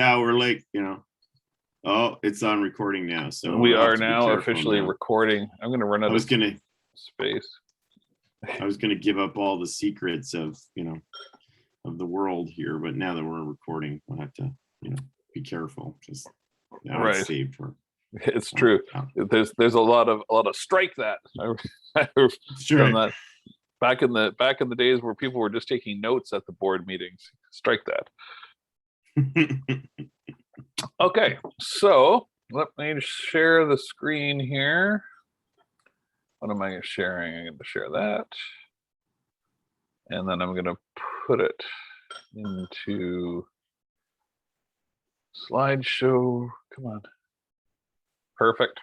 Yeah, we're like, oh, it's on recording now. So We we'll have are to be now careful officially now. recording. I'm going to run out I was of gonna space. I was gonna give up all the secrets of of the world here, but now that we're recording, we'll have to be careful. Just now Right. it's saved for. It's true. There's a lot of strike that. It's true. That back in the days where people were just taking notes at the board meetings. Strike that. Okay, so let me share the screen here. What am I sharing? I'm going to share that. And then I'm going to put it into slideshow. Come on. Perfect.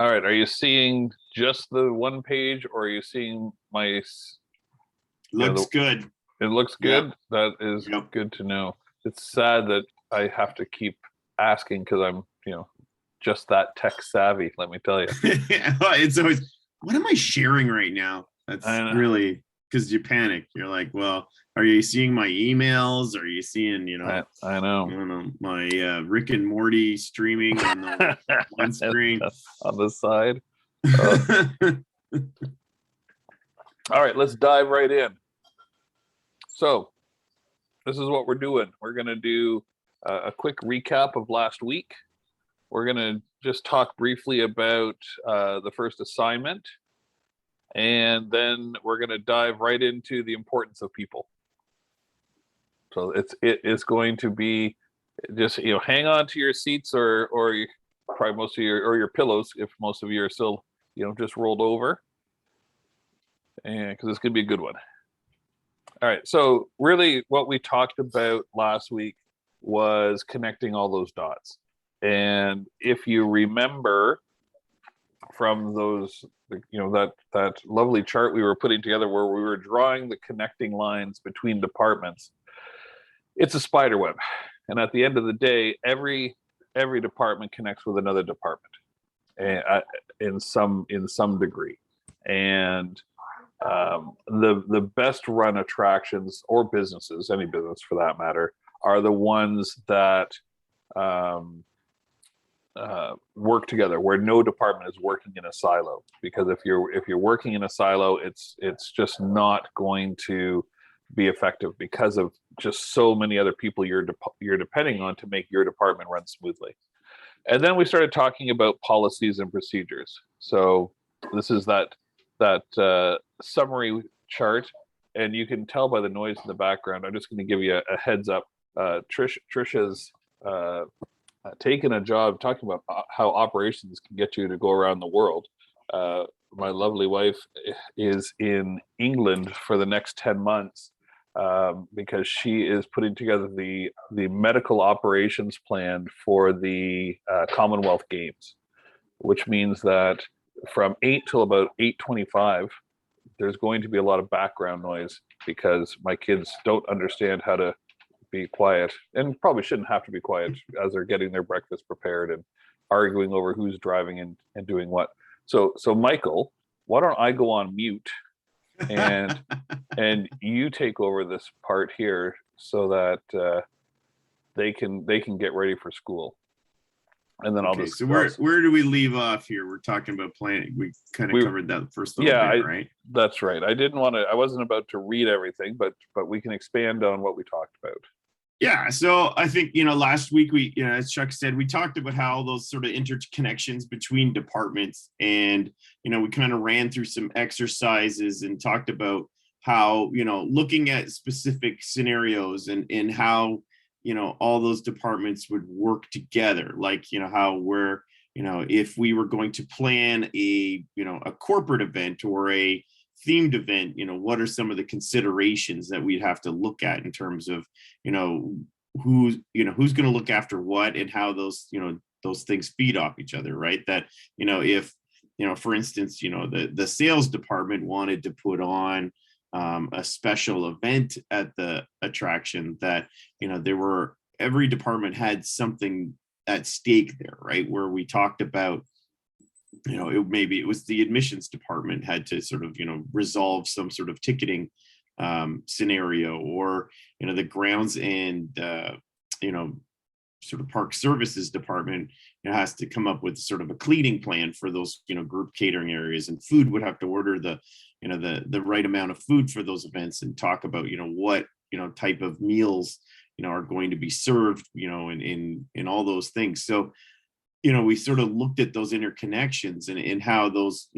All right, are you seeing just the one page, or are you seeing my... Looks good. It looks good? Yep. That is good to know. It's sad that I have to keep asking because I'm, just that tech savvy, let me tell you. It's always, what am I sharing right now? That's really, because you panic. You're like, well, are you seeing my emails? Are you seeing, I know. My Rick and Morty streaming on the one screen? On the side. All right, let's dive right in. So this is what we're doing. We're going to do a quick recap of last week. We're going to just talk briefly about the first assignment. And then we're going to dive right into the importance of people. So it is going to be just, hang on to your seats or probably most of your pillows if most of you are still, just rolled over. And because it's going to be a good one. All right, so really what we talked about last week was connecting all those dots. And if you remember from those, that lovely chart we were putting together where we were drawing the connecting lines between departments, it's a spider web. And at the end of the day, every department connects with another department in some degree. And the best run attractions or businesses, any business for that matter, are the ones that work together, where no department is working in a silo. Because if you're working in a silo, it's just not going to be effective because of just so many other people you're depending on to make your department run smoothly. And then we started talking about policies and procedures. So this is that summary chart, and you can tell by the noise in the background. I'm just going to give you a heads up. Trisha's taken a job talking about how operations can get you to go around the world. My lovely wife is in England for the next 10 months because she is putting together the medical operations plan for the Commonwealth Games, which means that from 8 till about 8:25, there's going to be a lot of background noise because my kids don't understand how to be quiet, and probably shouldn't have to be quiet as they're getting their breakfast prepared and arguing over who's driving and doing what. So Michael, why don't I go on mute and you take over this part here so that they can get ready for school. And then I'll just. So where do we leave off here? We're talking about planning. We kind of covered that first little bit, right? That's right. I wasn't about to read everything, but we can expand on what we talked about. Yeah. So I think, last week we, as Chuck said, we talked about how those sort of interconnections between departments, and, we kind of ran through some exercises and talked about how, looking at specific scenarios and how, all those departments would work together, like, how we're, if we were going to plan a corporate event or a themed event, what are some of the considerations that we'd have to look at in terms of, who's going to look after what, and how those, those things feed off each other, right? That, if, for instance, the sales department wanted to put on a special event at the attraction, that every department had something at stake there, right? Where we talked about, maybe it was the admissions department had to sort of resolve some sort of ticketing scenario, or the grounds and sort of park services department has to come up with sort of a cleaning plan for those group catering areas, and food would have to order the right amount of food for those events, and talk about what type of meals are going to be served in all those things. So we sort of looked at those interconnections, and how those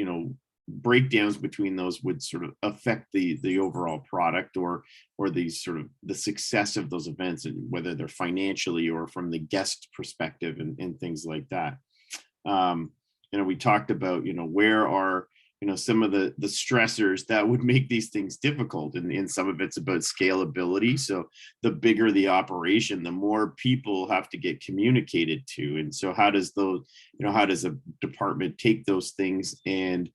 breakdowns between those would sort of affect the overall product, or the sort of the success of those events, and whether they're financially or from the guest perspective, and things like that. We talked about where are some of the stressors that would make these things difficult, and some of it's about scalability. So the bigger the operation, the more people have to get communicated to, and so how does a department take those things and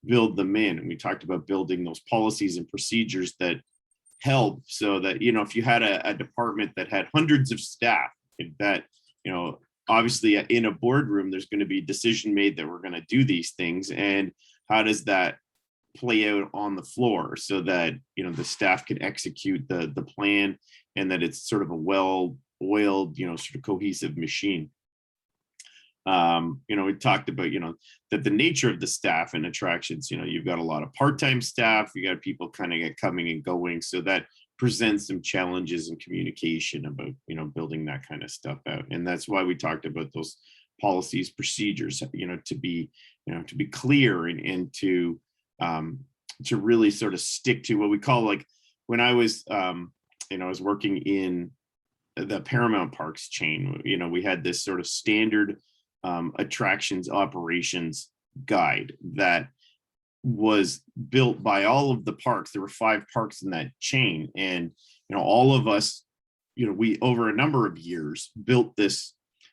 build them in? And we talked about building those policies and procedures that help, so that if you had a department that had hundreds of staff, that obviously in a boardroom there's going to be decision made that we're going to do these things, and how does that play out on the floor, so that the staff can execute the plan, and that it's sort of a well-oiled sort of cohesive machine. We talked about that the nature of the staff and attractions, you've got a lot of part-time staff, you got people kind of coming and going, so that presents some challenges in communication about building that kind of stuff out. And that's why we talked about those policies, procedures, to be clear, and to really sort of stick to what we call, like, when I was I was working in the Paramount Parks chain, we had this sort of standard attractions operations guide that was built by all of the parks. There were 5 parks in that chain, and all of us, we over a number of years built this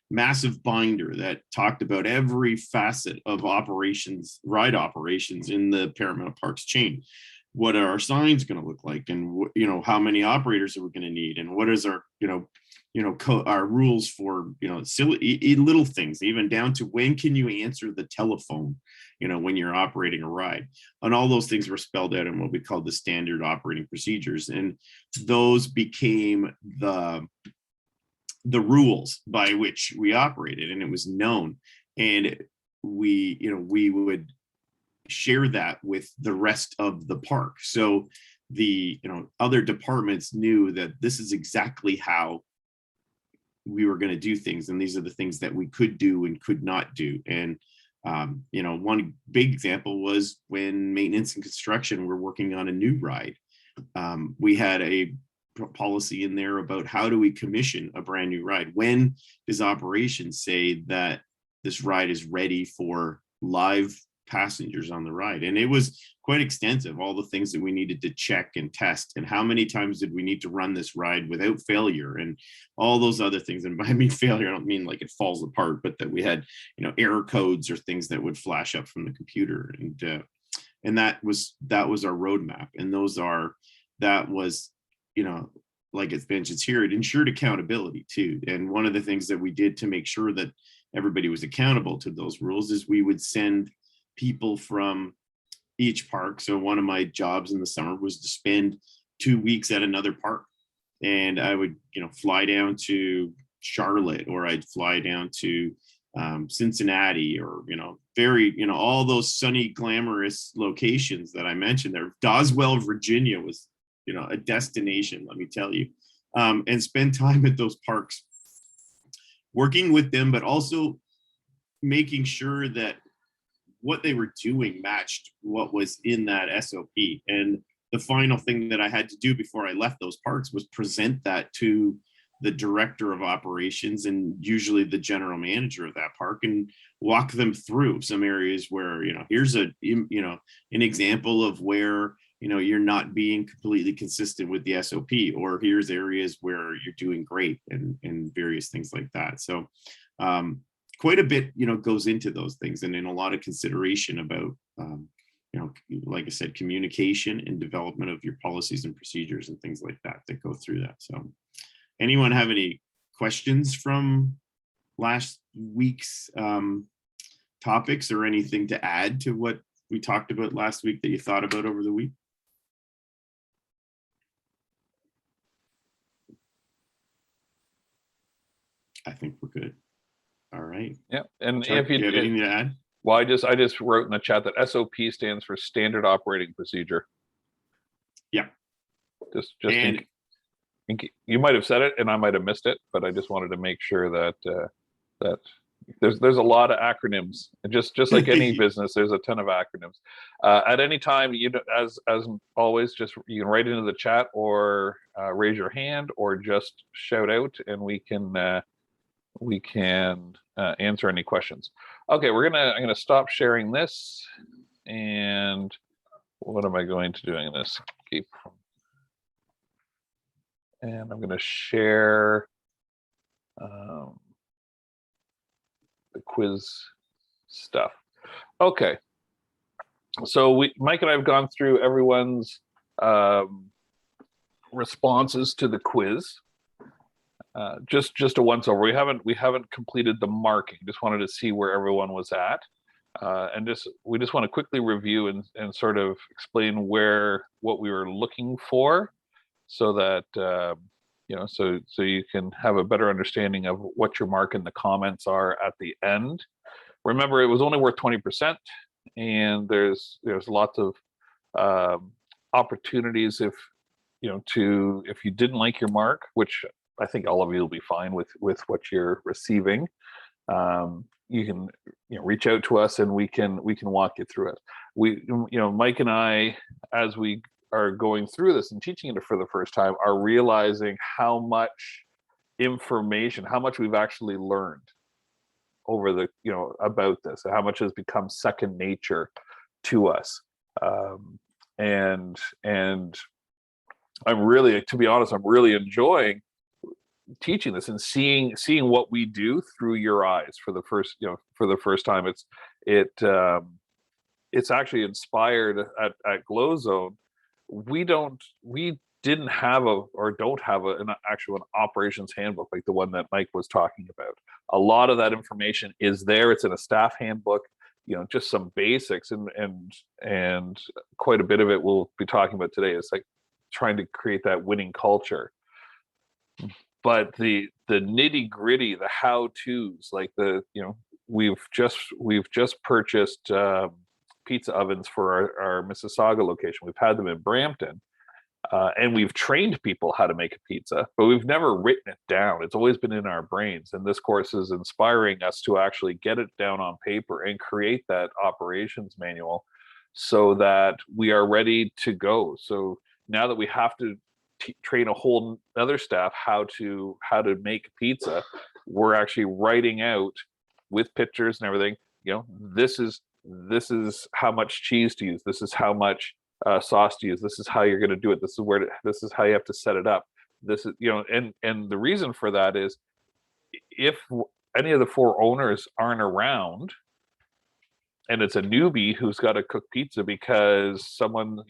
massive binder that talked about every facet of operations, ride operations in the Paramount Parks chain. What are our signs going to look like, and how many operators are we going to need, and what is our our rules for silly little things, even down to when can you answer the telephone when you're operating a ride. And all those things were spelled out in what we called the standard operating procedures, and those became the rules by which we operated, and it was known. And we would share that with the rest of the park, so the other departments knew that this is exactly how we were going to do things, and these are the things that we could do and could not do. And one big example was when maintenance and construction were working on a new ride. We had a policy in there about how do we commission a brand new ride. When does operations say that this ride is ready for live passengers on the ride? And it was quite extensive, all the things that we needed to check and test, and how many times did we need to run this ride without failure, and all those other things. And by failure, I don't mean like it falls apart, but that we had error codes or things that would flash up from the computer. And that was our roadmap. And that was like it's mentioned here, it ensured accountability too. And one of the things that we did to make sure that everybody was accountable to those rules is we would send people from each park. So one of my jobs in the summer was to spend 2 weeks at another park, and I would fly down to Charlotte, or I'd fly down to Cincinnati, or all those sunny, glamorous locations that I mentioned there. Doswell, Virginia was a destination, let me tell you, and spend time at those parks working with them, but also making sure that what they were doing matched what was in that SOP. And the final thing that I had to do before I left those parks was present that to the director of operations, and usually the general manager of that park, and walk them through some areas where here's an example of where you're not being completely consistent with the SOP, or here's areas where you're doing great, and various things like that. So quite a bit goes into those things, and in a lot of consideration about like I said, communication and development of your policies and procedures and things like that go through that. So anyone have any questions from last week's topics, or anything to add to what we talked about last week that you thought about over the week? think we're good. All right. Yeah, and Chuck, if do you have anything to add? well, I just wrote in the chat that SOP stands for Standard Operating Procedure. Yeah. Just And you might have said it and I might have missed it, but I just wanted to make sure that that there's a lot of acronyms. And just like any business, there's a ton of acronyms. At any time, as always, just you can write into the chat or raise your hand or just shout out, and we can answer any questions. Okay, I'm gonna stop sharing this, and what am I going to do in this? Keep. And I'm going to share the quiz stuff. Okay. So Mike and I have gone through everyone's responses to the quiz. Just a once over. We haven't completed the marking. Just wanted to see where everyone was at. And we just want to quickly review and sort of explain what we were looking for, so that so you can have a better understanding of what your mark in the comments are at the end. Remember, it was only worth 20%, and there's lots of opportunities if you didn't like your mark, which I think all of you will be fine with what you're receiving. You can reach out to us and we can walk you through it. Mike and I, as we are going through this and teaching it for the first time, are realizing how much information, how much we've actually learned over the about this, and how much has become second nature to us. And I'm really, to be honest, I'm really enjoying teaching this and seeing what we do through your eyes for the first time. It's actually inspired at GlowZone. We didn't have don't have an operations handbook like the one that Mike was talking about. A lot of that information is there. It's in a staff handbook, just some basics, and quite a bit of it we'll be talking about today. It's like trying to create that winning culture. But the nitty gritty, the how to's, like we've just purchased pizza ovens for our Mississauga location. We've had them in Brampton, and we've trained people how to make a pizza, but we've never written it down. It's always been in our brains, and this course is inspiring us to actually get it down on paper and create that operations manual so that we are ready to go. So now that we have to train a whole other staff how to make pizza, we're actually writing out with pictures and everything. This is how much cheese to use. This is how much sauce to use. This is how you're going to do it. This is how you have to set it up. This is and the reason for that is if any of the 4 owners aren't around, and it's a newbie who's got to cook pizza because someone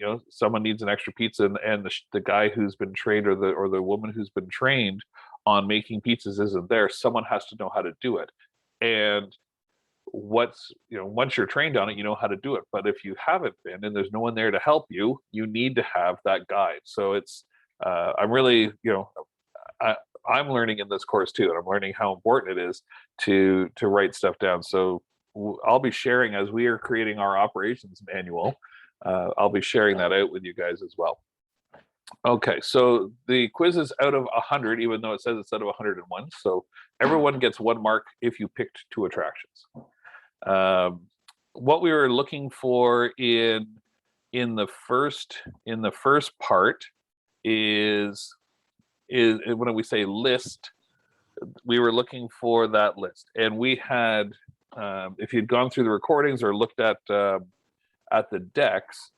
needs an extra pizza, and the guy who's been trained or the woman who's been trained on making pizzas isn't there, someone has to know how to do it. And once you're trained on it, you know how to do it. But if you haven't been and there's no one there to help you, you need to have that guide. So it's I'm really I'm learning in this course too, and I'm learning how important it is to write stuff down. So I'll be sharing, as we are creating our operations manual, I'll be sharing that out with you guys as well. Okay, so the quiz is out of 100, even though it says it's out of 101. So everyone gets 1 mark if you picked 2 attractions. What we were looking for in the first part is when we say list, we were looking for that list, and we had. If you'd gone through the recordings or looked at the decks,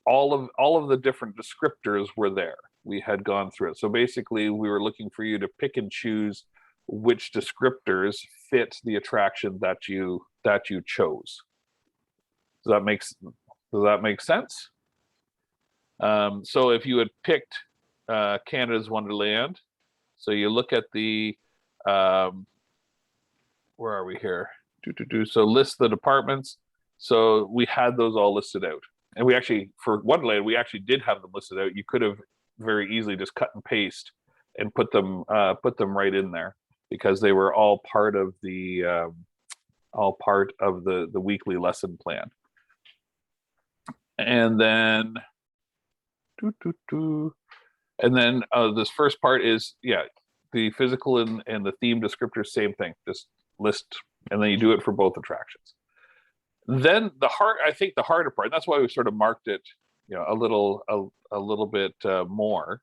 all of the different descriptors were there. We had gone through it. So basically, we were looking for you to pick and choose which descriptors fit the attraction that you chose. Does that make sense? So if you had picked Canada's Wonderland, so you look at the where are we here? So list the departments. So we had those all listed out, and we actually, for Wonderland, we actually did have them listed out. You could have very easily just cut and paste and put them right in there. because they were all part of the weekly lesson plan. And then this first part is, the physical and the theme descriptors, same thing, just list, and then you do it for both attractions. Then I think the harder part, and that's why we sort of marked it, a little bit more,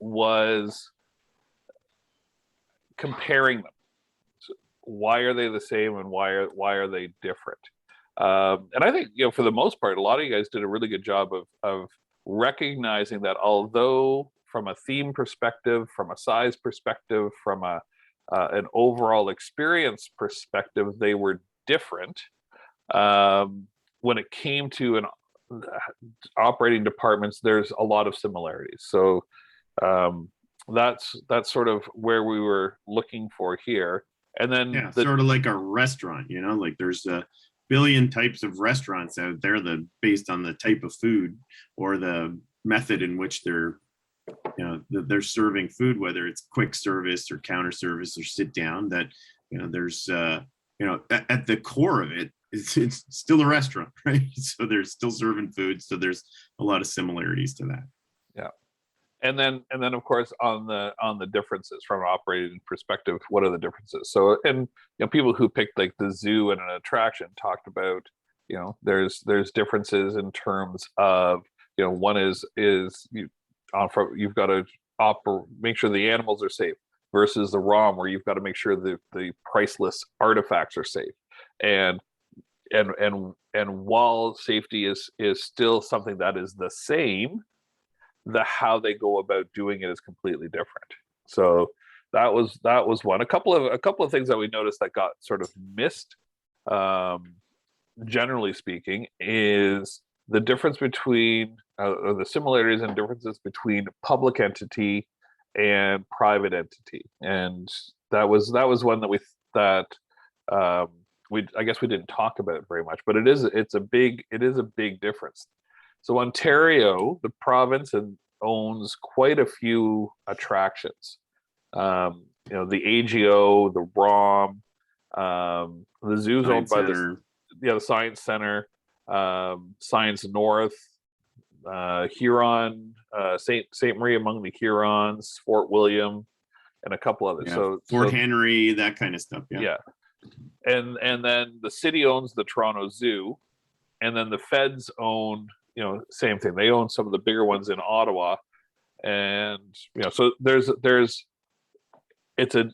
was comparing them. So why are they the same, and why are they different? And I think, for the most part, a lot of you guys did a really good job of recognizing that, although from a theme perspective, from a size perspective, from an overall experience perspective, they were different. When it came to operating departments, there's a lot of similarities. So that's sort of where we were looking for here. And then sort of like a restaurant, like there's a billion types of restaurants out there that based on the type of food or the method in which they're serving food, whether it's quick service or counter service or sit down, that there's at the core of it, it's still a restaurant, right? So they're still serving food, so there's a lot of similarities to that. And then of course on the differences from an operating perspective, what are the differences? So, and people who picked like the zoo and an attraction talked about, there's differences in terms of, one is you've got to make sure the animals are safe, versus the ROM, where you've got to make sure the priceless artifacts are safe. And while safety is still something that is the same, how they go about doing it is completely different. So that was one. A couple of things that we noticed that got sort of missed, generally speaking, is the difference between or the similarities and differences between public entity and private entity. And that was one that I guess we didn't talk about very much, but it's a big difference. So Ontario, the province, owns quite a few attractions. The AGO, the ROM, the zoo's owned by the Science Center, Science North, Huron, Saint Marie among the Hurons, Fort William, and a couple others. Fort Henry, that kind of stuff. Yeah. And then the city owns the Toronto Zoo, and then the feds own, same thing. They own some of the bigger ones in Ottawa, and so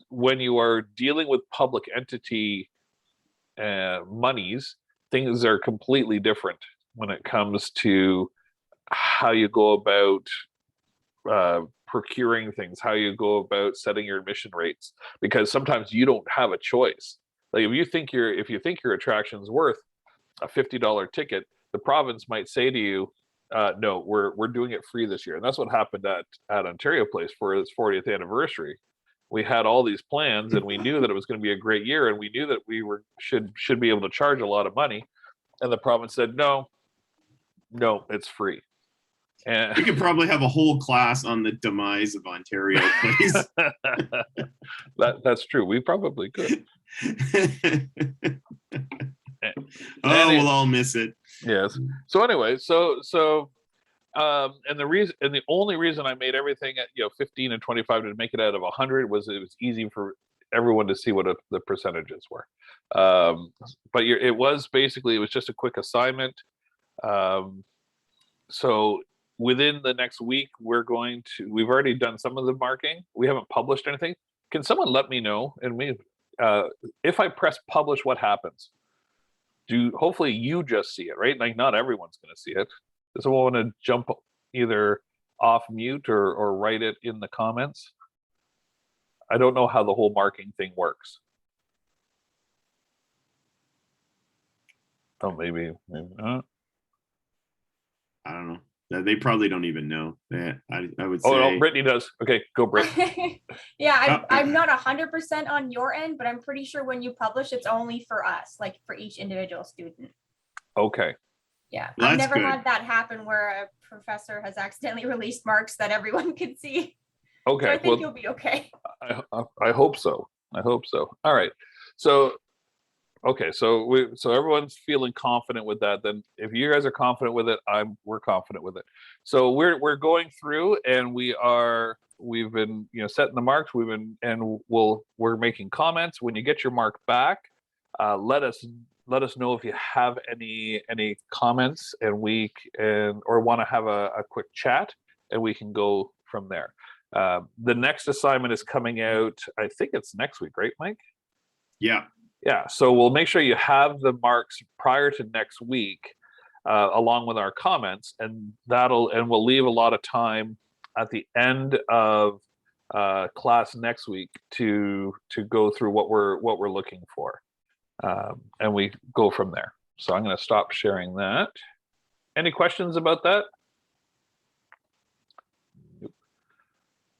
when you are dealing with public entity monies, things are completely different when it comes to how you go about procuring things, how you go about setting your admission rates, because sometimes you don't have a choice. Like if you think your attraction's worth a $50 ticket, the province might say to you, no, we're doing it free this year. And that's what happened at Ontario Place for its 40th anniversary. We had all these plans, and we knew that it was going to be a great year, and we knew that we should be able to charge a lot of money. And the province said, no, it's free. And we could probably have a whole class on the demise of Ontario Place. That's true. We probably could. We'll all miss it. Yes. So anyway, and the only reason I made everything at 15 and 25 to make it out of 100 was it was easy for everyone to see what the percentages were. But it was just a quick assignment. So within the next week, we've already done some of the marking. We haven't published anything. Can someone let me know? And if I press publish, what happens? Hopefully you just see it, right? Like not everyone's going to see it. Does someone want to jump either off mute or write it in the comments? I don't know how the whole marking thing works. Oh, maybe not. I don't know. They probably don't even know. I would say. Oh, no, Brittany does. Okay, go, Brittany. Yeah, I'm not 100% on your end, but I'm pretty sure when you publish, it's only for us, like for each individual student. Okay. Yeah, Well, I've never good. had that happen where a professor has accidentally released marks that everyone could see. Okay. So I think you'll be okay. I hope so. I hope so. All right. So okay, so everyone's feeling confident with that. Then if you guys are confident with it, we're confident with it. So we're going through and we've been setting the marks. We're making comments. When you get your mark back, let us know if you have any comments, and or want to have a quick chat, and we can go from there. The next assignment is coming out. I think it's next week, right, Mike? Yeah. Yeah, so we'll make sure you have the marks prior to next week, along with our comments, and we'll leave a lot of time at the end of class next week to go through what we're looking for, and we go from there. So I'm going to stop sharing that. Any questions about that? Nope.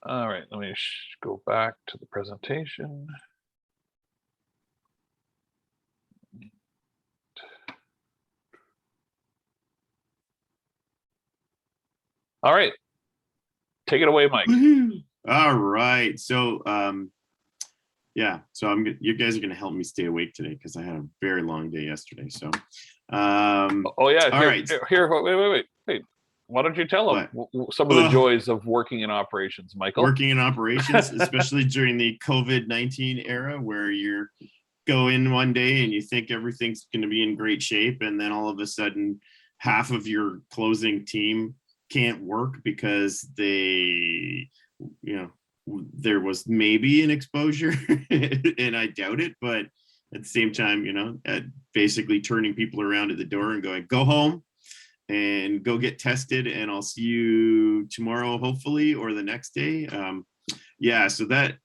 All right, let me go back to the presentation. All right, take it away, Mike. Woo-hoo. All right. So, yeah, so you guys are going to help me stay awake today because I had a very long day yesterday. So, oh yeah. All right. Here, wait. Why don't you tell them some of the joys of working in operations, Michael? Working in operations, especially during the COVID-19 era, where you're go in one day and you think everything's going to be in great shape, and then all of a sudden half of your closing team can't work because there was maybe an exposure and I doubt it, but at the same time, basically turning people around at the door and going, go home and go get tested, and I'll see you tomorrow, hopefully, or the next day. So that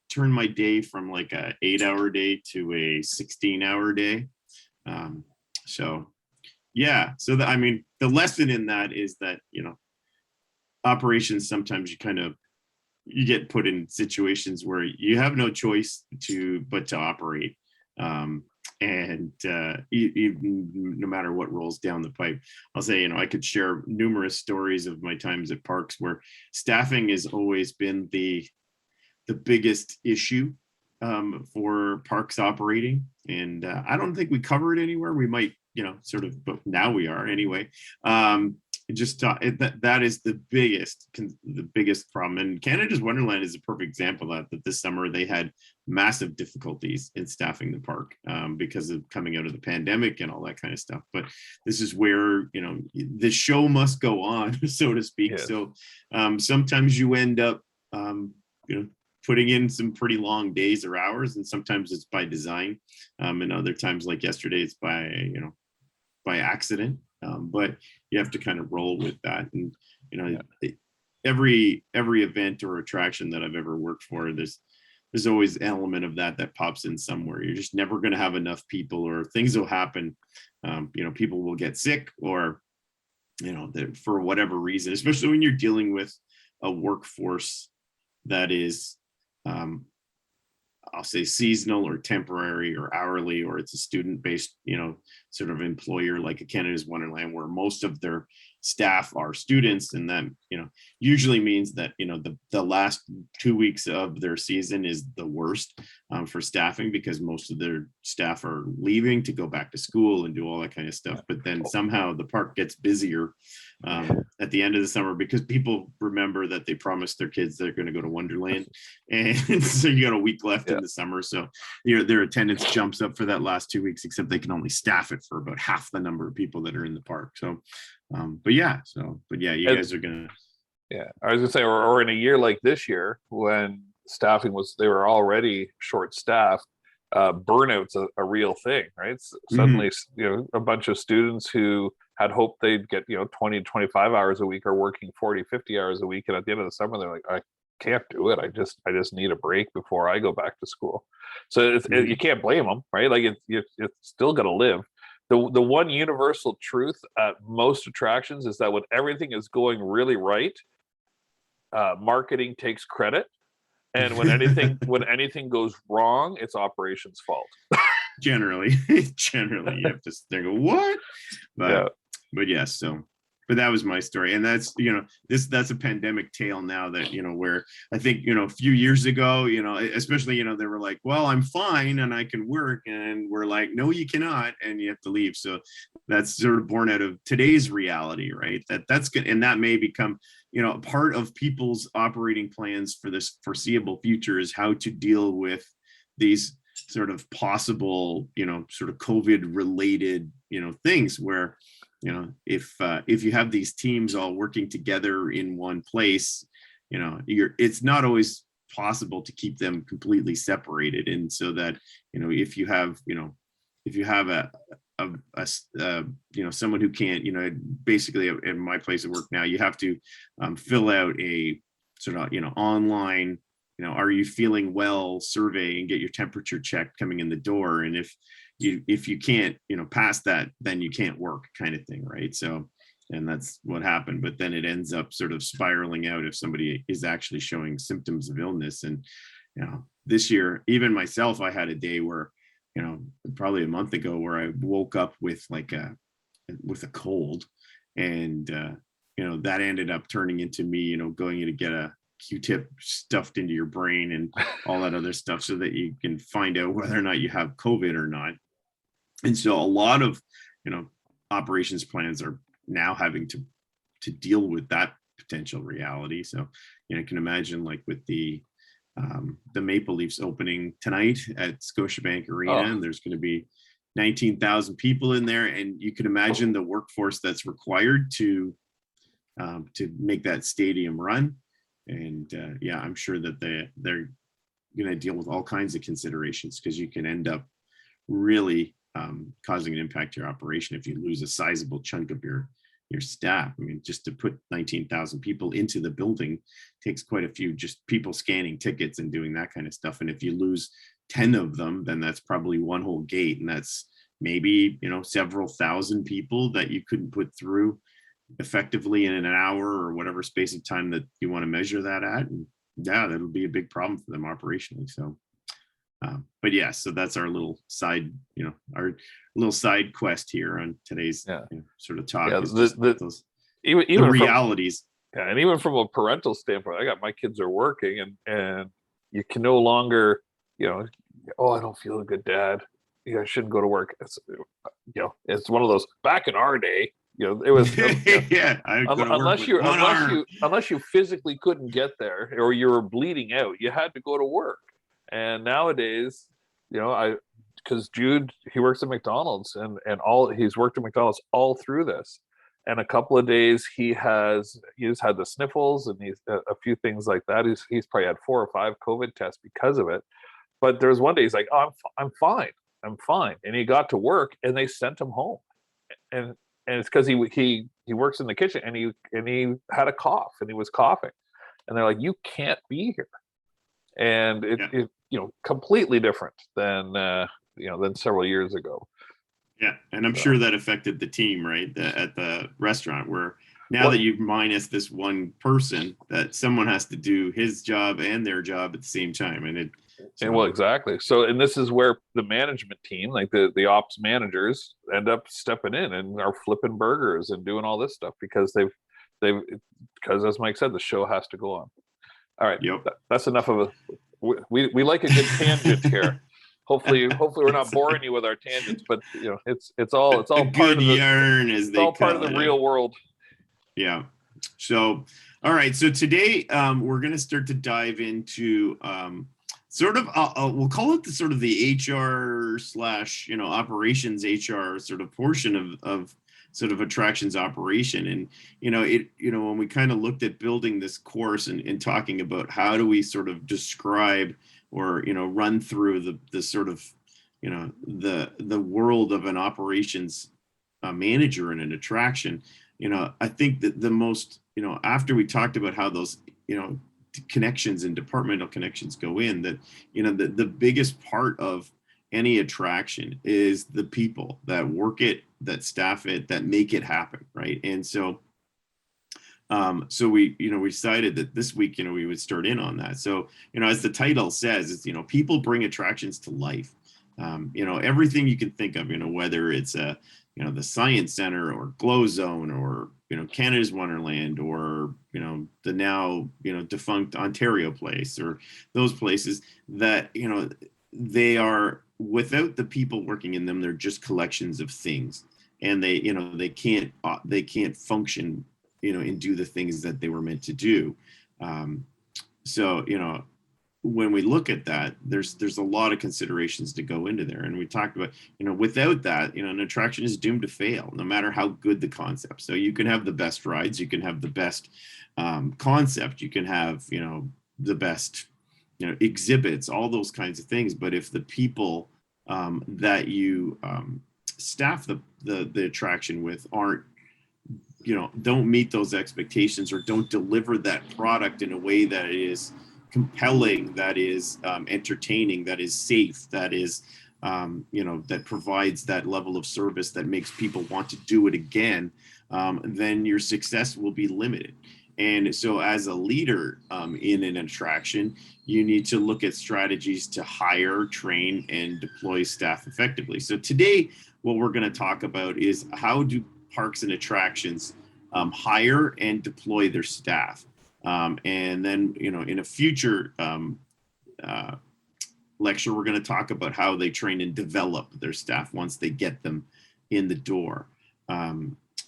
turned my day from like a 8-hour day to a 16-hour day. The lesson in that is that, operations, sometimes you get put in situations where you have no choice but to operate. Even no matter what rolls down the pipe. I'll say, I could share numerous stories of my times at parks where staffing has always been the biggest issue for parks operating. And I don't think we cover it anywhere. We might, but now we are anyway. That is the biggest problem. And Canada's Wonderland is a perfect example of that this summer they had massive difficulties in staffing the park because of coming out of the pandemic and all that kind of stuff. But this is where, the show must go on, so to speak. Yes. So sometimes you end up, putting in some pretty long days or hours, and sometimes it's by design. And other times, like yesterday, it's by accident. But you have to kind of roll with that. And, every event or attraction that I've ever worked for, there's always an element of that pops in somewhere. You're just never going to have enough people, or things will happen. People will get sick, or, for whatever reason, especially when you're dealing with a workforce that is, I'll say seasonal or temporary or hourly, or it's a student-based, sort of employer like a Canada's Wonderland, where most of their staff are students. And that, usually means that, the last 2 weeks of their season is the worst for staffing, because most of their staff are leaving to go back to school and do all that kind of stuff. But then somehow the park gets busier at the end of the summer, because people remember that they promised their kids they're going to go to Wonderland. And so you got a week left in the summer. So their attendance jumps up for that last 2 weeks, except they can only staff it for about half the number of people that are in the park. So, you guys are going to. Yeah, I was gonna say, or in a year like this year, when they were already short staffed, burnout's a real thing, right? Suddenly, a bunch of students who had hoped they'd get 20 to 25 hours a week are working 40, 50 hours a week, and at the end of the summer they're like, I can't do it. I just need a break before I go back to school. So you can't blame them, right? Like it's still got to live. The one universal truth at most attractions is that when everything is going really right, marketing takes credit, and when anything goes wrong, it's operations' fault. Generally, you have to think, what? But yes, so but that was my story. And that's, that's a pandemic tale now that, where I think, a few years ago, especially, they were like, well, I'm fine and I can work. And we're like, no, you cannot. And you have to leave. So that's sort of born out of today's reality, right? That's good. And that may become, part of people's operating plans for this foreseeable future is how to deal with these sort of possible, sort of COVID related, things where, if you have these teams all working together in one place, it's not always possible to keep them completely separated. And so that, if you have someone who can't, basically in my place of work now, you have to fill out a sort of, online, are you feeling well survey and get your temperature checked coming in the door. And if you can't, pass that, then you can't work kind of thing. Right. So, and that's what happened. But then it ends up sort of spiraling out if somebody is actually showing symptoms of illness. And, this year, even myself, I had a day where, probably a month ago where I woke up with with a cold, and, that ended up turning into me, going in to get a Q-tip stuffed into your brain and all that other stuff so that you can find out whether or not you have COVID or not. And so a lot of, operations plans are now having to deal with that potential reality. So, I can imagine like with the Maple Leafs opening tonight at Scotiabank Arena, and there's going to be 19,000 people in there. And you can imagine the workforce that's required to make that stadium run. And I'm sure that they're going to deal with all kinds of considerations, because you can end up really causing an impact to your operation if you lose a sizable chunk of your staff. I mean, just to put 19,000 people into the building takes quite a few just people scanning tickets and doing that kind of stuff. And if you lose 10 of them, then that's probably one whole gate. And that's maybe, several thousand people that you couldn't put through effectively in an hour or whatever space of time that you want to measure that at. And that'll be a big problem for them operationally. So, but yeah, so that's our little side, our little side quest here on today's sort of talk. Yeah, even the realities. And even from a parental standpoint, I got my kids are working, and you can no longer, oh, I don't feel good, Dad. I shouldn't go to work. It's, it's one of those. Back in our day, it was unless you physically couldn't get there or you were bleeding out, you had to go to work. And nowadays, because Jude, he works at McDonald's, and he's worked at McDonald's all through this. And a couple of days he's had the sniffles and he's a few things like that. He's probably had 4 or 5 COVID tests because of it. But there's one day he's like, oh, I'm fine. And he got to work and they sent him home. And it's because he works in the kitchen, and he had a cough and he was coughing, and they're like, you can't be here. And it completely different than several years ago. Yeah, and I'm sure that affected the team, right? At the restaurant, where now that you've minus this one person, that someone has to do his job and their job at the same time, well, exactly. So, and this is where the management team, like the ops managers, end up stepping in and are flipping burgers and doing all this stuff because because as Mike said, the show has to go on. All right, that's enough of we like a good tangent here. Hopefully we're not boring you with our tangents, but it's all part of the yarn, as they all part of the real world. Yeah. So, all right. So today we're going to start to dive into sort of we'll call it the sort of the HR / operations HR sort of portion of sort of attractions operation. And when we kind of looked at building this course and talking about how do we sort of describe or run through the sort of the world of an operations manager in an attraction, I think that the most after we talked about how those connections and departmental connections go in, that the biggest part of any attraction is the people that work it, that staff it, that make it happen, right? And so we decided that this week we would start in on that. So as the title says, it's people bring attractions to life. Everything you can think of, whether it's the Science Center or Glow Zone or Canada's Wonderland, or the now defunct Ontario Place, or those places that they are, without the people working in them, they're just collections of things, and they can't function and do the things that they were meant to do. So when we look at that, there's a lot of considerations to go into there. And we talked about, without that, an attraction is doomed to fail, no matter how good the concept. So you can have the best rides, you can have the best concept, you can have, the best, exhibits, all those kinds of things. But if the people that you staff the attraction with aren't, don't meet those expectations, or don't deliver that product in a way that is compelling, that is entertaining, that is safe, that is that provides that level of service that makes people want to do it again, then your success will be limited. And so as a leader in an attraction, you need to look at strategies to hire, train, and deploy staff effectively. So today, what we're going to talk about is how do parks and attractions hire and deploy their staff. And then, in a future lecture, we're going to talk about how they train and develop their staff once they get them in the door.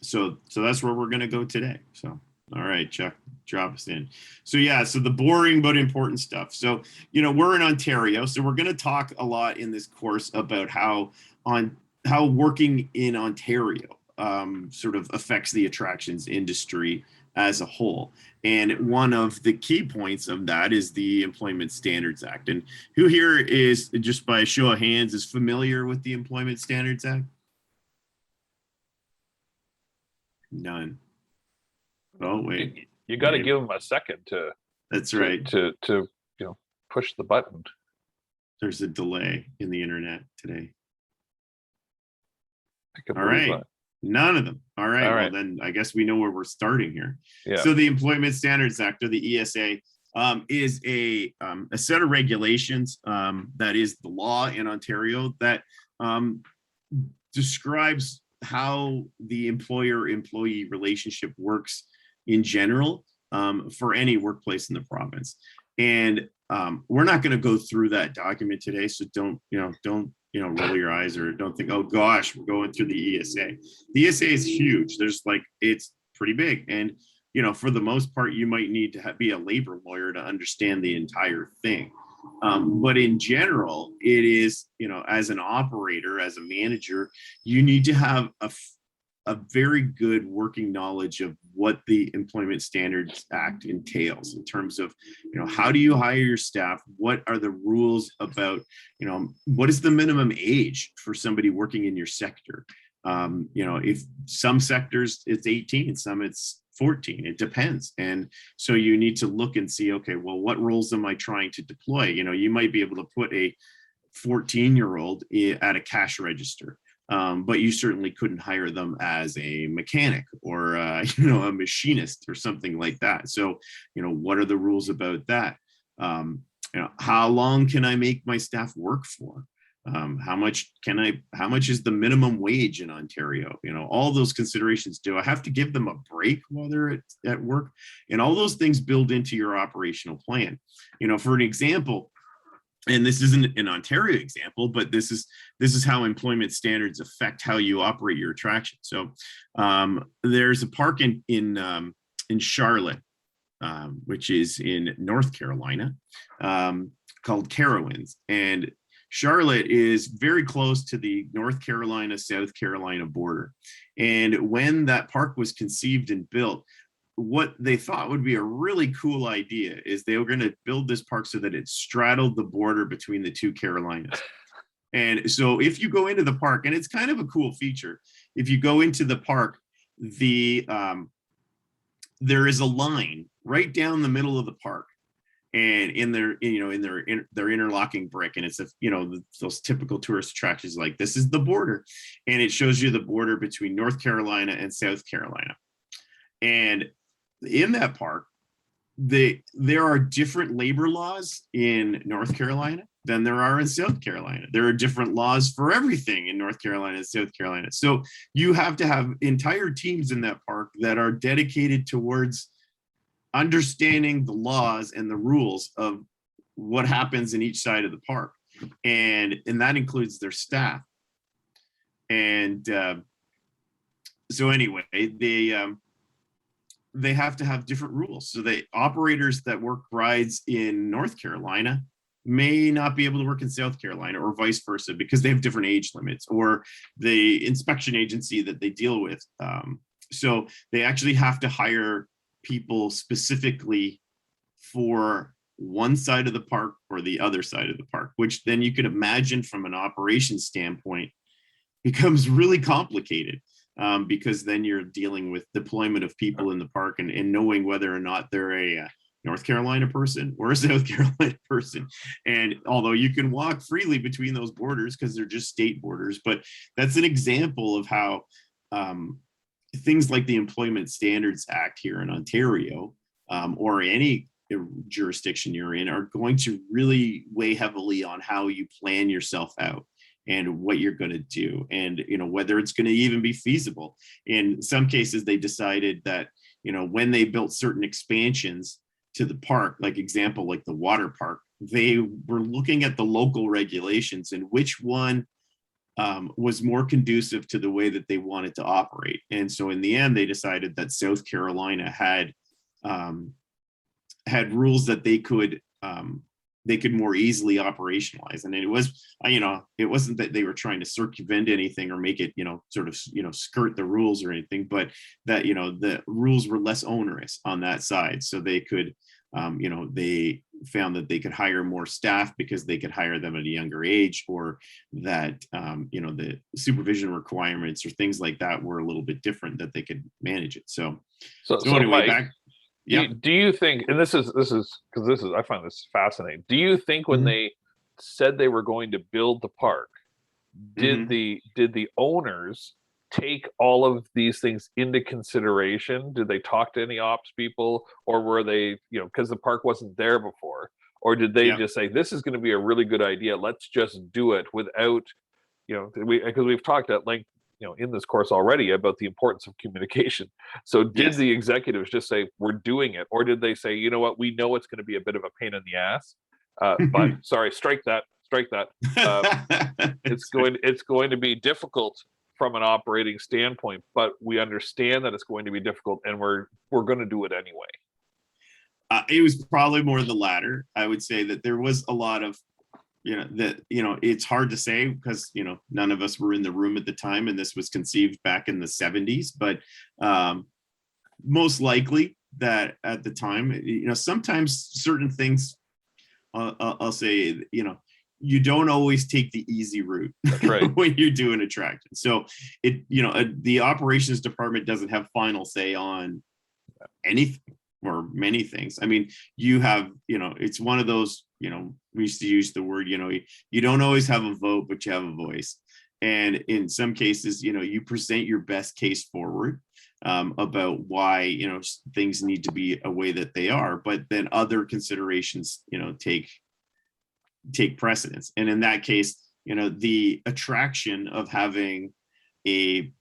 So that's where we're going to go today. So, all right, Chuck, drop us in. So the boring but important stuff. So, we're in Ontario, so we're going to talk a lot in this course about how working in Ontario sort of affects the attractions industry as a whole. And one of the key points of that is the Employment Standards Act. And who here is, just by a show of hands, is familiar with the Employment Standards Act? None. Oh, wait. You got to give them a second to. That's right. To push the button. There's a delay in the internet today. All right. None of them. All right. All Well, right. then I guess we know where we're starting here. Yeah. So the Employment Standards Act, or the ESA, is a set of regulations that is the law in Ontario that describes how the employer-employee relationship works in general for any workplace in the province. And we're not going to go through that document today, so don't roll your eyes, or don't think, oh gosh, we're going through the ESA. The ESA is huge. It's pretty big. And, for the most part, you might need to be a labor lawyer to understand the entire thing. But in general, it is, as an operator, as a manager, you need to have a very good working knowledge of what the Employment Standards Act entails in terms of, how do you hire your staff? What are the rules about, what is the minimum age for somebody working in your sector? If some sectors it's 18, some it's 14, it depends. And so you need to look and see, okay, well, what roles am I trying to deploy? You might be able to put a 14-year-old at a cash register. But you certainly couldn't hire them as a mechanic or, a machinist or something like that. So, what are the rules about that? How long can I make my staff work for? How much is the minimum wage in Ontario? All those considerations. Do I have to give them a break while they're at work? And all those things build into your operational plan. For an example, and this isn't an Ontario example, but this is how employment standards affect how you operate your attraction. So there's a park in Charlotte, which is in North Carolina, called Carowinds. And Charlotte is very close to the North Carolina, South Carolina border. And when that park was conceived and built, what they thought would be a really cool idea is they were going to build this park so that it straddled the border between the two Carolinas. And so if you go into the park, and it's kind of a cool feature, if you go into the park, there is a line right down the middle of the park, and in their interlocking brick, and it's those typical tourist attractions, like this is the border, and it shows you the border between North Carolina and South Carolina. And in that park, there are different labor laws in North Carolina than there are in South Carolina. There are different laws for everything in North Carolina and South Carolina. So you have to have entire teams in that park that are dedicated towards understanding the laws and the rules of what happens in each side of the park. And that includes their staff. And so anyway, they have to have different rules. So the operators that work rides in North Carolina may not be able to work in South Carolina, or vice versa, because they have different age limits, or the inspection agency that they deal with. So they actually have to hire people specifically for one side of the park or the other side of the park, which then you could imagine from an operations standpoint becomes really complicated. Because then you're dealing with deployment of people in the park and knowing whether or not they're a North Carolina person or a South Carolina person. And although you can walk freely between those borders because they're just state borders, but that's an example of how things like the Employment Standards Act here in Ontario, or any jurisdiction you're in, are going to really weigh heavily on how you plan yourself out and what you're going to do, and whether it's going to even be feasible. In some cases, they decided that when they built certain expansions to the park, like example, like the water park, they were looking at the local regulations and which one was more conducive to the way that they wanted to operate. And so in the end, they decided that South Carolina had rules that they could more easily operationalize. And it was, it wasn't that they were trying to circumvent anything or make it, sort of, skirt the rules or anything, but that, the rules were less onerous on that side. So they could, they found that they could hire more staff because they could hire them at a younger age, or that, the supervision requirements or things like that were a little bit different, that they could manage it. So anyway, Mike, yeah. Do you think, and this is because I find this fascinating. Do you think when they said they were going to build the park, did the owners take all of these things into consideration? Did they talk to any ops people, or were they, because the park wasn't there before, or did they just say, this is going to be a really good idea, let's just do it without, because we've talked at length in this course already about the importance of communication. So did the executives just say, we're doing it? Or did they say, you know what, we know it's going to be a bit of a pain in the ass, but sorry, strike that. It's going to be difficult from an operating standpoint, but we understand that it's going to be difficult, and we're going to do it anyway. It was probably more the latter. I would say that there was a lot of, it's hard to say because, none of us were in the room at the time, and this was conceived back in the 70s, but most likely that at the time, sometimes certain things, I'll say, you don't always take the easy route. That's right. When you're doing attraction. So the operations department doesn't have final say on anything or many things. I mean, you have, it's one of those, we used to use the word, you don't always have a vote, but you have a voice. And in some cases, you present your best case forward about why, things need to be a way that they are, but then other considerations, take precedence. And in that case, the attraction of having a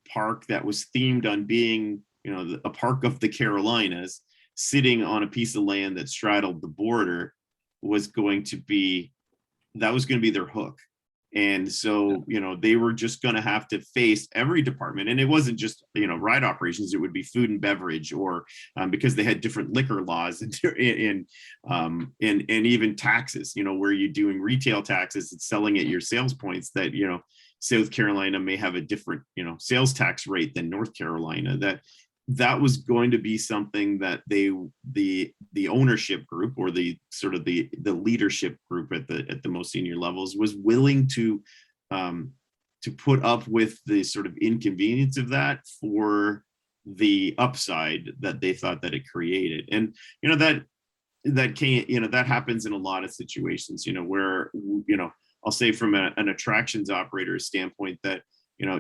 park that was themed on being, a park of the Carolinas, sitting on a piece of land that straddled the border, was going to be their hook. And so, they were just going to have to face every department. And it wasn't just, ride operations, it would be food and beverage, or because they had different liquor laws and even taxes, where you're doing retail taxes and selling at your sales points, that, South Carolina may have a different, sales tax rate than North Carolina. That was going to be something that the ownership group, or the sort of the leadership group at the most senior levels, was willing to put up with the sort of inconvenience of that for the upside that they thought that it created. And that can't, that happens in a lot of situations, where I'll say from an attractions operator standpoint, that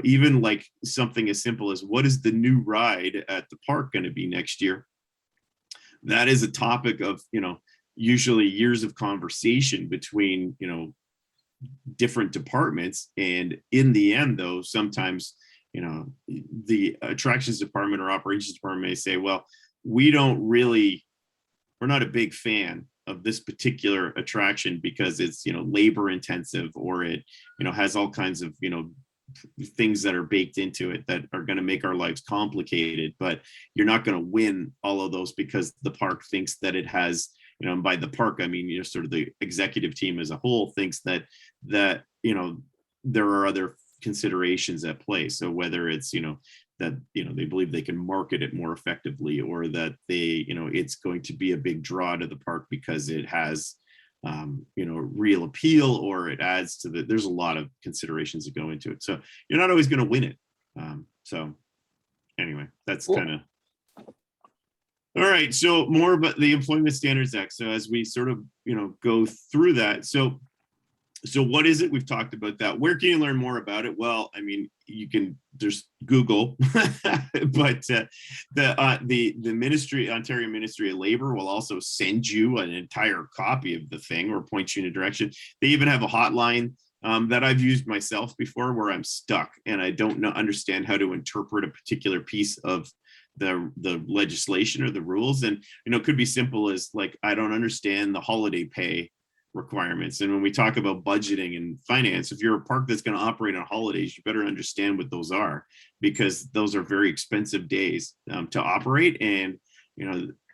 even like something as simple as, what is the new ride at the park going to be next year? that is a topic of, usually years of conversation between, different departments. And in the end, though, sometimes, the attractions department or operations department may say, well, we're not a big fan of this particular attraction because it's, labor intensive, or it, has all kinds of, things that are baked into it that are going to make our lives complicated. But you're not going to win all of those because the park thinks that it has, and by the park, I mean, sort of the executive team as a whole thinks that, there are other considerations at play. So whether it's, that, they believe they can market it more effectively, or that they, it's going to be a big draw to the park because it has, real appeal, or it adds to there's a lot of considerations that go into it. So you're not always going to win it. So anyway, that's Cool. kind of, all right. So more about the Employment Standards Act. So as we sort of, go through that. So what is it? We've talked about that. Where can you learn more about it? Well, I mean, you can just Google, but the ministry, Ontario Ministry of Labor, will also send you an entire copy of the thing or point you in a direction. They even have a hotline that I've used myself before, where I'm stuck and I don't understand how to interpret a particular piece of the legislation or the rules. And, it could be simple as like, I don't understand the holiday pay requirements. And when we talk about budgeting and finance, if you're a park that's going to operate on holidays, you better understand what those are, because those are very expensive days to operate. And,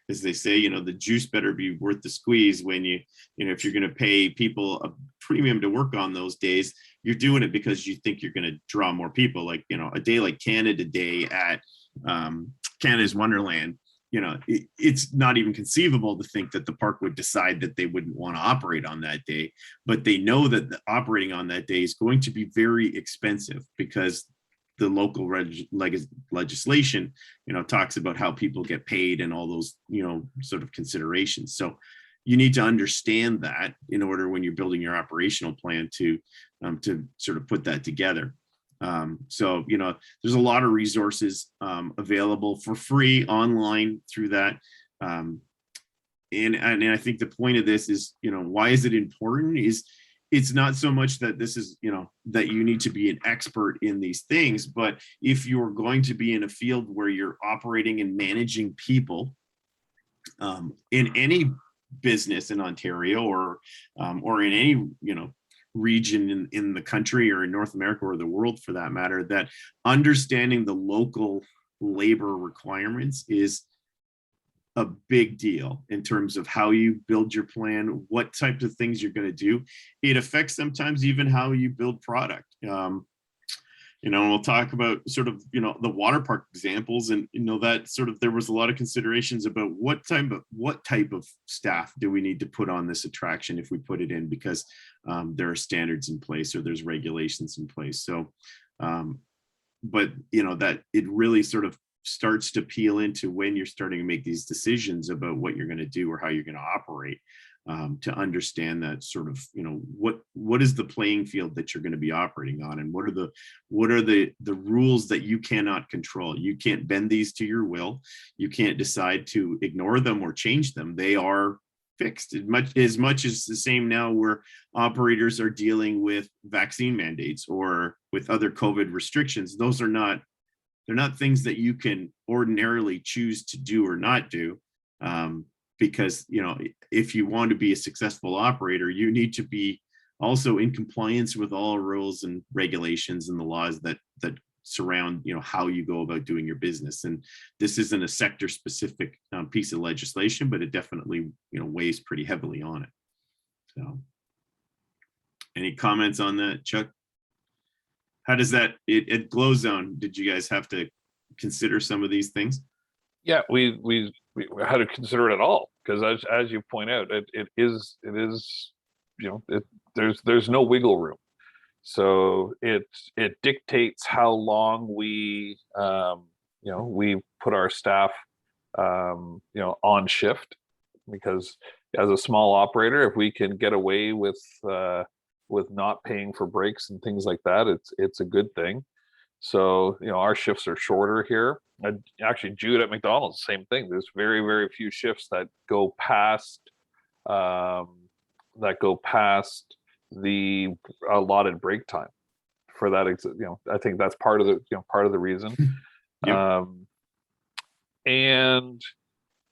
as they say, the juice better be worth the squeeze when if you're going to pay people a premium to work on those days, you're doing it because you think you're going to draw more people. Like, a day like Canada Day at Canada's Wonderland, it's not even conceivable to think that the park would decide that they wouldn't want to operate on that day, but they know that operating on that day is going to be very expensive because the local legislation, talks about how people get paid and all those, sort of considerations. So you need to understand that in order, when you're building your operational plan, to sort of put that together. So, there's a lot of resources available for free online through that. And I think the point of this is, why is it important? It's not so much that this is, that you need to be an expert in these things, but if you're going to be in a field where you're operating and managing people in any business in Ontario, or in any, region in the country, or in North America, or the world for that matter, that understanding the local labor requirements is a big deal in terms of how you build your plan, what types of things you're going to do. It affects sometimes even how you build product. We'll talk about sort of, the water park examples, and, that sort of, there was a lot of considerations about what type of staff do we need to put on this attraction if we put it in, because there are standards in place, or there's regulations in place. So, but, that it really sort of starts to peel into when you're starting to make these decisions about what you're going to do or how you're going to operate, to understand that sort of, what is the playing field that you're going to be operating on, and what are the rules that you cannot control. You can't bend these to your will. You can't decide to ignore them or change them. They are fixed. As much as the same now, where operators are dealing with vaccine mandates or with other COVID restrictions. They're not things that you can ordinarily choose to do or not do, because, if you want to be a successful operator, you need to be also in compliance with all rules and regulations and the laws that surround, how you go about doing your business. And this isn't a sector specific piece of legislation, but it definitely, weighs pretty heavily on it. So any comments on that, Chuck? How does that at Glow Zone, did you guys have to consider some of these things? Yeah, we had to consider it all, because as you point out, it is there's no wiggle room. So it dictates how long we put our staff on shift, because as a small operator, if we can get away with not paying for breaks and things like that, it's a good thing. So, our shifts are shorter here. Actually, Jude at McDonald's, same thing. There's very, very few shifts that go past um, the allotted break time for that. I think that's part of the reason. Yep. And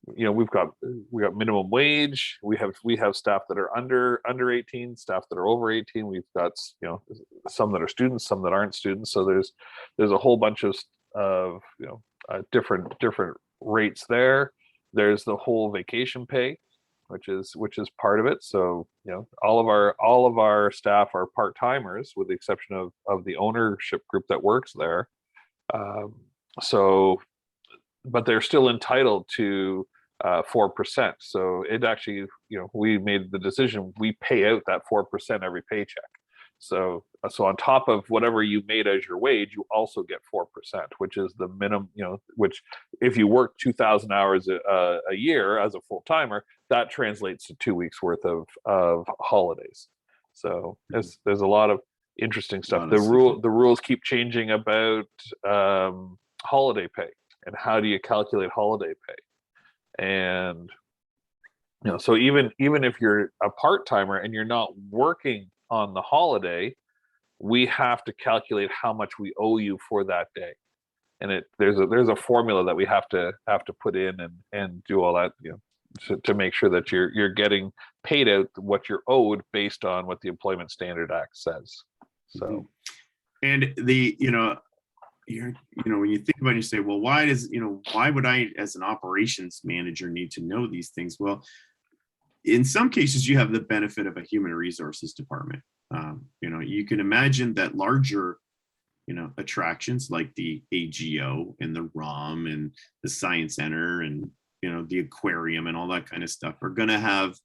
we've got minimum wage. We have staff that are under 18, staff that are over 18. We've got some that are students, some that aren't students. So there's a whole bunch of different rates there. There's the whole vacation pay, which is part of it. So all of our staff are part-timers, with the exception of the ownership group that works there. But they're still entitled to 4%. So it actually, we made the decision, we pay out that 4% every paycheck. So on top of whatever you made as your wage, you also get 4%, which is the minimum, which if you work 2,000 hours a year as a full timer, that translates to 2 weeks worth of holidays. So there's a lot of interesting stuff. The rules keep changing about holiday pay and how do you calculate holiday pay. And so even if you're a part-timer and you're not working on the holiday, we have to calculate how much we owe you for that day. And there's a formula that we have to put in and do all that, to make sure that you're getting paid out what you're owed based on what the Employment Standard Act says. So, and when you think about it, you say, well, why would I, as an operations manager, need to know these things? Well, in some cases, you have the benefit of a human resources department. You can imagine that larger, attractions like the AGO and the ROM and the Science Center and, the aquarium and all that kind of stuff they're going to have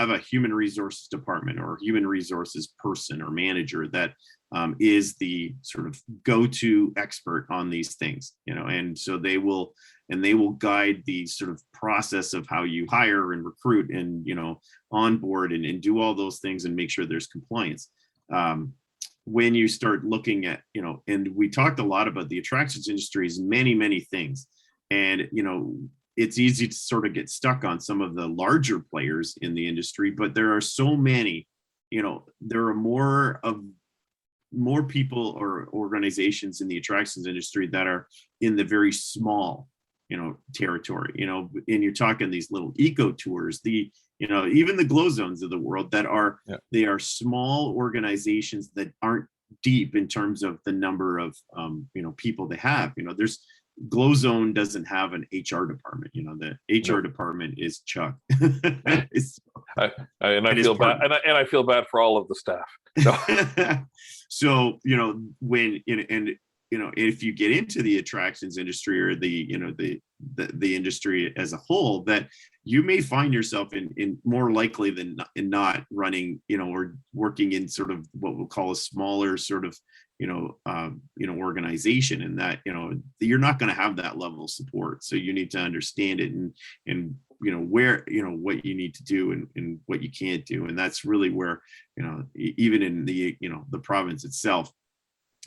a human resources department or human resources person or manager that is the sort of go-to expert on these things, and so they will guide the sort of process of how you hire and recruit and, onboard and do all those things and make sure there's compliance. When you start looking at, and we talked a lot about the attractions industry's many, many things, and, it's easy to sort of get stuck on some of the larger players in the industry, but there are so many, there are more people or organizations in the attractions industry that are in the very small, territory, and you're talking these little eco tours, even the glow zones of the world that are, they are small organizations that aren't deep in terms of the number of, people they have. There's Glow Zone doesn't have an HR department. The HR department is Chuck. I feel bad, and I feel bad for all of the staff. So when if you get into the attractions industry or the industry as a whole, that you may find yourself in more likely than not running, or working in sort of what we'll call a smaller sort of organization, and that you're not going to have that level of support. So you need to understand it and where what you need to do and what you can't do. And that's really where even in the the province itself,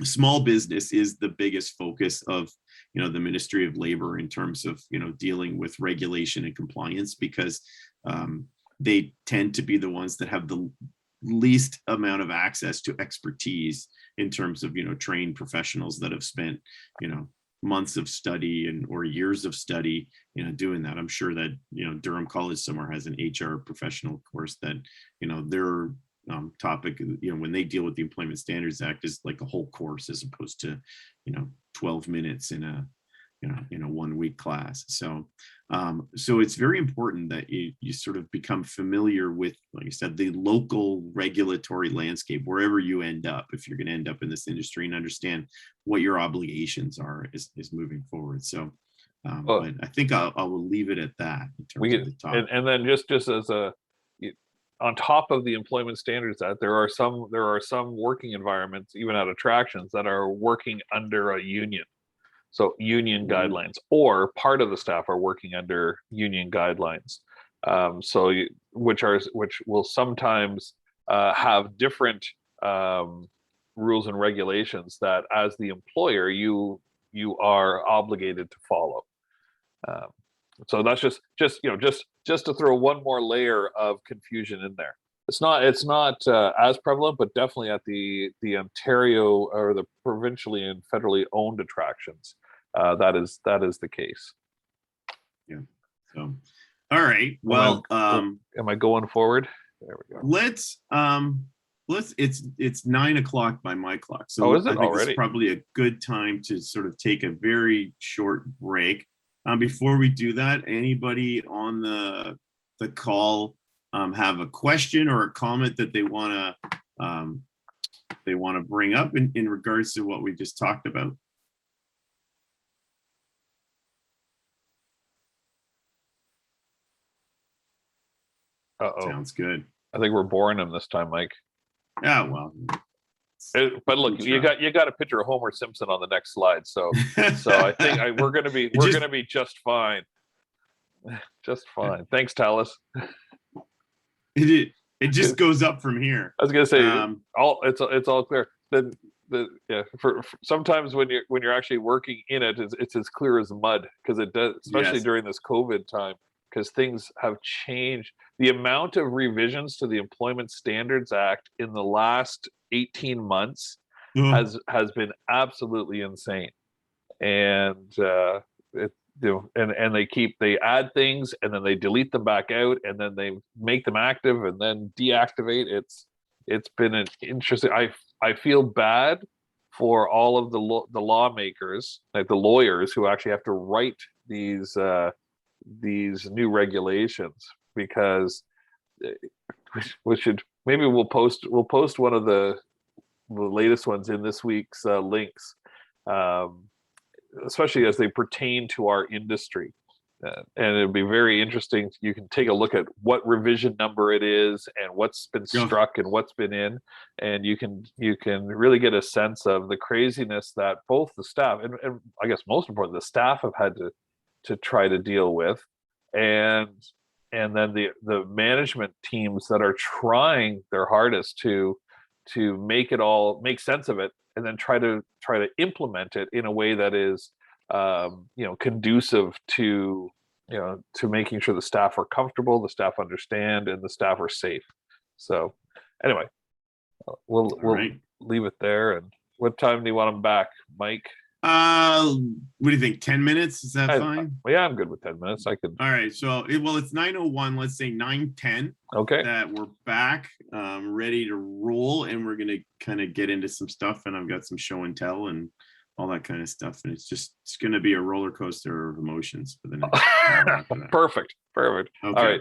small business is the biggest focus of the Ministry of Labor in terms of dealing with regulation and compliance, because they tend to be the ones that have the least amount of access to expertise in terms of trained professionals that have spent months of study or years of study doing that. I'm sure that Durham College somewhere has an HR professional course that their topic when they deal with the Employment Standards Act is like a whole course, as opposed to 12 minutes in a 1 week class. So it's very important that you sort of become familiar with, like I said, the local regulatory landscape wherever you end up, if you're going to end up in this industry, and understand what your obligations are is moving forward. So but I think I will leave it at that in terms of the topic. And then just as on top of the Employment Standards Act, there are some working environments, even at attractions, that are working under a union. So union guidelines, or part of the staff are working under union guidelines. Which will sometimes have different rules and regulations that as the employer you are obligated to follow. Um, so that's just you know just to throw one more layer of confusion in there. It's not as prevalent, but definitely at the Ontario or the provincially and federally owned attractions, that is the case. Yeah. So, all right. Well, Am I going forward? There we go. let's it's 9 o'clock by my clock. So Oh, is it I think this is already? probably a good time to sort of take a very short break. Before we do that, anybody on the call have a question or a comment that they want to bring up in regards to what we just talked about? Uh-oh. Sounds good. I think we're boring him this time, Mike. Yeah, well, But look, you got a picture of Homer Simpson on the next slide, so I think we're gonna be just fine. Just fine. Thanks, Talis. it just goes up from here. I was gonna say it's all clear. Yeah, for sometimes when you're actually working in it, it's as clear as mud because it does, especially Yes. during this COVID time, because things have changed. The amount of revisions to the Employment Standards Act in the last 18 months Ugh. has been absolutely insane, and and they add things and then they delete them back out and then they make them active and then deactivate. It's been an interesting. I feel bad for all of the lawmakers, like the lawyers who actually have to write these new regulations, because we should maybe we'll post one of the latest ones in this week's links, especially as they pertain to our industry. And it'd be very interesting. You can take a look at what revision number it is and what's been struck and what's been in, and you can really get a sense of the craziness that both the staff and I guess most importantly the staff have had to try to deal with, and then the management teams that are trying their hardest to make sense of it and then try to implement it in a way that is conducive to making sure the staff are comfortable, the staff understand, and the staff are safe. So anyway, we'll leave it there. And what time do you want them back, Mike? What do you think? 10 minutes? Is that fine? Well, yeah, I'm good with 10 minutes. I could. All right. So it's 9:01. Let's say 9:10. Okay. That we're back, ready to roll, and we're gonna kind of get into some stuff. And I've got some show and tell and all that kind of stuff. And it's gonna be a roller coaster of emotions for the next hour after that. Perfect. Okay. All right.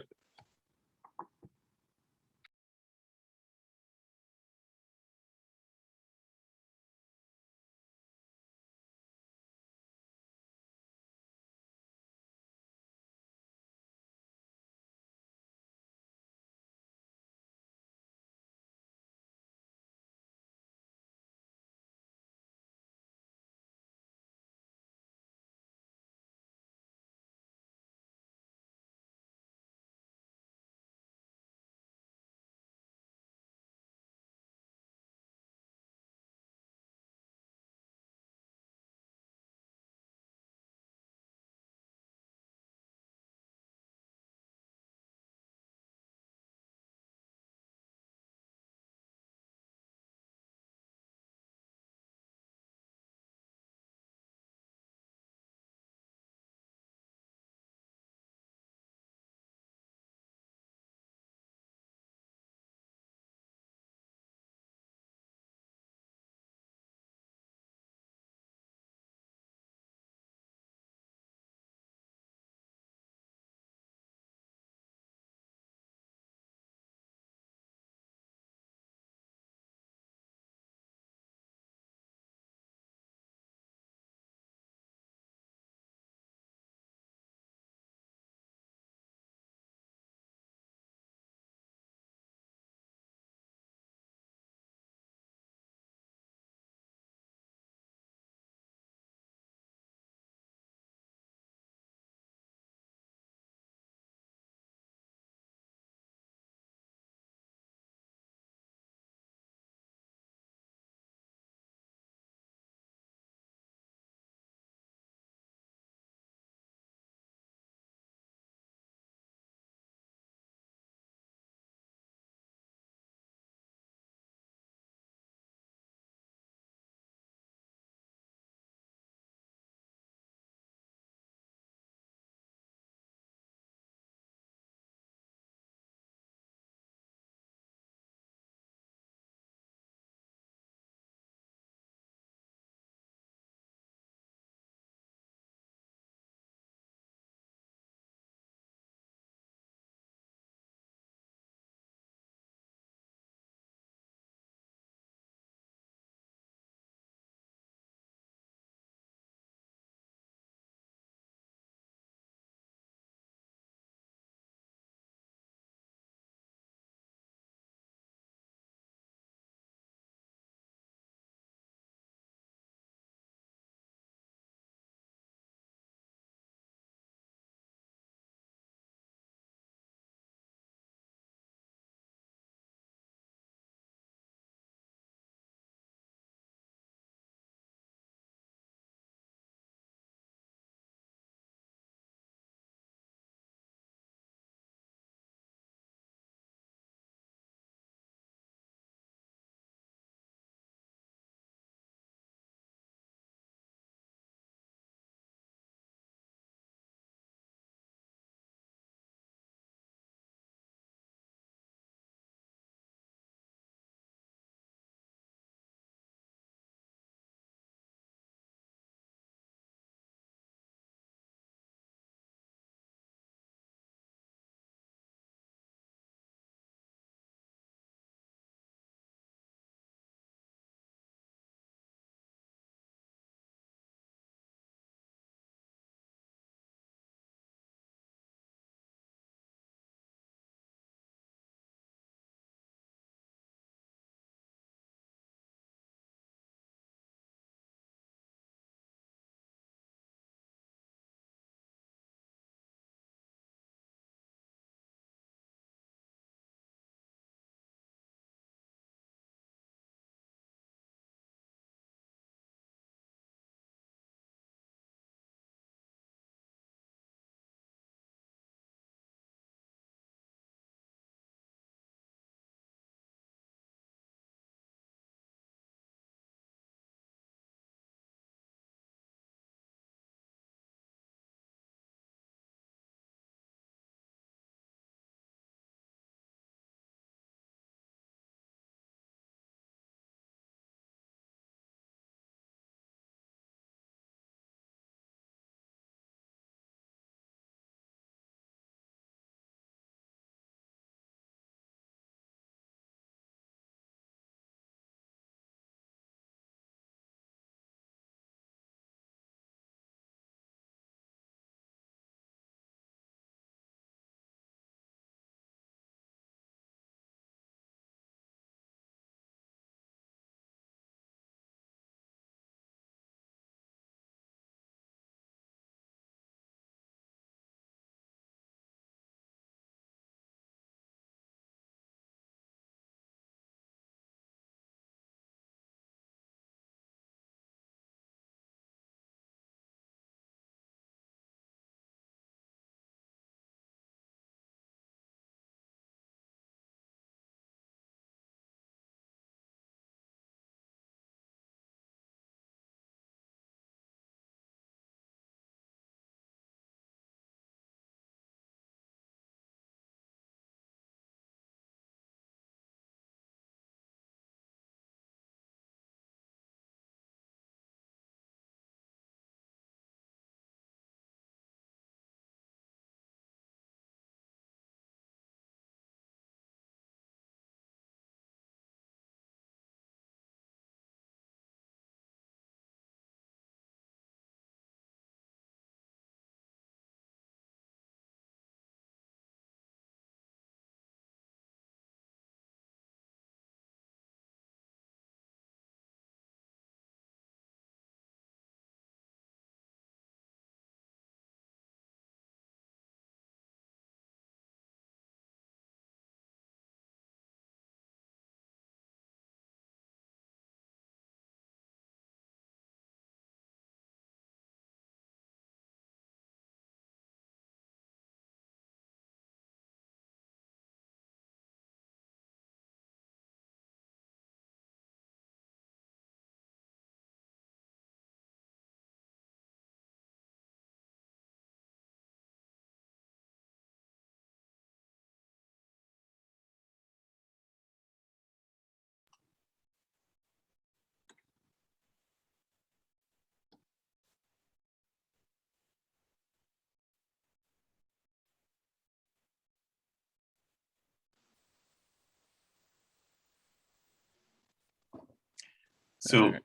So right.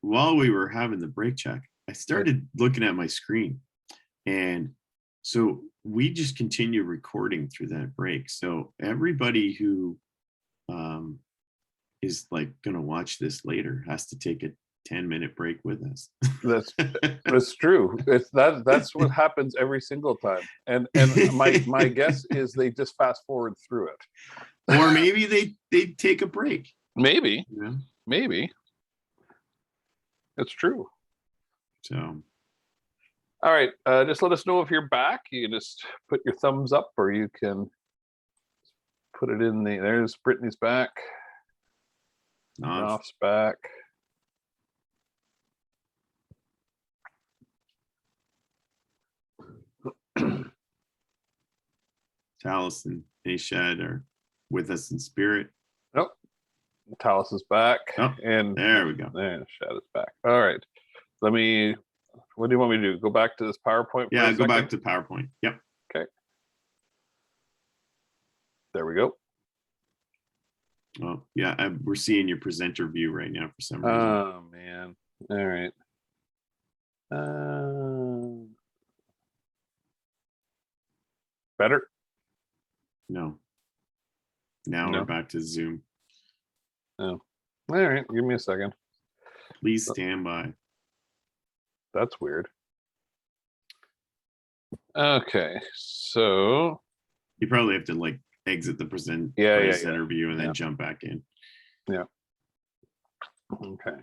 while we were having the break check, I started looking at my screen. And so we just continue recording through that break. So everybody who is like going to watch this later has to take a 10-minute break with us. That's true. That's what happens every single time. And my guess is they just fast forward through it. Or maybe they take a break. Maybe, You know? maybe. It's true. So All right. Just let us know if you're back. You can just put your thumbs up, or you can put it in the. There's Brittany's back. Knopf's back. Talus and Ashad are with us in spirit. Nope. Talus is back. Oh, and there we go. There, Shad is back. All right. Let me. What do you want me to do? Go back to this PowerPoint? Yeah, go back to PowerPoint. Yep. Okay. There we go. Oh, yeah, we're seeing your presenter view right now for some reason. Oh man. All right. Better? No. Now No. we're back to Zoom. Oh. All right. Give me a second. Please stand by. That's weird. Okay. So You probably have to like exit the Yeah. presenter view and then Yeah. jump back in. Yeah. Okay.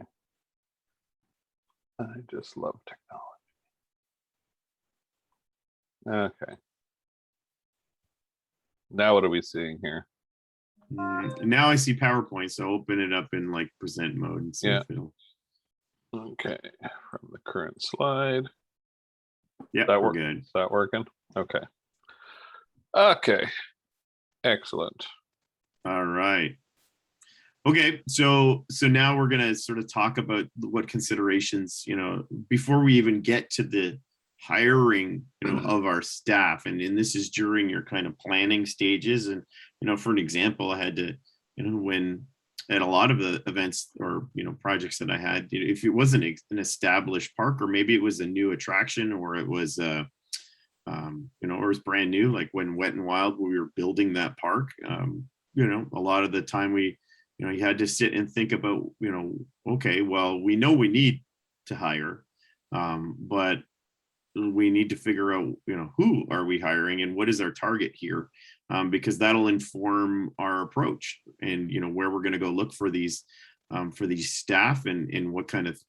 I just love technology. Okay. Now what are we seeing here? Now I see PowerPoint, so open it up in like present mode and see Yeah. if it'll. Okay. From the current slide. Yeah, That we're work? good. Is that working? Okay. Okay. Excellent. All right. Okay, so now we're gonna sort of talk about what considerations, before we even get to the hiring, of our staff, and this is during your kind of planning stages. And for an example, I had to, when at a lot of the events or projects that I had, if it wasn't an established park, or maybe it was a new attraction, or it was or it was brand new, like when Wet and Wild, we were building that park. A lot of the time you had to sit and think about, okay, well, we know we need to hire, but we need to figure out, who are we hiring and what is our target here, because that'll inform our approach and, where we're going to go look for these staff, and what kind of,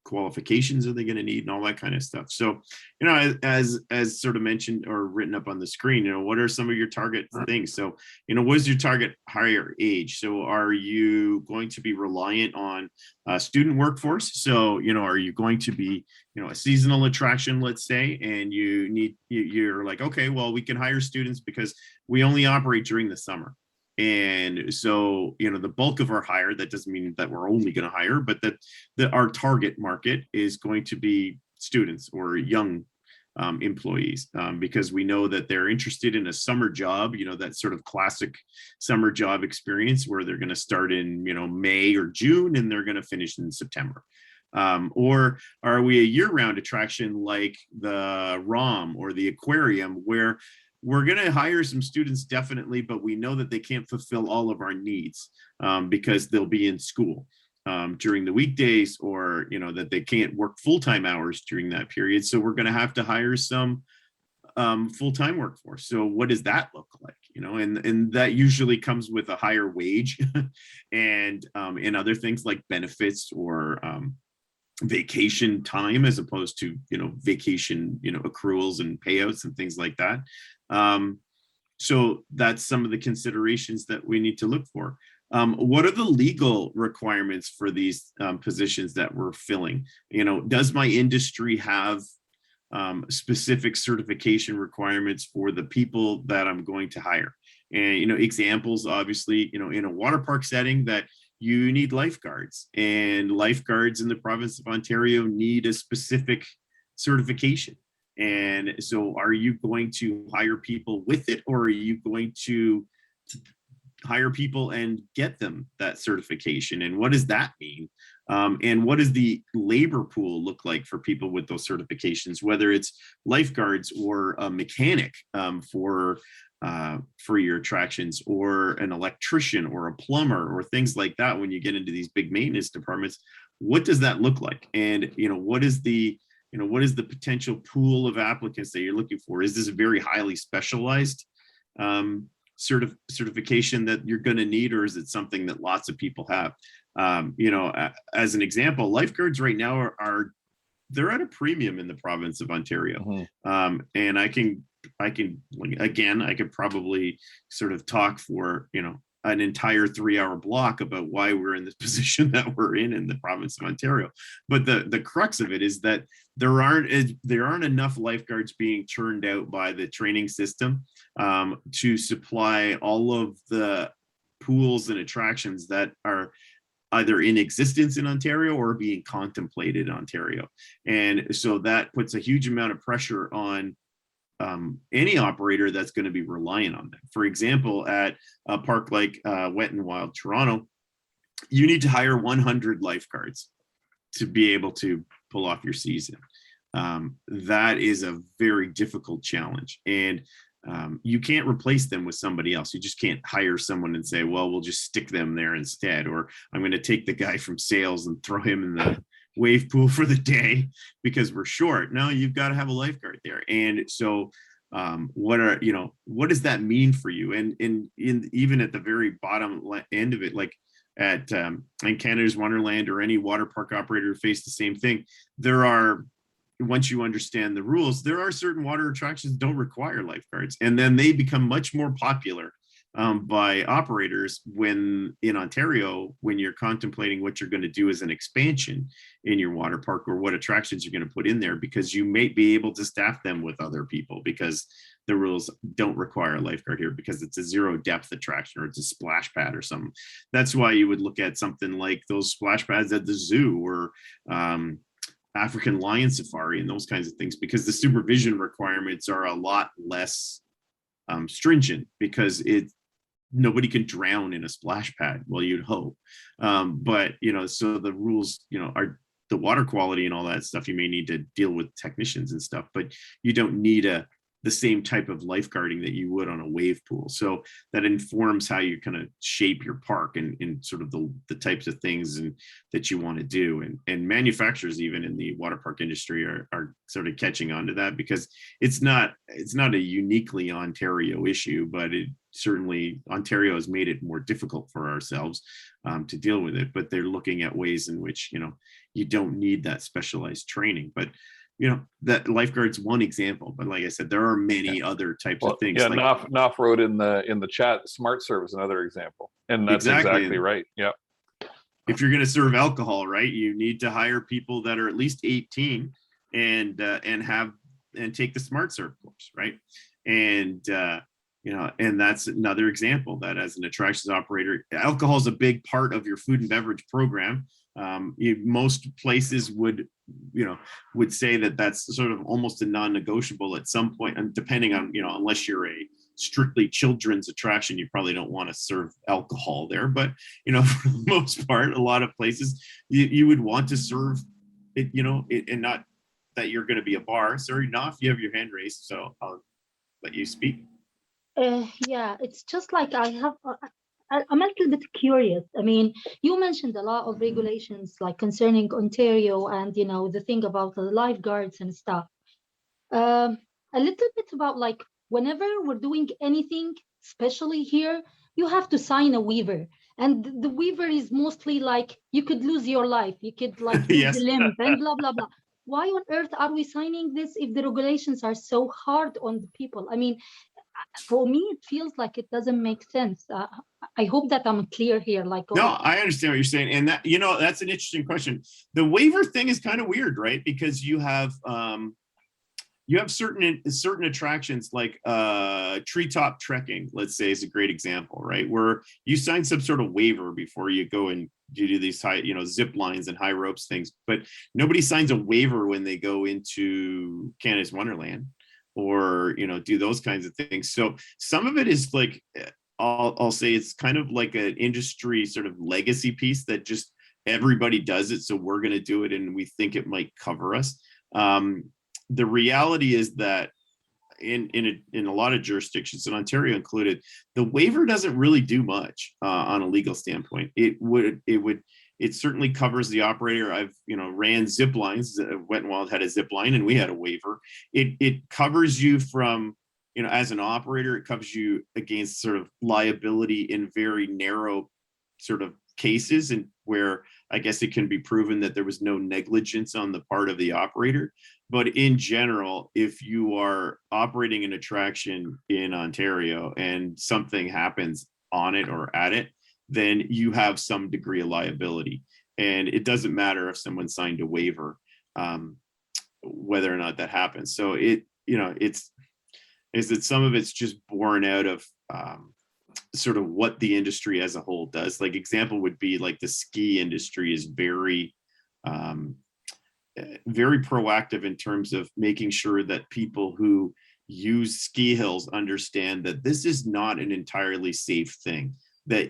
qualifications are they going to need and all that kind of stuff. So, as sort of mentioned or written up on the screen, what are some of your target things? So, what is your target hire age? So are you going to be reliant on student workforce? So, are you going to be, a seasonal attraction, let's say, and you're like, okay, well, we can hire students because we only operate during the summer. And so, the bulk of our hire, that doesn't mean that we're only going to hire, but that our target market is going to be students or young employees, because we know that they're interested in a summer job, that sort of classic summer job experience where they're going to start in, May or June and they're going to finish in September. Or are we a year-round attraction like the ROM or the aquarium, where we're going to hire some students definitely, but we know that they can't fulfill all of our needs because they'll be in school during the weekdays, or that they can't work full-time hours during that period. So we're going to have to hire some full-time workforce. So what does that look like? And that usually comes with a higher wage and other things like benefits or vacation time, as opposed to vacation accruals and payouts and things like that. So that's some of the considerations that we need to look for. What are the legal requirements for these positions that we're filling? Does my industry have specific certification requirements for the people that I'm going to hire? And examples, obviously, in a water park setting, that you need lifeguards, and lifeguards in the province of Ontario need a specific certification. And so are you going to hire people with it, or are you going to hire people and get them that certification, and what does that mean? And what does the labor pool look like for people with those certifications, whether it's lifeguards or a mechanic for your attractions, or an electrician or a plumber or things like that. When you get into these big maintenance departments, what does that look like? And what is the potential pool of applicants that you're looking for? Is this a very highly specialized certification that you're going to need, or is it something that lots of people have? As an example, lifeguards right now they're at a premium in the province of Ontario. And I could probably sort of talk for, an entire 3-hour block about why we're in this position that we're in the province of Ontario. But the crux of it is that there aren't enough lifeguards being churned out by the training system to supply all of the pools and attractions that are either in existence in Ontario or being contemplated in Ontario. And so that puts a huge amount of pressure on any operator that's going to be reliant on them. For example, at a park like Wet and Wild Toronto, you need to hire 100 lifeguards to be able to pull off your season. That is a very difficult challenge. And you can't replace them with somebody else. You just can't hire someone and say, well, we'll just stick them there instead. Or I'm going to take the guy from sales and throw him in the wave pool for the day because we're short. No, you've got to have a lifeguard there. And so what does that mean for you? And even at the very bottom end of it, like at in Canada's Wonderland or any water park operator face the same thing. Once you understand the rules, there are certain water attractions that don't require lifeguards, and then they become much more popular by operators when in Ontario, when you're contemplating what you're going to do as an expansion in your water park, or what attractions you're going to put in there, because you may be able to staff them with other people because the rules don't require a lifeguard here because it's a zero depth attraction or it's a splash pad or something. That's why you would look at something like those splash pads at the zoo or African lion safari and those kinds of things, because the supervision requirements are a lot less stringent, because nobody can drown in a splash pad. Well, you'd hope. But, so the rules, are the water quality and all that stuff. You may need to deal with technicians and stuff, but you don't need the same type of lifeguarding that you would on a wave pool. So that informs how you kind of shape your park and sort of the types of things that you want to do. And manufacturers, even in the water park industry, are sort of catching on to that, because it's not a uniquely Ontario issue, but it certainly, Ontario has made it more difficult for ourselves to deal with it. But they're looking at ways in which, you don't need that specialized training. But that lifeguard's one example, but like I said, there are many other types of things. Yeah, Knopf wrote in the chat, Smart Serve is another example, and that's exactly right. Yeah. If you're going to serve alcohol, right, you need to hire people that are at least 18 and take the Smart Serve course, right? And and that's another example that as an attractions operator, alcohol is a big part of your food and beverage program. Most places would say that that's sort of almost a non-negotiable at some point, and depending on, unless you're a strictly children's attraction, you probably don't want to serve alcohol there. But, for the most part, a lot of places you would want to serve it, and not that you're going to be a bar. Sorry, Knopf, you have your hand raised, so I'll let you speak. Yeah, it's just like I'm a little bit curious. I mean, you mentioned a lot of regulations like concerning Ontario and, the thing about the lifeguards and stuff. A little bit about like whenever we're doing anything, especially here, you have to sign a waiver. And the waiver is mostly like you could lose your life. You could like lose Yes. a limb and blah, blah, blah. Why on earth are we signing this if the regulations are so hard on the people? I mean, for me, it feels like it doesn't make sense. I hope that I'm clear here. Like, No, I understand what you're saying, and that that's an interesting question. The waiver thing is kind of weird, right? Because you have certain attractions like treetop trekking, let's say, is a great example, right? Where you sign some sort of waiver before you go and you do these high, zip lines and high ropes things, but nobody signs a waiver when they go into Canada's Wonderland or do those kinds of things. So some of it is like I'll say it's kind of like an industry sort of legacy piece that just everybody does it, so we're going to do it, and we think it might cover us. The reality is that in a lot of jurisdictions, in Ontario included, the waiver doesn't really do much on a legal standpoint. It certainly covers the operator. I've ran zip lines. Wet and Wild had a zip line, and we had a waiver. It covers you from, as an operator, it covers you against sort of liability in very narrow sort of cases, and where I guess it can be proven that there was no negligence on the part of the operator. But in general, if you are operating an attraction in Ontario and something happens on it or at it, then you have some degree of liability. And it doesn't matter if someone signed a waiver, whether or not that happens. So some of it's just born out of sort of what the industry as a whole does. Like example would be like the ski industry is very proactive in terms of making sure that people who use ski hills understand that this is not an entirely safe thing, that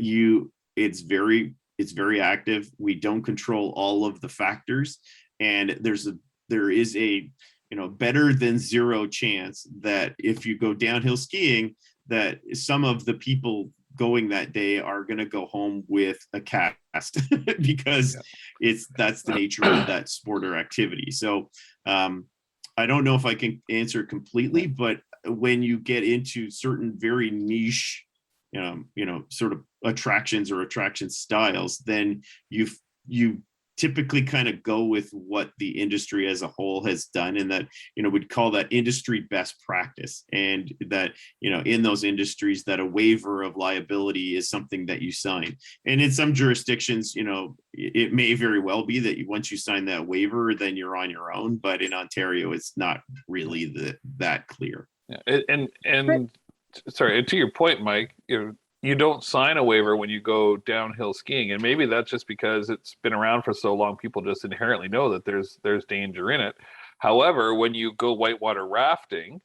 it's very active. We don't control all of the factors, and there is a better than zero chance that if you go downhill skiing, that some of the people going that day are going to go home with a cast because that's the nature of that sport or activity. So I don't know if I can answer completely, but when you get into certain very niche, sort of attractions or attraction styles, then you typically kind of go with what the industry as a whole has done, and that we'd call that industry best practice. And that in those industries, that a waiver of liability is something that you sign. And in some jurisdictions, it may very well be that once you sign that waiver, then you're on your own. But in Ontario, it's not really that clear. Yeah. And sorry, to your point, Mike, you don't sign a waiver when you go downhill skiing, and maybe that's just because it's been around for so long. People just inherently know that there's danger in it. However, when you go whitewater rafting,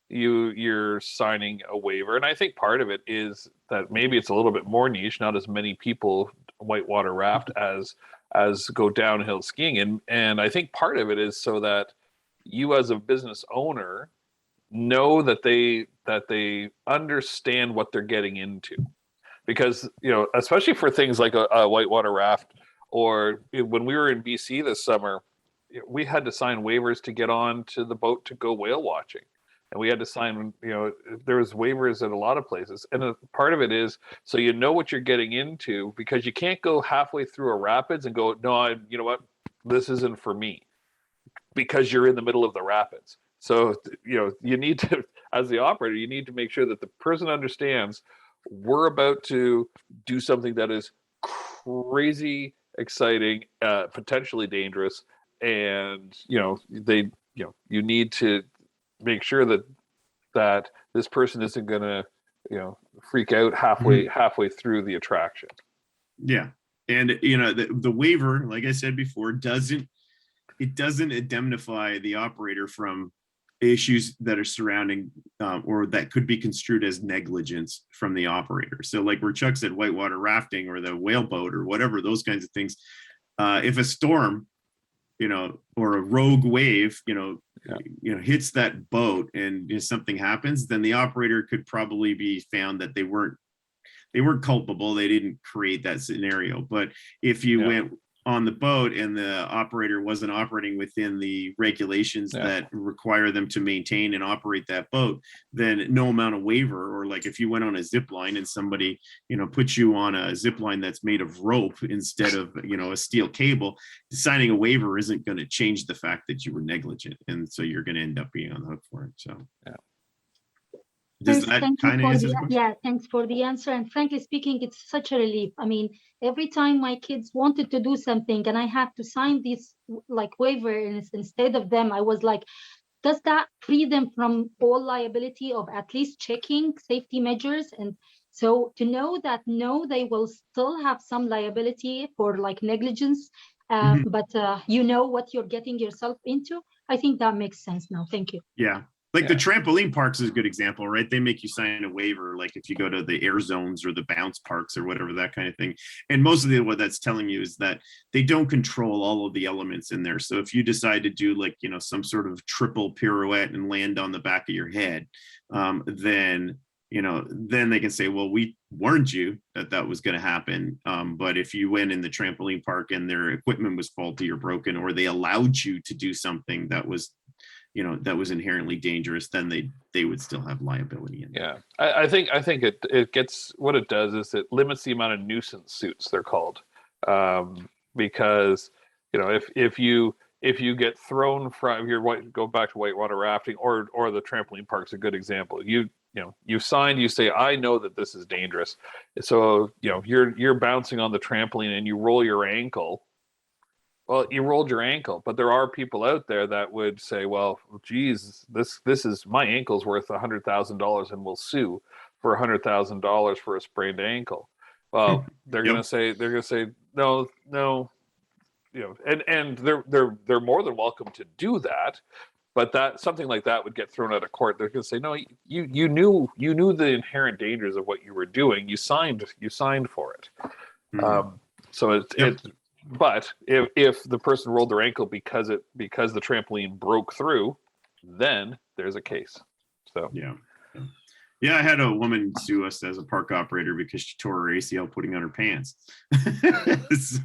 you're signing a waiver, and I think part of it is that maybe it's a little bit more niche. Not as many people whitewater raft as go downhill skiing, and I think part of it is so that you as a business owner know that they understand what they're getting into, because especially for things like a whitewater raft, or when we were in BC this summer, we had to sign waivers to get on to the boat to go whale watching, and we had to sign there was waivers at a lot of places, and part of it is so you know what you're getting into, because you can't go halfway through a rapids and go, no, you know what, this isn't for me, because you're in the middle of the rapids. So, you need to, as the operator, you need to make sure that the person understands we're about to do something that is crazy, exciting, potentially dangerous. And, you need to make sure that this person isn't going to, freak out halfway through the attraction. Yeah. And, the waiver, like I said before, doesn't indemnify the operator from issues that are surrounding or that could be construed as negligence from the operator. So like where Chuck said, whitewater rafting or the whale boat or whatever, those kinds of things, if a storm or a rogue wave hits that boat and something happens, then the operator could probably be found that they weren't culpable, they didn't create that scenario. But if you went on the boat and the operator wasn't operating within the regulations that require them to maintain and operate that boat, then no amount of waiver, or like if you went on a zip line and somebody, puts you on a zip line that's made of rope instead of, a steel cable, signing a waiver isn't going to change the fact that you were negligent. And so you're going to end up being on the hook for it. So, Does that kind of answer the question? Yeah, thanks for the answer. And frankly speaking, it's such a relief. I mean, every time my kids wanted to do something and I had to sign this like waiver instead of them, I was like, does that free them from all liability of at least checking safety measures? And so to know that, no, they will still have some liability for like negligence, but you know what you're getting yourself into. I think that makes sense now. Thank you. Yeah. Like the Yeah. trampoline parks is a good example, right? They make you sign a waiver, like if you go to the air zones or the bounce parks or whatever, that kind of thing. And mostly what that's telling you is that they don't control all of the elements in there. So if you decide to do like, some sort of triple pirouette and land on the back of your head, then then they can say, well, we warned you that that was going to happen. But if you went in the trampoline park and their equipment was faulty or broken, or they allowed you to do something that was, that was inherently dangerous, then they would still have liability in there. Yeah, I think it gets, what it does is it limits the amount of nuisance suits, they're called, because if you get thrown from go back to whitewater rafting or the trampoline park's a good example. You signed, you say, I know that this is dangerous. So, you're bouncing on the trampoline and you roll your ankle. Well, you rolled your ankle, but there are people out there that would say, well, geez, this is, my ankle's worth $100,000 and will sue for $100,000 for a sprained ankle. Well, they're Yep. going to say, no, and they're more than welcome to do that. But that something like that would get thrown out of court. They're going to say, no, you knew the inherent dangers of what you were doing. You signed for it. Mhm. So Yep. but if the person rolled their ankle because the trampoline broke through, then there's a case. So Yeah, I had a woman sue us as a park operator because she tore her ACL putting on her pants. So,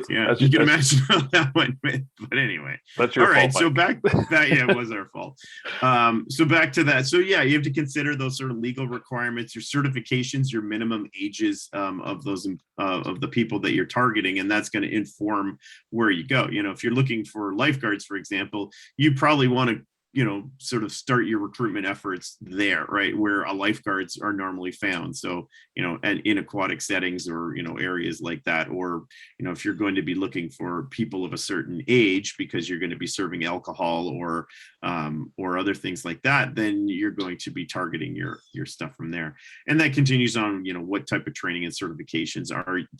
yeah, you can imagine how that went. But anyway, that's your all right. fault, So Mike. it was our fault. So back to that. So yeah, you have to consider those sort of legal requirements, your certifications, your minimum ages of those of the people that you're targeting, and that's going to inform where you go. If you're looking for lifeguards, for example, you probably want to sort of start your recruitment efforts there, right, where lifeguards are normally found. So, and in aquatic settings or, areas like that, or, if you're going to be looking for people of a certain age because you're going to be serving alcohol or other things like that, then you're going to be targeting your stuff from there. And that continues on, what type of training and certifications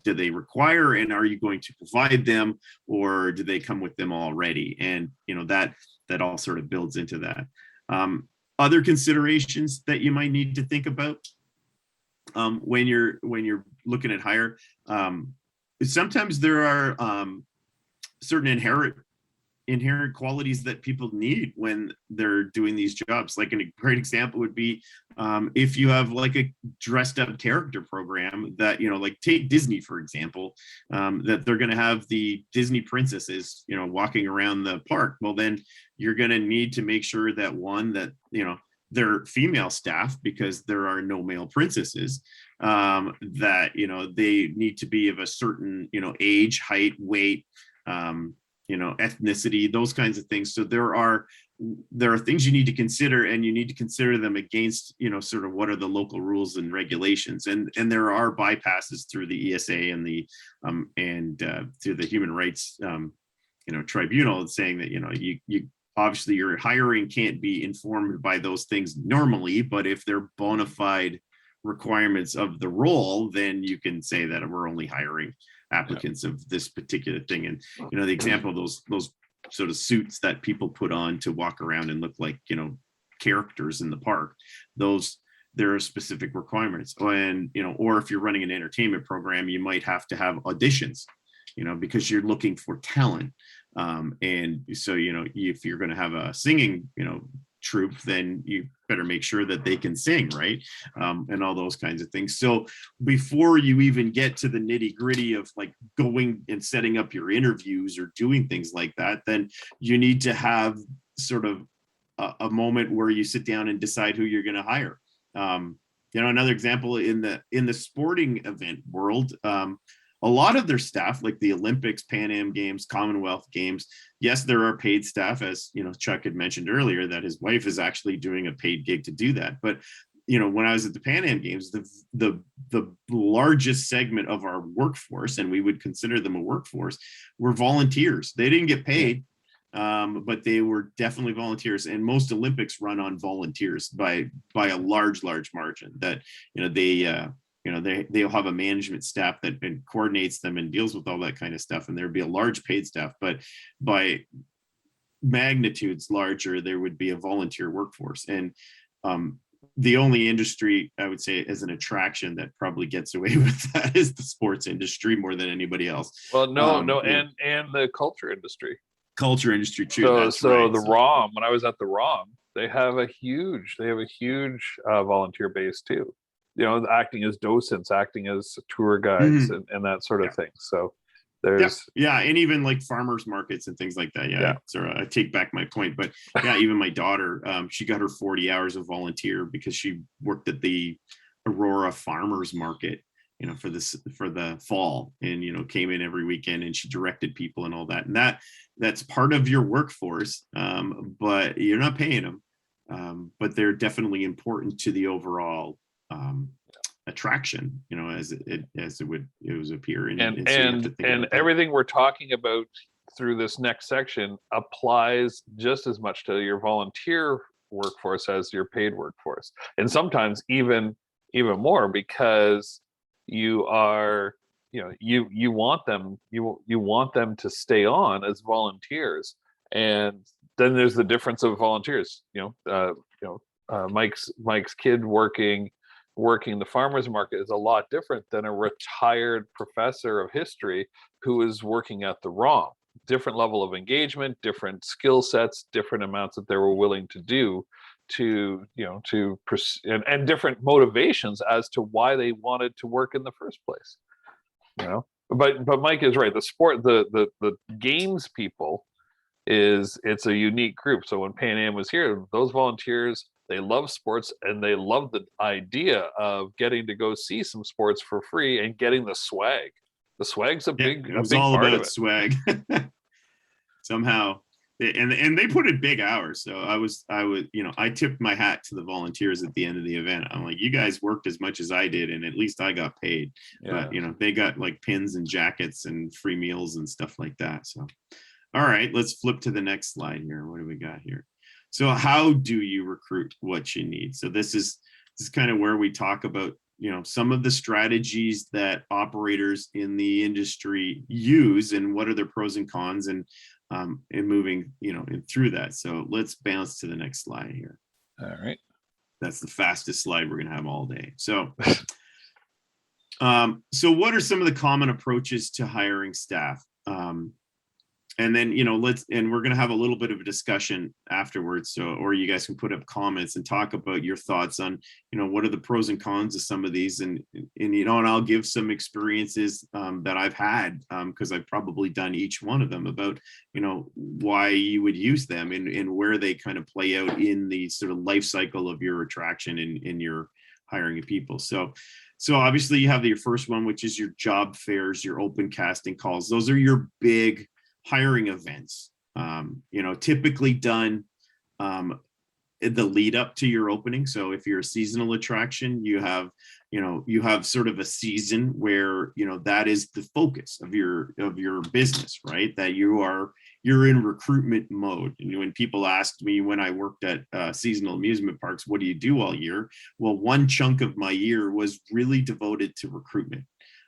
do they require, and are you going to provide them, or do they come with them already? And, that all sort of builds into that. Other considerations that you might need to think about when you're looking at hire, sometimes there are certain inherent qualities that people need when they're doing these jobs. Like a great example would be if you have like a dressed up character program that, like take Disney, for example, that they're going to have the Disney princesses, walking around the park. Well, then you're going to need to make sure that they're female staff, because there are no male princesses, that, they need to be of a certain, age, height, weight, ethnicity, those kinds of things. So there are things you need to consider, and you need to consider them against, sort of what are the local rules and regulations. And there are bypasses through the ESA and through the human rights, tribunal, saying that, you obviously your hiring can't be informed by those things normally, but if they're bona fide requirements of the role, then you can say that we're only hiring applicants of this particular thing. And the example of those sort of suits that people put on to walk around and look like characters in the park, there are specific requirements. And or if you're running an entertainment program, you might have to have auditions, because you're looking for talent. And so if you're going to have a singing troupe, then you better make sure that they can sing, right? And all those kinds of things. So before you even get to the nitty gritty of like going and setting up your interviews or doing things like that, then you need to have sort of a moment where you sit down and decide who you're going to hire. Another example in the sporting event world, a lot of their staff, like the Olympics, Pan Am Games, Commonwealth Games, yes, there are paid staff, as Chuck had mentioned earlier, that his wife is actually doing a paid gig to do that. But when I was at the Pan Am Games, the largest segment of our workforce, and we would consider them a workforce, were volunteers. They didn't get paid, but they were definitely volunteers. And most Olympics run on volunteers by a large margin. That they'll have a management staff that coordinates them and deals with all that kind of stuff, and there'd be a large paid staff. But by magnitudes larger, there would be a volunteer workforce. And the only industry I would say as an attraction that probably gets away with that is the sports industry more than anybody else. Well, no, Yeah. and the culture industry. Culture industry too. So, That's so right. the ROM, when I was at the ROM, they have a huge volunteer base too. You know, acting as docents, acting as tour guides, and that sort of Yeah. thing. So there's yeah, and even like farmers markets and things like that. Yeah. So I take back my point, but yeah, even my daughter, she got her 40 hours of volunteer because she worked at the Aurora Farmers Market, you know, for the fall, and you know, came in every weekend and she directed people and all that. And that's part of your workforce, but you're not paying them, but they're definitely important to the overall attraction, you know, as it would appear. and so you have to think about that. everything we're talking about through this next section applies just as much to your volunteer workforce as your paid workforce, and sometimes even more, because you are, you know, you want them to stay on as volunteers. And then there's the difference of volunteers, Mike's kid working the farmers market is a lot different than a retired professor of history who is working at the ROM. Different level of engagement, different skill sets, different amounts that they were willing to do and different motivations as to why they wanted to work in the first place. You know, but Mike is right. The games people it's a unique group. So when Pan Am was here, those volunteers, they love sports and they love the idea of getting to go see some sports for free and getting the swag. The swag's a big all part about of it. swag. Somehow, and they put in big hours. So I tipped my hat to the volunteers at the end of the event. I'm like, you guys worked as much as I did, and at least I got paid. Yeah. But you know, they got like pins and jackets and free meals and stuff like that. So, all right, let's flip to the next slide here. What do we got here? So how do you recruit what you need? So this is kind of where we talk about, you know, some of the strategies that operators in the industry use and what are their pros and cons, and moving, you know, through that. So let's bounce to the next slide here. All right. That's the fastest slide we're going to have all day. So, so what are some of the common approaches to hiring staff? And then, you know, we're going to have a little bit of a discussion afterwards. So, or you guys can put up comments and talk about your thoughts on, you know, what are the pros and cons of some of these, and you know, and I'll give some experiences that I've had, because I've probably done each one of them, about, you know, why you would use them and where they kind of play out in the sort of life cycle of your attraction in your hiring of people. So obviously you have your first one, which is your job fairs, your open casting calls. Those are your big hiring events, you know, typically done in the lead up to your opening. So if you're a seasonal attraction, you have sort of a season where, you know, that is the focus of your business, right? That you're in recruitment mode. And when people asked me when I worked at seasonal amusement parks, what do you do all year? Well, one chunk of my year was really devoted to recruitment.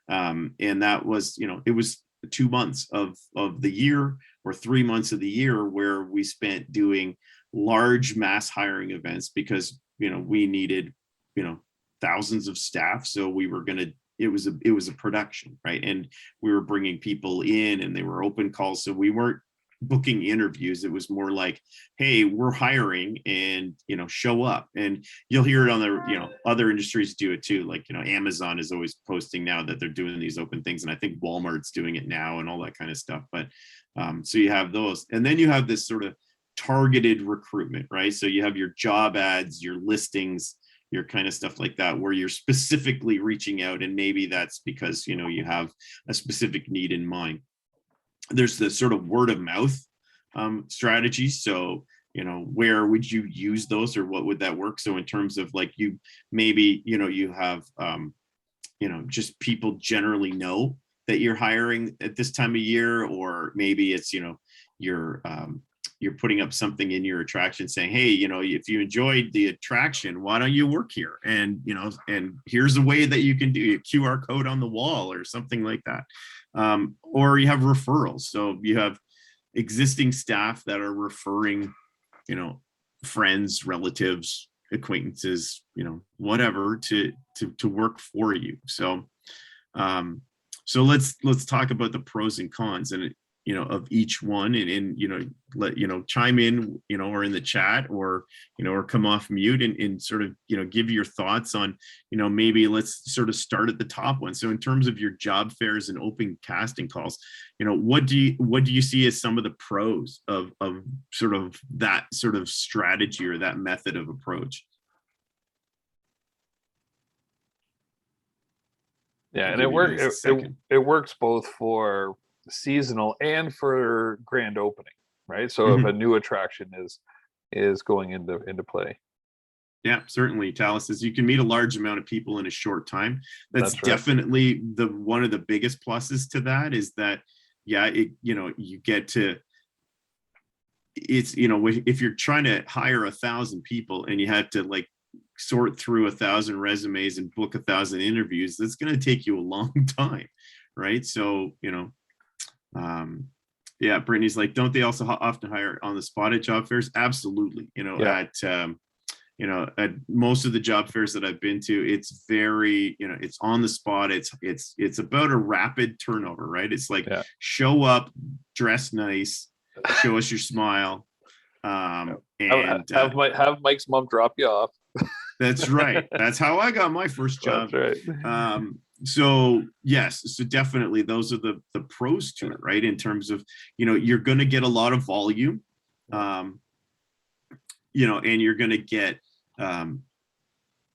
And that was, you know, it was 2 months of the year or 3 months of the year where we spent doing large mass hiring events, because, you know, we needed, you know, thousands of staff. So it was a production, right? And we were bringing people in and they were open calls. So we weren't booking interviews. It was more like, hey, we're hiring, and, you know, show up. And you'll hear it on the, you know, other industries do it too. Like, you know, Amazon is always posting now that they're doing these open things. And I think Walmart's doing it now and all that kind of stuff. But so you have those, and then you have this sort of targeted recruitment, right? So you have your job ads, your listings, your kind of stuff like that, where you're specifically reaching out. And maybe that's because, you know, you have a specific need in mind. There's the sort of word of mouth strategy. So, you know, where would you use those, or what would that work? So in terms of like, you maybe, you know, you have, you know, just people generally know that you're hiring at this time of year, or maybe it's, you know, you're putting up something in your attraction saying, hey, you know, if you enjoyed the attraction, why don't you work here? And, you know, and here's a way that you can do a QR code on the wall or something like that. Or you have referrals. So you have, existing staff that are referring, friends, relatives, acquaintances, whatever to work for you. So so let's talk about the pros and cons and of each one, and let chime in, or in the chat, or or come off mute and sort of give your thoughts on maybe let's sort of start at the top one. So in terms of your job fairs and open casting calls, what do you see as some of the pros of sort of that sort of strategy or that method of approach? Yeah, and Give you guys a second. it works both for seasonal and for grand opening, right? So if a new attraction is going into play. Yeah, certainly. Talis says you can meet a large amount of people in a short time. That's That's right. definitely one of the biggest pluses to that, is that, yeah, you get to, it's, if you're trying to hire 1,000 people and you have to like sort through 1,000 resumes and book 1,000 interviews, that's going to take you a long time, right? So, yeah, Brittany's like, don't they also often hire on the spot at job fairs? Absolutely. Yeah. At most of the job fairs that I've been to, it's very, it's on the spot. It's about a rapid turnover, right? It's like, Yeah. show up, dress nice, show us your smile. And have Mike's mom drop you off. That's right. That's how I got my first job. That's right. So yes, so definitely those are the pros to it, right? In terms of, you're going to get a lot of volume, and you're going to get,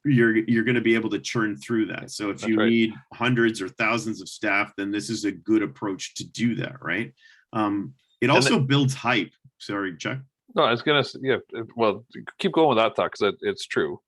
you're going to be able to churn through that. So if you need hundreds or thousands of staff, then this is a good approach to do that, right? It also builds hype. Sorry, Chuck. No, I was gonna say, yeah. Well, keep going with that thought, because it's true.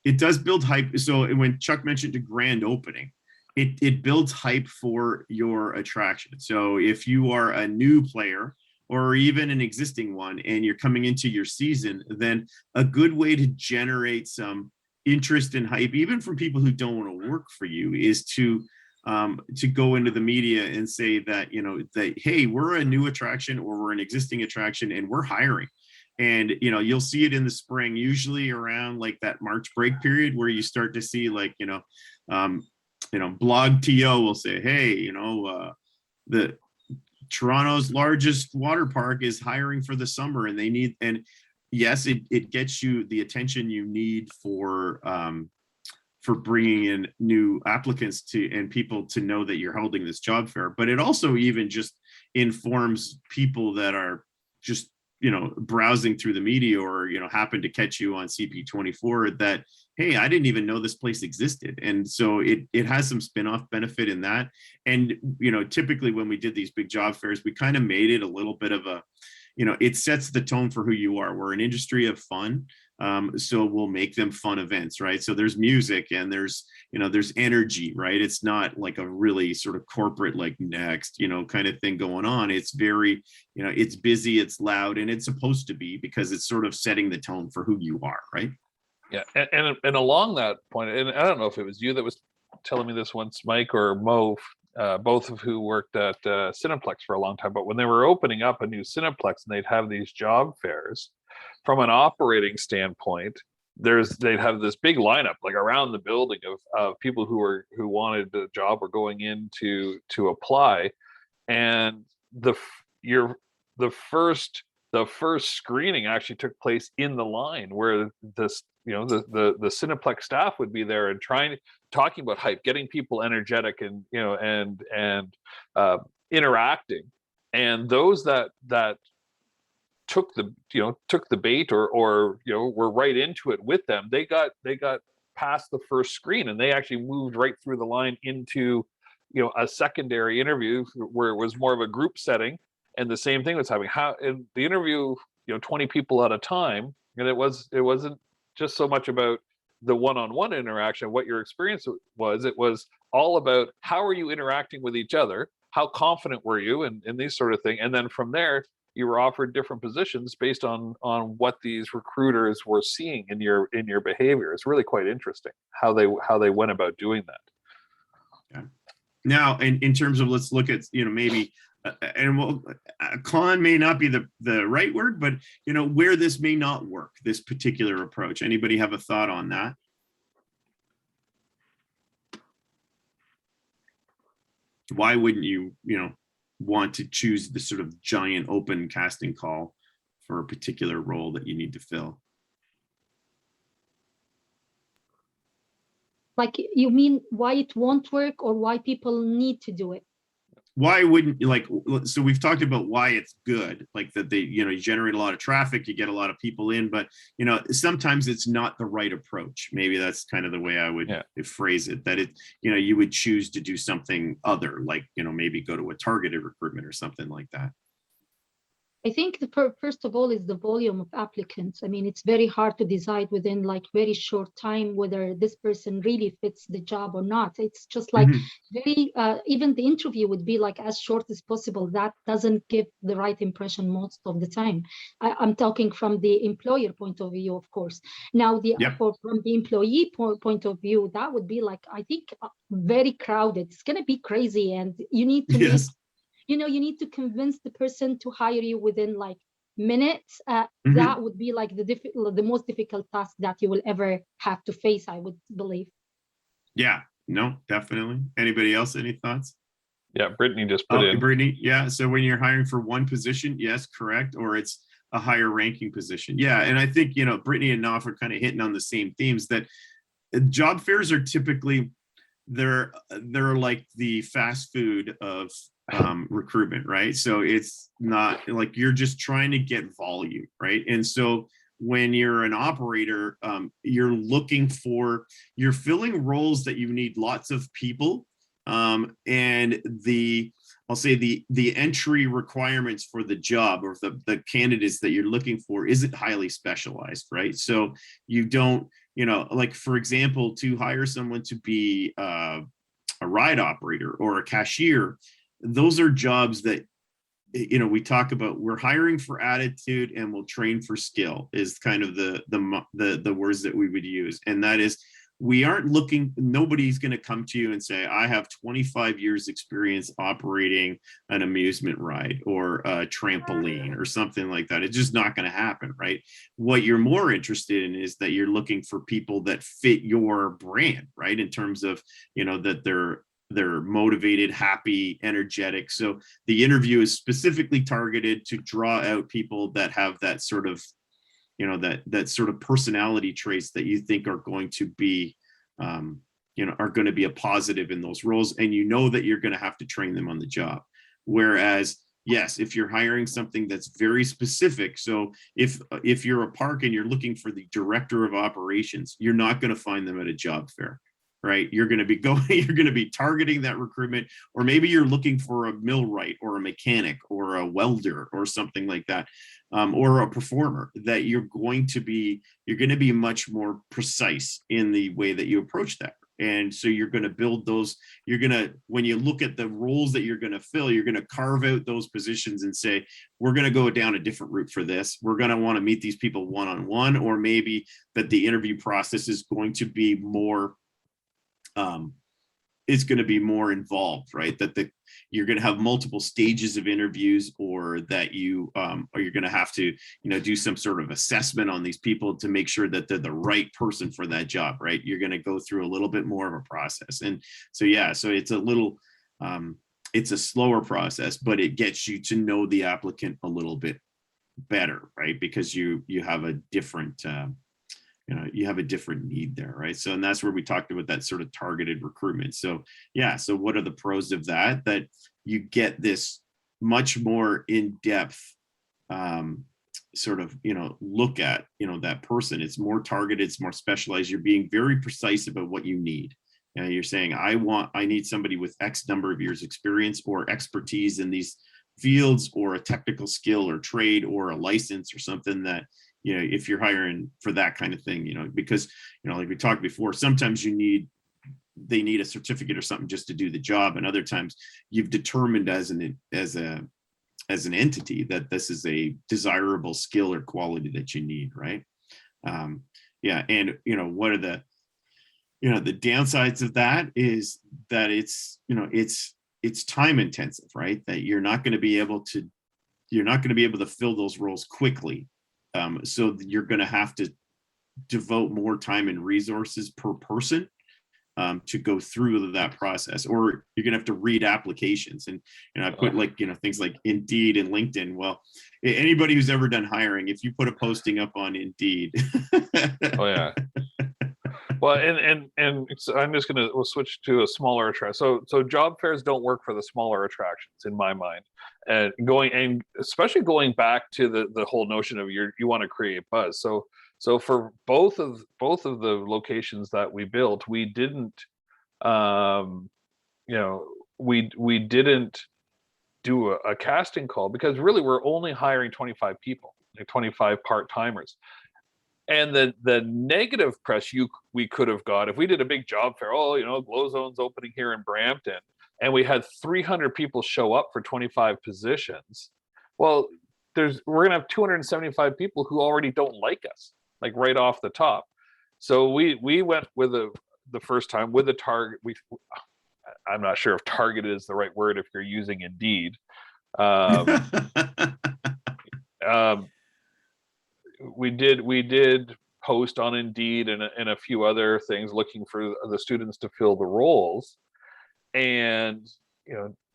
It does build hype. So when Chuck mentioned a grand opening, it builds hype for your attraction. So if you are a new player or even an existing one and you're coming into your season, then a good way to generate some interest and hype, even from people who don't want to work for you, is to go into the media and say that, that, hey, we're a new attraction or we're an existing attraction and we're hiring. And, you'll see it in the spring, usually around like that March break period, where you start to see like, Blog TO will say, hey, the Toronto's largest water park is hiring for the summer and they need, and yes, it gets you the attention you need for bringing in new applicants and people to know that you're holding this job fair. But it also even just informs people that are just, browsing through the media or, happen to catch you on CP24 that, hey, I didn't even know this place existed. And so it has some spin-off benefit in that. And, typically when we did these big job fairs, we kind of made it a little bit of a, it sets the tone for who you are. We're an industry of fun. So we'll make them fun events, right? So there's music and there's energy, right? It's not like a really sort of corporate, like next, kind of thing going on. It's very, it's busy, it's loud, and it's supposed to be, because it's sort of setting the tone for who you are, right? Yeah, and along that point, and I don't know if it was you that was telling me this once, Mike or Mo, both of who worked at Cineplex for a long time, but when they were opening up a new Cineplex and they'd have these job fairs, from an operating standpoint, they'd have this big lineup like around the building of people who wanted the job or going in to apply, and the first screening actually took place in the line, where this the Cineplex staff would be there and talking about hype, getting people energetic and interacting, and those that took the bait or were right into it with them, they got past the first screen and they actually moved right through the line into a secondary interview where it was more of a group setting, and the same thing was happening. In the interview, 20 people at a time, and it wasn't just so much about the one-on-one interaction, what your experience was. It was all about how are you interacting with each other, how confident were you, and these sort of thing. And then from there, you were offered different positions based on what these recruiters were seeing in your behavior. It's really quite interesting how they went about doing that. Yeah. Now, in terms of, let's look at, maybe, and well, con may not be the right word, but, where this may not work, this particular approach. Anybody have a thought on that? Why wouldn't you, want to choose the sort of giant open casting call for a particular role that you need to fill? Like, you mean why it won't work or why people need to do it? Why wouldn't you, like, so we've talked about why it's good, like that they, you generate a lot of traffic, you get a lot of people in, but, sometimes it's not the right approach. Maybe that's kind of the way I would phrase it, that it, you would choose to do something other, like, maybe go to a targeted recruitment or something like that. I think first of all is the volume of applicants. I mean, it's very hard to decide within like very short time whether this person really fits the job or not. It's just like very, even the interview would be like as short as possible. That doesn't give the right impression most of the time. I'm talking from the employer point of view, of course. Now, from the employee point of view, that would be like, I think, very crowded. It's going to be crazy, and you need to make, you need to convince the person to hire you within like minutes. That would be like the most difficult task that you will ever have to face, I would believe. Yeah, no, definitely. Anybody else? Any thoughts? Yeah, Brittany just put in. Brittany, yeah. So when you're hiring for one position, yes, correct. Or it's a higher ranking position. Yeah. And I think, Brittany and Naf are kind of hitting on the same themes, that job fairs are typically, they're like the fast food of recruitment, right? So it's not like you're just trying to get volume, right? And so when you're an operator, you're filling roles that you need lots of people, and I'll say the entry requirements for the job, or the candidates that you're looking for, isn't highly specialized, right? So you don't, like, for example, to hire someone to be a ride operator or a cashier, those are jobs that, we talk about, we're hiring for attitude and we'll train for skill, is kind of the words that we would use. And that is, nobody's going to come to you and say, I have 25 years experience operating an amusement ride or a trampoline or something like that. It's just not going to happen, right? What you're more interested in is that you're looking for people that fit your brand, right? In terms of, that they're motivated, happy, energetic. So the interview is specifically targeted to draw out people that have that sort of, that sort of personality traits that you think are going to be, are going to be a positive in those roles. And that you're going to have to train them on the job. Whereas, yes, if you're hiring something that's very specific, so if you're a park and you're looking for the director of operations, you're not going to find them at a job fair, right? You're going to be targeting that recruitment, or maybe you're looking for a millwright or a mechanic or a welder or something like that, or a performer, that you're going to be much more precise in the way that you approach that. And so you're going to build those, when you look at the roles that you're going to fill, you're going to carve out those positions and say, we're going to go down a different route for this. We're going to want to meet these people one-on-one, or maybe that the interview process is going to be more, it's going to be more involved, right? That you're going to have multiple stages of interviews, or that you're going to have to, do some sort of assessment on these people to make sure that they're the right person for that job, right? You're going to go through a little bit more of a process. And so, so it's a little, it's a slower process, but it gets you to know the applicant a little bit better, right? Because you have a different, you have a different need there, right? So, and that's where we talked about that sort of targeted recruitment. So, so what are the pros of that? That you get this much more in-depth sort of, look at, that person. It's more targeted, it's more specialized. You're being very precise about what you need. You're saying, I need somebody with X number of years experience or expertise in these fields, or a technical skill or trade or a license or something that, if you're hiring for that kind of thing, because, like we talked before, sometimes they need a certificate or something just to do the job. And other times you've determined as an entity that this is a desirable skill or quality that you need, right? And, what are the downsides of that is that it's time intensive, right? That you're not going to be able to fill those roles quickly. So you're going to have to devote more time and resources per person to go through that process, or you're gonna have to read applications. And I put things like Indeed and LinkedIn. Well, anybody who's ever done hiring, if you put a posting up on Indeed, Oh yeah. Well, and so we'll switch to a smaller attraction. So job fairs don't work for the smaller attractions in my mind, and especially going back to the whole notion of you want to create buzz. So for both of the locations that we built, we didn't, we didn't do a casting call, because really we're only hiring 25 people, like 25 part-timers. And the negative press we could have got if we did a big job fair, GlowZone's opening here in Brampton, and we had 300 people show up for 25 positions. Well, we're gonna have 275 people who already don't like us, like right off the top. So we went with the first time with the target. I'm not sure if targeted is the right word if you're using Indeed. We did post on Indeed and a few other things looking for the students to fill the roles. And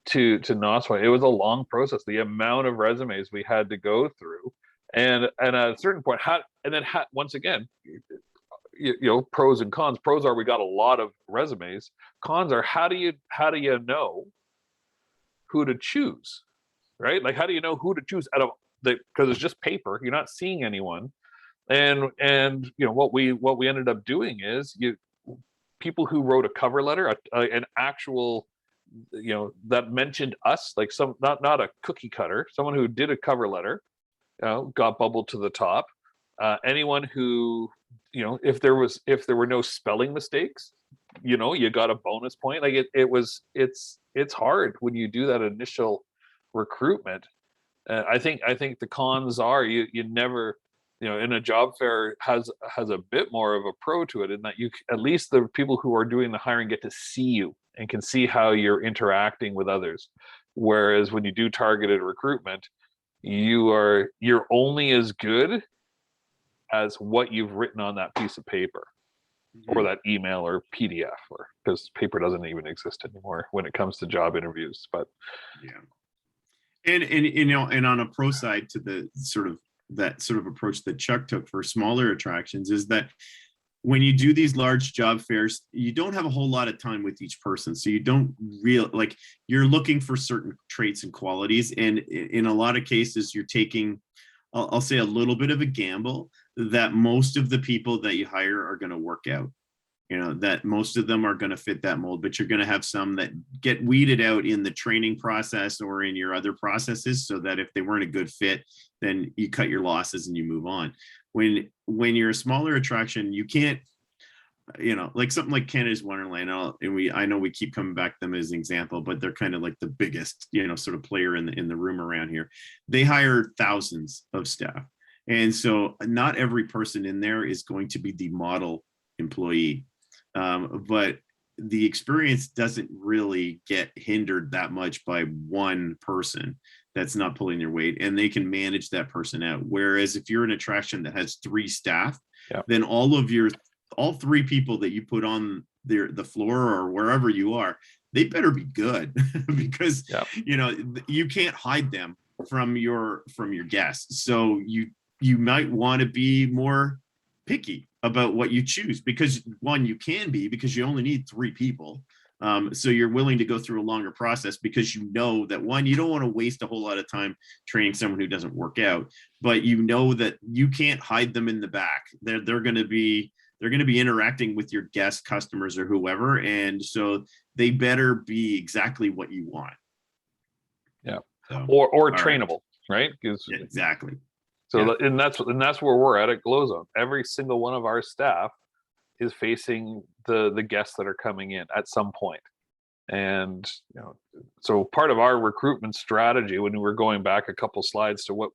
to Na's point, it was a long process. The amount of resumes we had to go through, and at a certain point, once again, pros and cons. Pros are we got a lot of resumes. Cons are how do you know who to choose, right? Like how do you know who to choose out of because it's just paper, you're not seeing anyone. And what we ended up doing is people who wrote a cover letter, an actual that mentioned us, like not a cookie cutter, someone who did a cover letter, got bubbled to the top. Anyone who if there were no spelling mistakes, you got a bonus point. Like it's hard when you do that initial recruitment. I think the cons are you never, in a job fair has a bit more of a pro to it, in that at least the people who are doing the hiring get to see you and can see how you're interacting with others. Whereas when you do targeted recruitment, you're only as good as what you've written on that piece of paper, or that email or PDF, or because paper doesn't even exist anymore when it comes to job interviews. But yeah. And on a pro side to that sort of approach that Chuck took for smaller attractions is that when you do these large job fairs, you don't have a whole lot of time with each person. So you don't you're looking for certain traits and qualities. And in a lot of cases, you're taking, I'll say, a little bit of a gamble that most of the people that you hire are going to work out. That most of them are going to fit that mold, but you're going to have some that get weeded out in the training process or in your other processes, so that if they weren't a good fit, then you cut your losses and you move on. When you're a smaller attraction, you can't, like something like Canada's Wonderland, I know we keep coming back to them as an example, but they're kind of like the biggest, sort of player in the room around here. They hire thousands of staff. And so not every person in there is going to be the model employee. But the experience doesn't really get hindered that much by one person that's not pulling their weight, and they can manage that person out. Whereas if you're an attraction that has 3 staff, then all 3 people that you put on the floor or wherever you are, they better be good because you can't hide them from your guests. So you might want to be more picky about what you choose, because one, you can be, because you only need 3 people. So you're willing to go through a longer process because that one, you don't want to waste a whole lot of time training someone who doesn't work out, but that you can't hide them in the back. They're going to be interacting with your guests, customers, or whoever. And so they better be exactly what you want. Yeah. So, or trainable, right? Yeah, exactly. So and that's where we're at GlowZone. Every single one of our staff is facing the guests that are coming in at some point. And so part of our recruitment strategy, when we're going back a couple slides to what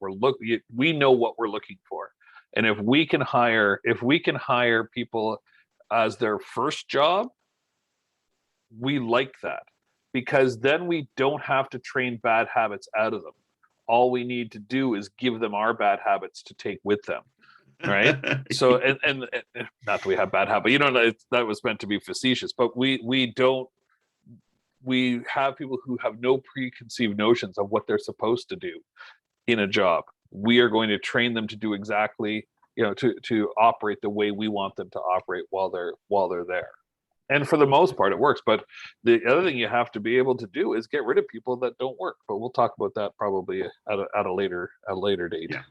we know what we're looking for. And if we can hire people as their first job, we like that, because then we don't have to train bad habits out of them. All we need to do is give them our bad habits to take with them. Right. So, and not that we have bad habits, that was meant to be facetious, but we have people who have no preconceived notions of what they're supposed to do in a job. We are going to train them to do exactly, to operate the way we want them to operate while they're there. And for the most part, it works. But the other thing you have to be able to do is get rid of people that don't work. But we'll talk about that probably at a later date. Yeah.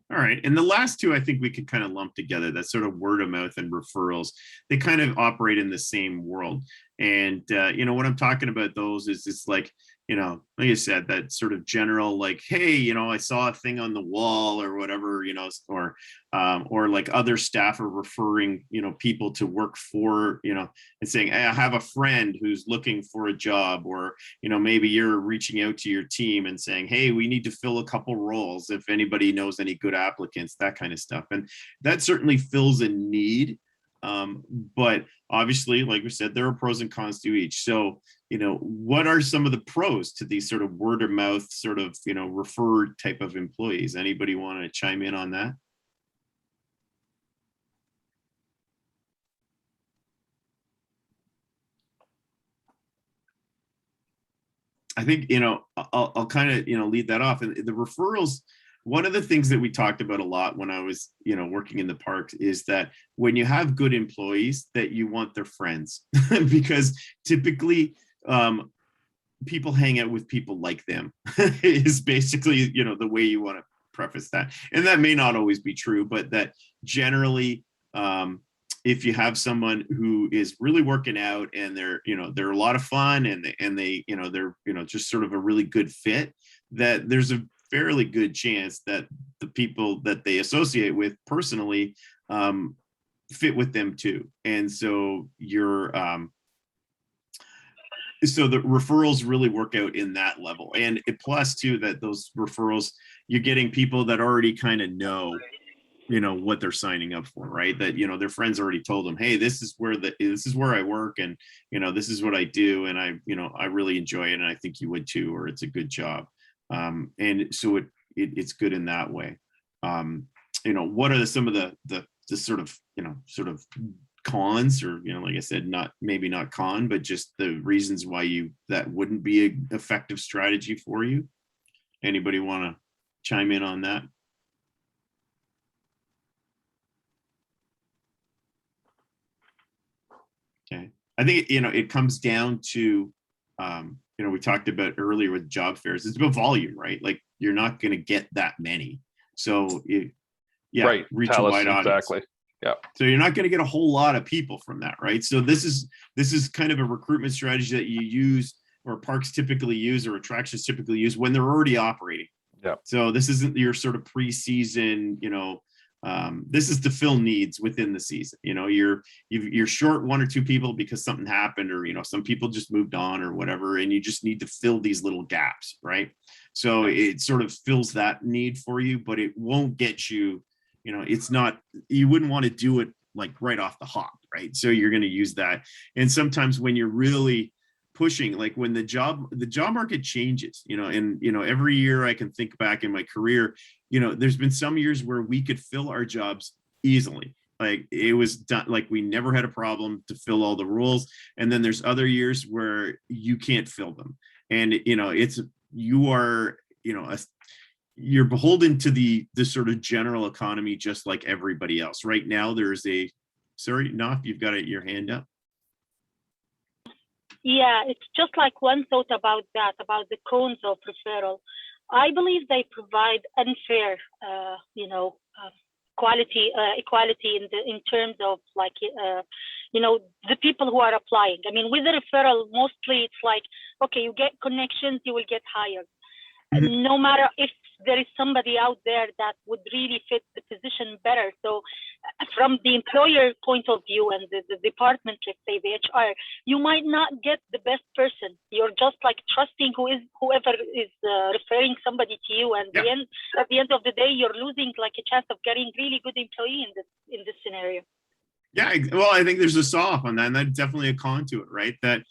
All right. And the last two, I think we could kind of lump together, that sort of word of mouth and referrals. They kind of operate in the same world. And, what I'm talking about those is it's like, like I said, that sort of general, like, hey, I saw a thing on the wall or whatever, or like other staff are referring, people to work for, and saying, hey, I have a friend who's looking for a job, or, maybe you're reaching out to your team and saying, hey, we need to fill a couple roles. If anybody knows any good applicants, that kind of stuff. And that certainly fills a need. But obviously, like we said, there are pros and cons to each. So, what are some of the pros to these sort of word of mouth, sort of, referred type of employees? Anybody want to chime in on that? I think, I'll kind of, lead that off. And the referrals, one of the things that we talked about a lot when I was, working in the parks is that when you have good employees, that you want their friends, because typically people hang out with people like them is basically, the way you want to preface that. And that may not always be true, but that generally, if you have someone who is really working out and they're a lot of fun and they they're just sort of a really good fit, that there's a fairly good chance that the people that they associate with personally fit with them too. And so so the referrals really work out in that level. And plus too, that those referrals, you're getting people that already kind of know what they're signing up for, right? That their friends already told them, hey, this is where I work, and this is what I do, and I really enjoy it, and I think you would too, or it's a good job. And so it's good in that way. What are some of the sort of cons, or like I said, maybe not con, but just the reasons why that wouldn't be an effective strategy for you? Anybody want to chime in on that? Okay. I think, it comes down to, we talked about earlier with job fairs, it's about volume, right? Like, you're not going to get that many. So Right. Reach a wide audience. Exactly. Yeah. So you're not going to get a whole lot of people from that, right? So this is kind of a recruitment strategy that you use, or parks typically use, or attractions typically use when they're already operating. Yeah. So this isn't your sort of pre-season, this is to fill needs within the season. You're short one or two people because something happened, or some people just moved on or whatever, and you just need to fill these little gaps, right? So it sort of fills that need for you, but it won't get you, it's not, you wouldn't want to do it like right off the hop, right? So you're going to use that. And sometimes when you're really pushing, like when the job market changes, and every year I can think back in my career, there's been some years where we could fill our jobs easily. Like, it was done, like we never had a problem to fill all the roles. And then there's other years where you can't fill them. And, you're beholden to the sort of general economy, just like everybody else. Right now, there's sorry, Naf, you've got your hand up. Yeah, it's just like one thought about that, about the cons of referral. I believe they provide unfair, equality in terms of the people who are applying. I mean, with the referral, mostly it's like, okay, you get connections, you will get hired. Mm-hmm. No matter if there is somebody out there that would really fit the position better. So from the employer point of view and the department, let's say the HR, you might not get the best person. You're just like trusting whoever is referring somebody to you. And at the end of the day, you're losing like a chance of getting really good employee in this scenario. Yeah, well, I think there's a saw off on that, and that's definitely a con to it, right? That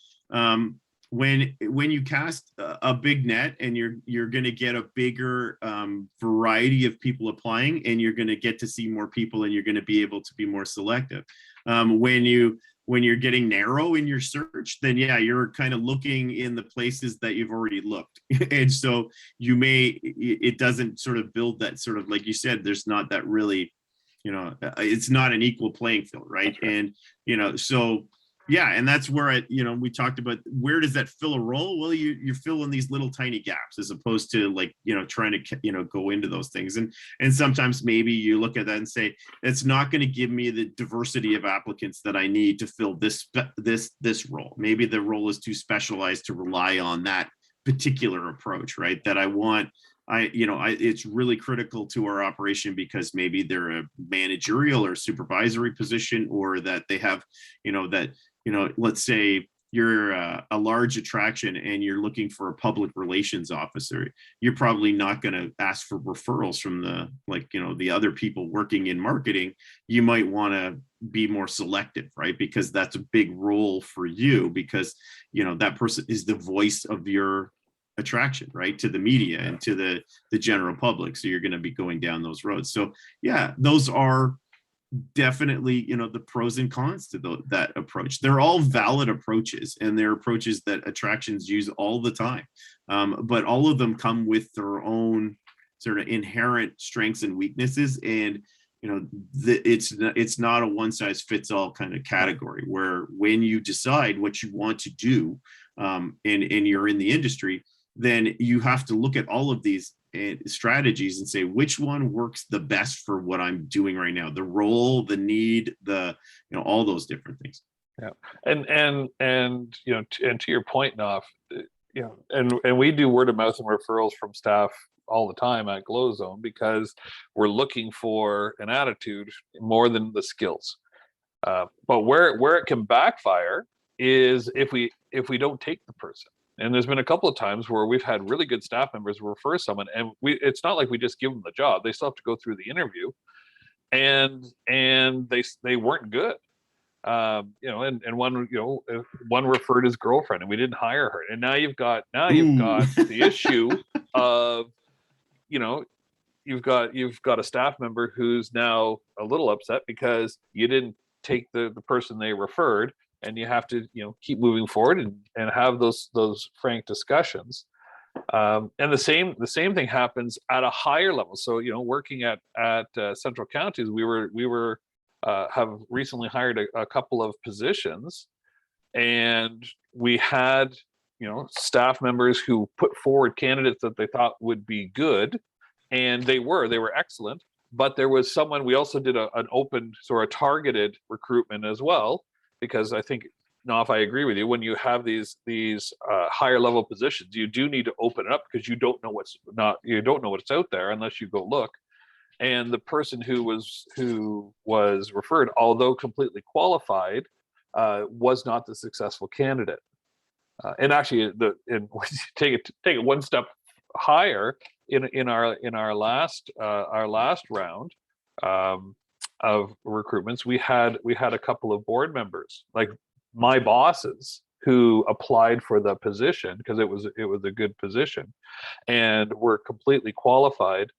when you cast a big net and you're going to get a bigger variety of people applying, and you're going to get to see more people, and you're going to be able to be more selective. When you're getting narrow in your search, then yeah, you're kind of looking in the places that you've already looked, and so it doesn't sort of build that sort of, like you said, there's not that really, it's not an equal playing field, right? And so yeah, and that's where we talked about, where does that fill a role? Well, you're filling these little tiny gaps, as opposed to, like, trying to go into those things. And sometimes maybe you look at that and say, it's not going to give me the diversity of applicants that I need to fill this role. Maybe the role is too specialized to rely on that particular approach, right? That I want. It's really critical to our operation, because maybe they're a managerial or supervisory position, or that they have, let's say you're a large attraction and you're looking for a public relations officer. You're probably not going to ask for referrals from the other people working in marketing. You might want to be more selective, right? Because that's a big role for you, because, that person is the voice of your attraction, right, to the media and to the general public. So you're going to be going down those roads. So yeah, those are definitely, the pros and cons to that approach. They're all valid approaches, and they're approaches that attractions use all the time. But all of them come with their own sort of inherent strengths and weaknesses. And it's not a one size fits all kind of category, where when you decide what you want to do, and you're in the industry, then you have to look at all of these strategies and say, which one works the best for what I'm doing right now, the role, the need, all those different things. Yeah. And to your point, Naf, and we do word of mouth and referrals from staff all the time at GlowZone, because we're looking for an attitude more than the skills. But where it can backfire is if we don't take the person. And there's been a couple of times where we've had really good staff members refer someone, and it's not like we just give them the job. They still have to go through the interview, and they weren't good. And one referred his girlfriend, and we didn't hire her. And now you've got the issue of, you've got a staff member who's now a little upset because you didn't take the person they referred. And you have to, keep moving forward and have those frank discussions. And the same thing happens at a higher level. So, working at Central Counties, we have recently hired a couple of positions, and we had, staff members who put forward candidates that they thought would be good, and they were excellent. But there was someone, we also did an open sort of targeted recruitment as well. Because I think, if I agree with you, when you have these higher level positions, you do need to open it up, because you don't know what's out there unless you go look. And the person who was referred, although completely qualified, was not the successful candidate. And actually, take it one step higher, in our last round of recruitments, we had a couple of board members, like my bosses, who applied for the position because it was a good position, and were completely qualified.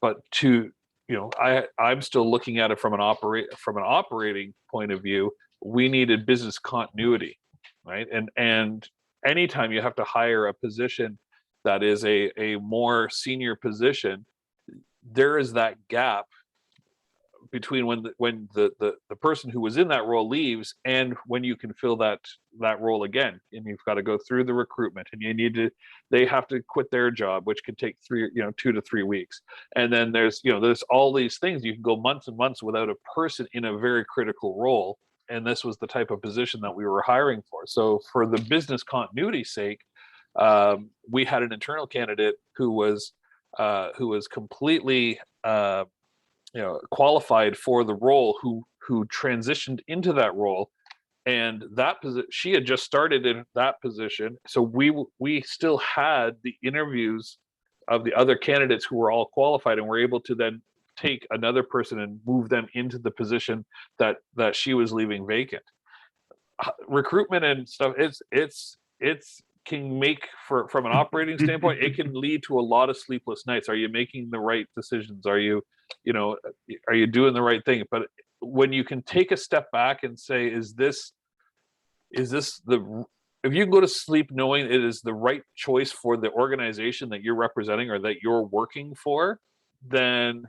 But I'm still looking at it from an operating point of view. We needed business continuity, right? And anytime you have to hire a position that is a more senior position, there is that gap between when the person who was in that role leaves and when you can fill that role again. And you've got to go through the recruitment, and they have to quit their job, which can take 2 to 3 weeks. And then there's all these things. You can go months and months without a person in a very critical role. And this was the type of position that we were hiring for. So for the business continuity's sake, we had an internal candidate who was completely qualified for the role, who transitioned into that role, and that position, she had just started in that position. So we still had the interviews of the other candidates who were all qualified, and were able to then take another person and move them into the position that she was leaving vacant. Recruitment and stuff, it's can make, from an operating standpoint, it can lead to a lot of sleepless nights. Are you making the right decisions? Are you doing the right thing? But when you can take a step back and say, is this the, if you can go to sleep knowing it is the right choice for the organization that you're representing or that you're working for, then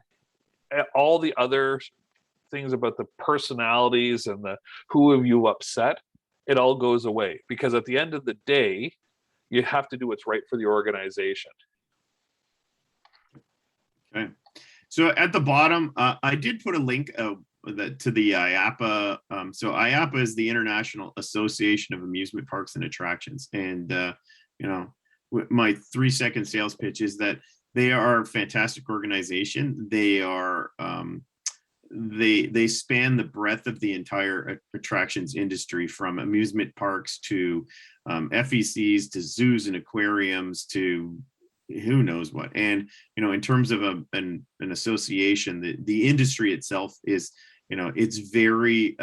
all the other things about the personalities and the who have you upset, it all goes away. Because at the end of the day, you have to do what's right for the organization. Okay. So at the bottom, I did put a link to the IAAPA. So IAAPA is the International Association of Amusement Parks and Attractions. And, my 3-second sales pitch is that they are a fantastic organization. They are, they span the breadth of the entire attractions industry, from amusement parks to FECs to zoos and aquariums to who knows what. And in terms of an association, the industry itself is, it's very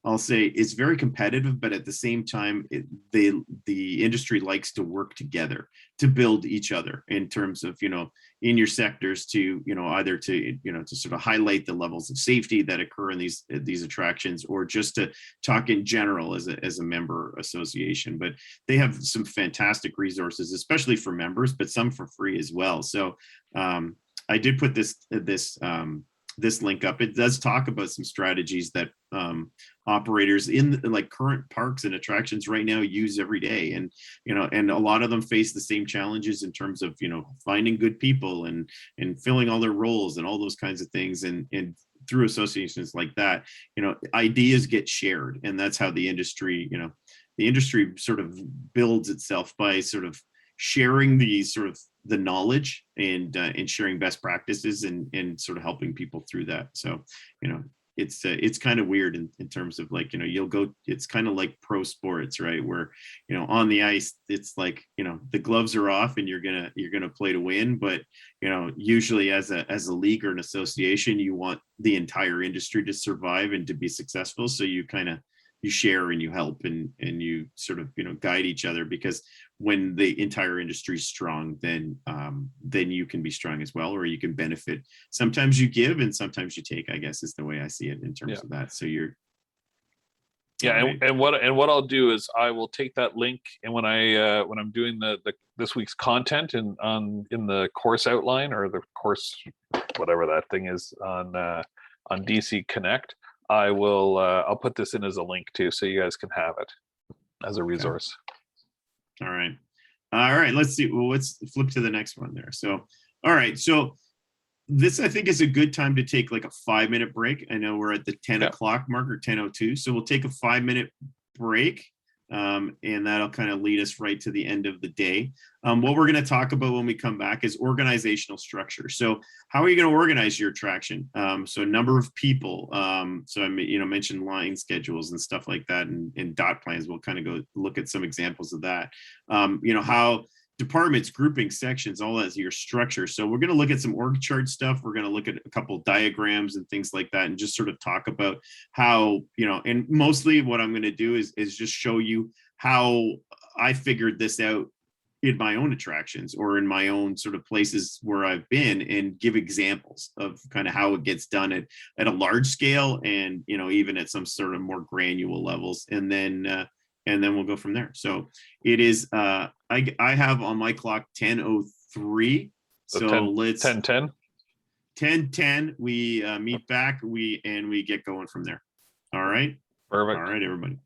I'll say it's very competitive, but at the same time, the industry likes to work together to build each other in terms of, in your sectors to, either to, to sort of highlight the levels of safety that occur in these attractions, or just to talk in general as a member association. But they have some fantastic resources, especially for members, but some for free as well. So I did put this link up. It does talk about some strategies that operators in like current parks and attractions right now use every day, and and a lot of them face the same challenges in terms of finding good people and filling all their roles and all those kinds of things, and through associations like that, ideas get shared, and that's how the industry sort of builds itself, by sort of sharing the knowledge and sharing best practices and sort of helping people through that. So, it's kind of weird in terms of like, you'll go, it's kind of like pro sports, right? Where, on the ice, it's like, the gloves are off and you're gonna play to win. But, usually as a league or an association, you want the entire industry to survive and to be successful. So you share and you help and you sort of guide each other, because when the entire industry is strong, then you can be strong as well, or you can benefit. Sometimes you give and sometimes you take, I guess, is the way I see it in terms of that. So you're and what I'll do is I will take that link, and when I'm doing the this week's content in the course outline, or the course, whatever that thing is, on DC Connect, I'll put this in as a link too, so you guys can have it as a resource. All right. Let's see. Well, let's flip to the next one there. So, all right. So this, I think, is a good time to take like a 5-minute break. I know we're at the 10 o'clock mark, or 10:02. So we'll take a 5-minute break. And that'll kind of lead us right to the end of the day. What we're going to talk about when we come back is organizational structure. So how are you going to organize your attraction? So number of people. So I mentioned line schedules and stuff like that, and dot plans. We'll kind of go look at some examples of that. How departments, grouping, sections, all that's your structure. So we're going to look at some org chart stuff. We're going to look at a couple of diagrams and things like that, and just sort of talk about how, and mostly what I'm going to do is just show you how I figured this out in my own attractions or in my own sort of places where I've been, and give examples of kind of how it gets done at a large scale, and, even at some sort of more granular levels. And then we'll go from there. So it is, I have on my clock 10:03. So 10:10. 10:10. We meet back. We get going from there. All right. Perfect. All right, everybody.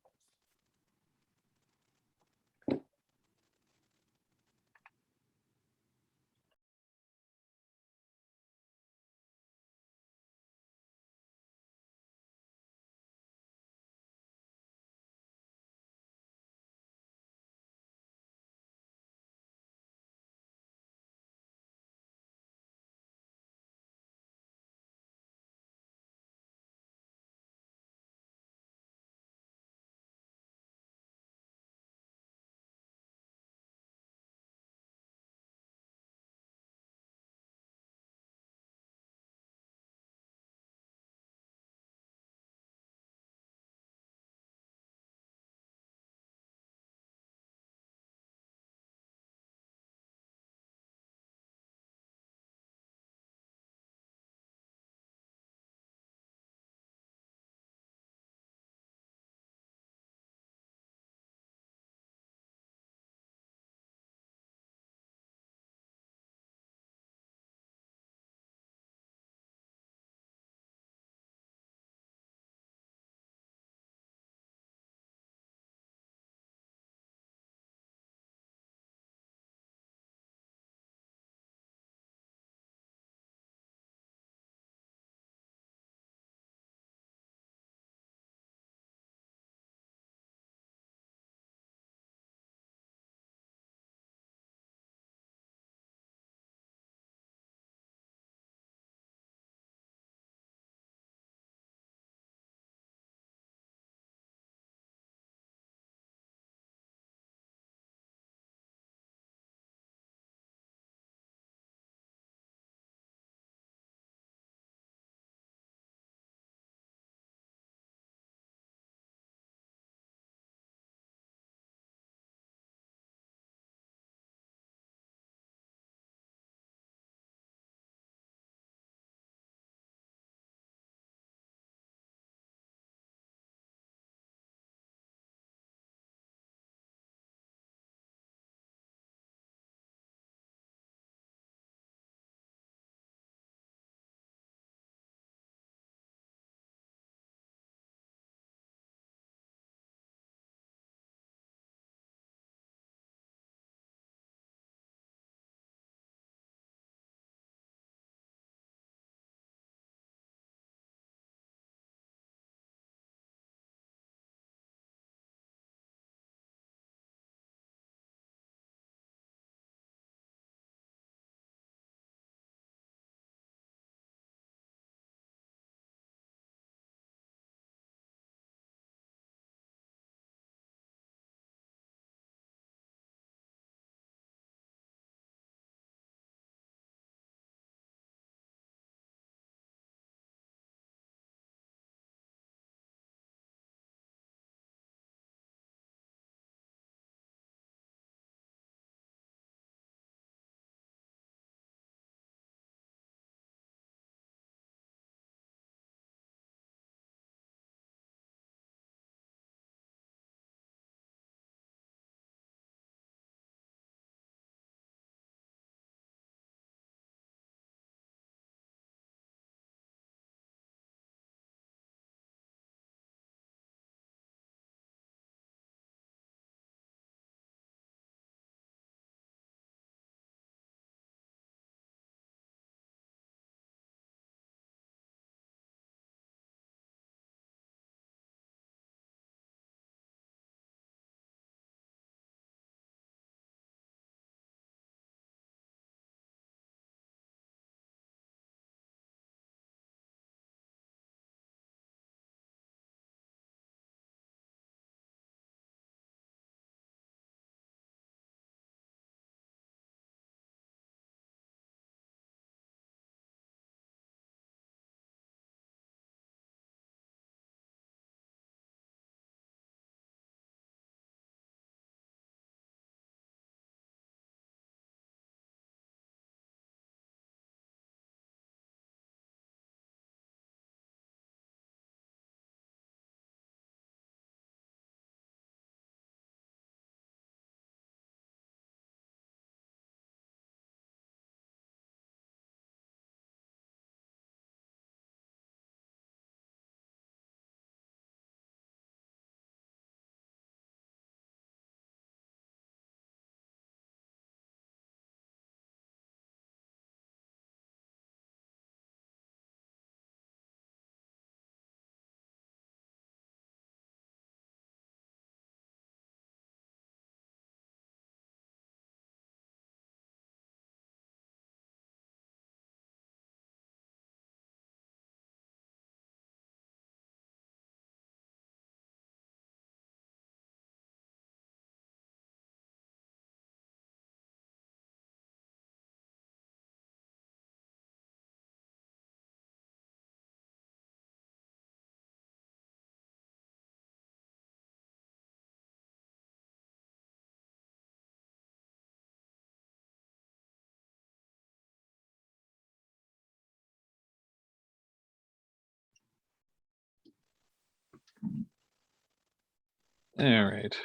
All right.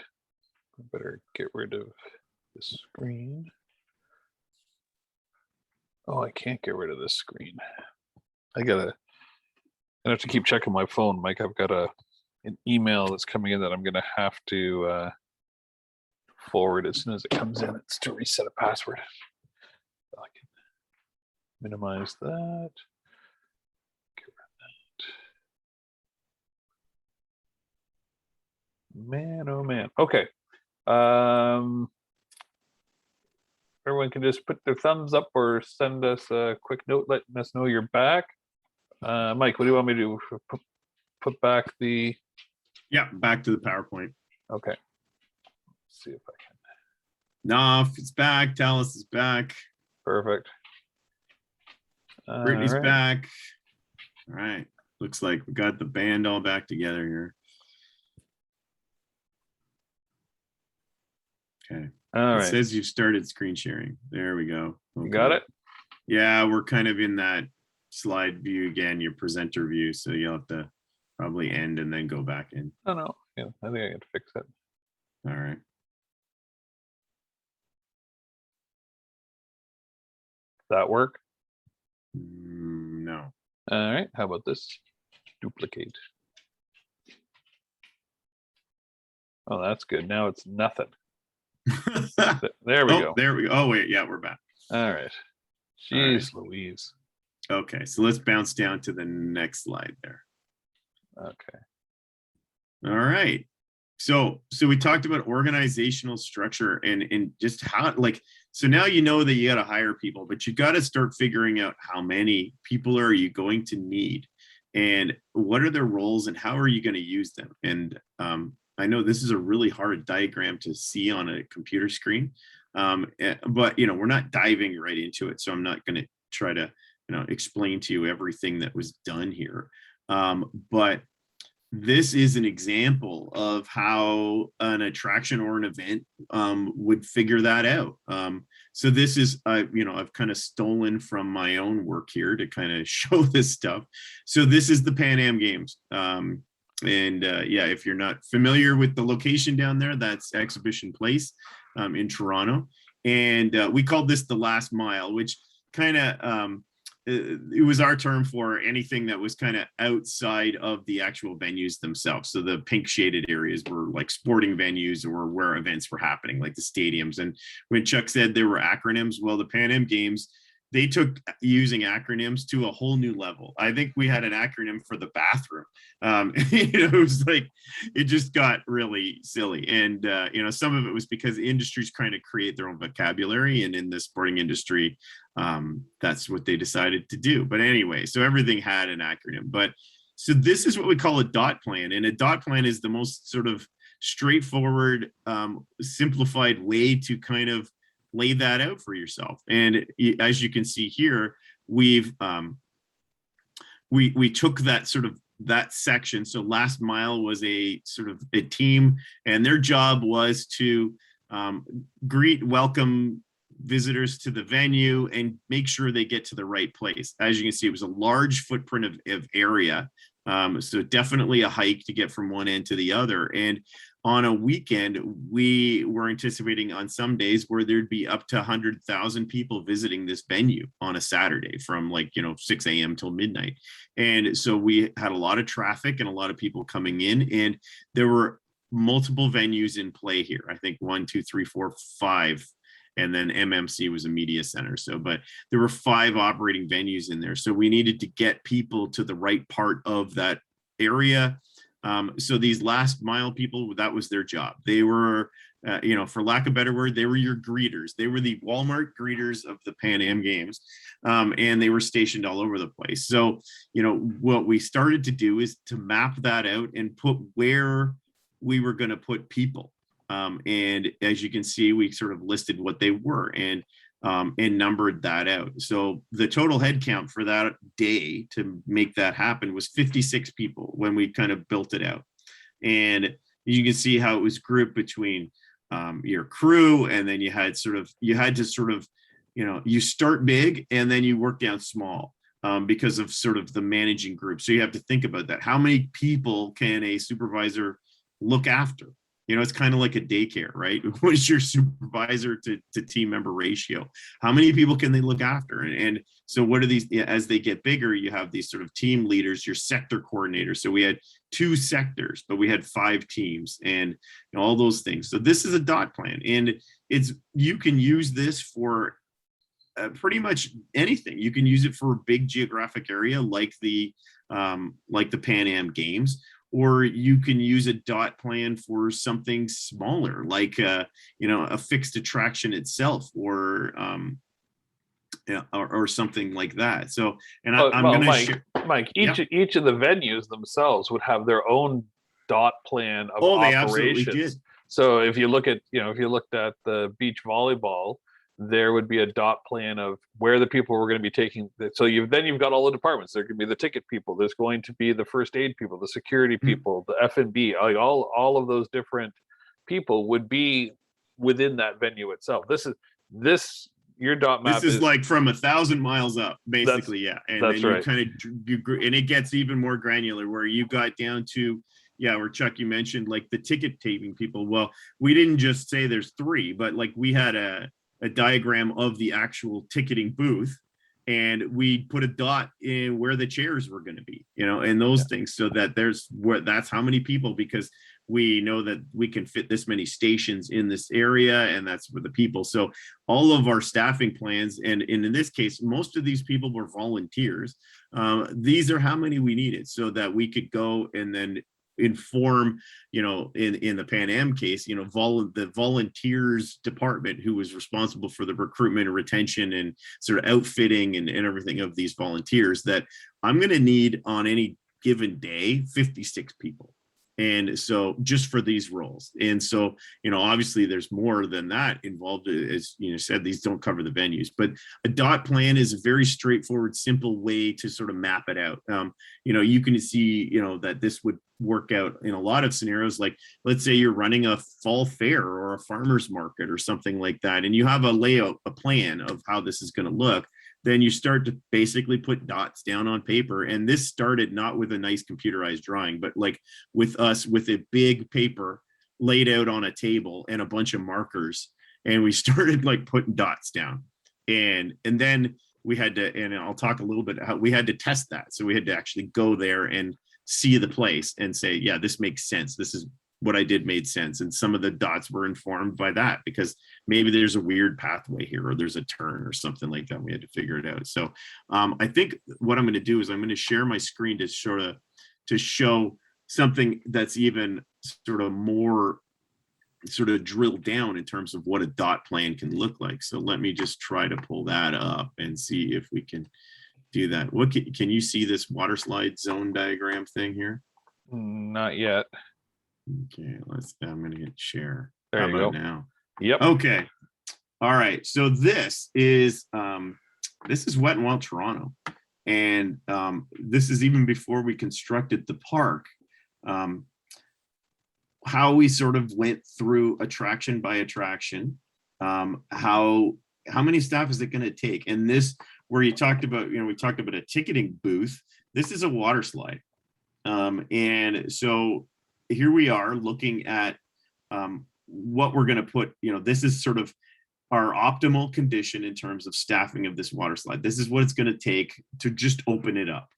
I better get rid of this screen. Oh, I can't get rid of this screen. I have to keep checking my phone, Mike. I've got an email that's coming in that I'm gonna have to forward as soon as it comes in. It's to reset a password. I can minimize that. Get rid of that. Man, oh man. Okay. Everyone can just put their thumbs up or send us a quick note letting us know you're back. Mike, what do you want me to do? Put back the. Yeah, back to the PowerPoint. Okay. Let's see if I can. Knopf is back. Tallis is back. Perfect. Brittany's All right. back. All right. Looks like we got the band all back together here. Okay. All It right. says you started screen sharing. There we go. You got it? Yeah, we're kind of in that slide view again, your presenter view. So you'll have to probably end and then go back in. Oh no. Yeah, I think I can fix it. All right. That work? No. All right. How about this? Duplicate. Oh, that's good. Now it's nothing. There we go. There we go. Oh, wait. Yeah, we're back. All right. Jeez Louise. Okay. So let's bounce down to the next slide there. Okay. All right. So we talked about organizational structure and just how, like, so now you know that you got to hire people, but you got to start figuring out how many people are you going to need and what are their roles and how are you going to use them. And I know this is a really hard diagram to see on a computer screen, but we're not diving right into it. So I'm not going to try to explain to you everything that was done here. But this is an example of how an attraction or an event would figure that out. So this is, I've kind of stolen from my own work here to kind of show this stuff. So this is the Pan Am Games. If you're not familiar with the location down there, that's Exhibition Place in Toronto. And we called this the last mile, which kind of, it was our term for anything that was kind of outside of the actual venues themselves. So the pink shaded areas were like sporting venues or where events were happening, like the stadiums. And when Chuck said there were acronyms, well, the Pan Am Games, they took using acronyms to a whole new level. I think we had an acronym for the bathroom. It was like, it just got really silly. And, some of it was because industries trying to create their own vocabulary. And in the sporting industry, that's what they decided to do. But anyway, so everything had an acronym. But so this is what we call a dot plan. And a dot plan is the most sort of straightforward, simplified way to kind of lay that out for yourself. And as you can see here, we've we took that sort of that section. So last mile was a sort of a team, and their job was to welcome visitors to the venue and make sure they get to the right place. As you can see, it was a large footprint of area. So definitely a hike to get from one end to the other. And on a weekend, we were anticipating on some days where there'd be up to 100,000 people visiting this venue on a Saturday from 6 a.m. till midnight. And so we had a lot of traffic and a lot of people coming in, and there were multiple venues in play here. I think 1, 2, 3, 4, 5. And then MMC was a media center. So, but there were 5 operating venues in there. So we needed to get people to the right part of that area. So these last mile people, that was their job. They were, for lack of a better word, they were your greeters. They were the Walmart greeters of the Pan Am Games. And they were stationed all over the place. So, what we started to do is to map that out and put where we were going to put people. And as you can see, we sort of listed what they were and numbered that out. So the total head count for that day to make that happen was 56 people when we kind of built it out. And you can see how it was grouped between your crew, and then you had to you start big and then you work down small because of sort of the managing group. So you have to think about that. How many people can a supervisor look after? it's kind of like a daycare, right? What is your supervisor to team member ratio? How many people can they look after? And so what are these, as they get bigger, you have these sort of team leaders, your sector coordinators. So we had 2 sectors, but we had 5 teams and all those things. So this is a DOT plan, and you can use this for pretty much anything. You can use it for a big geographic area like the Pan Am Games, or you can use a DOT plan for something smaller, like a fixed attraction itself, or something like that. So, and I'm Well, going to Mike, share. Mike, each of the venues themselves would have their own DOT plan of They absolutely operations. did. So if you look at, if you looked at the beach volleyball, there would be a DOT plan of where the people were going to be taking. So you've got all the departments. There could be the ticket people. There's going to be the first aid people, the security people, the F&B. Like all of those different people would be within that venue itself. Your DOT map This is like from 1,000 miles up, basically. Yeah, and that's then right. And it gets even more granular, where you got down to, where Chuck, you mentioned like the ticket taping people. Well, we didn't just say there's 3, but like we had a diagram of the actual ticketing booth, and we put a dot in where the chairs were going to be, and those things, so that that's how many people, because we know that we can fit this many stations in this area, and that's for the people. So all of our staffing plans, and in this case, most of these people were volunteers. These are how many we needed, so that we could go and then inform, in the Pan Am case, the volunteers department, who was responsible for the recruitment and retention and sort of outfitting and everything of these volunteers, that I'm going to need on any given day 56 people. And so just for these roles. And so, obviously there's more than that involved. As you said, these don't cover the venues, but a DOT plan is a very straightforward, simple way to sort of map it out. You can see, that this would work out in a lot of scenarios. Like, let's say you're running a fall fair or a farmer's market or something like that, and you have a plan of how this is going to look. Then you start to basically put dots down on paper. And this started not with a nice computerized drawing, but like with us, with a big paper laid out on a table and a bunch of markers. And we started like putting dots down. And then we had to, and I'll talk a little bit how we had to test that. So we had to actually go there and see the place and say, yeah, this makes sense. This is what I did made sense. And some of the dots were informed by that, because maybe there's a weird pathway here, or there's a turn or something like that. We had to figure it out. So I think what I'm going to do is I'm going to share my screen to show something that's even sort of more sort of drilled down in terms of what a DOT plan can look like. So let me just try to pull that up and see if we can do that. What can you see this water slide zone diagram thing here? Not yet. Okay, I'm going to hit share. There you go. Now? Yep. Okay. All right. So this is Wet and Wild Toronto. And this is even before we constructed the park. How we sort of went through attraction by attraction. How many staff is it going to take? And this, where you talked about, we talked about a ticketing booth. This is a water slide. And so here we are looking at what we're going to put, this is sort of our optimal condition in terms of staffing of this water slide. This is what it's going to take to just open it up,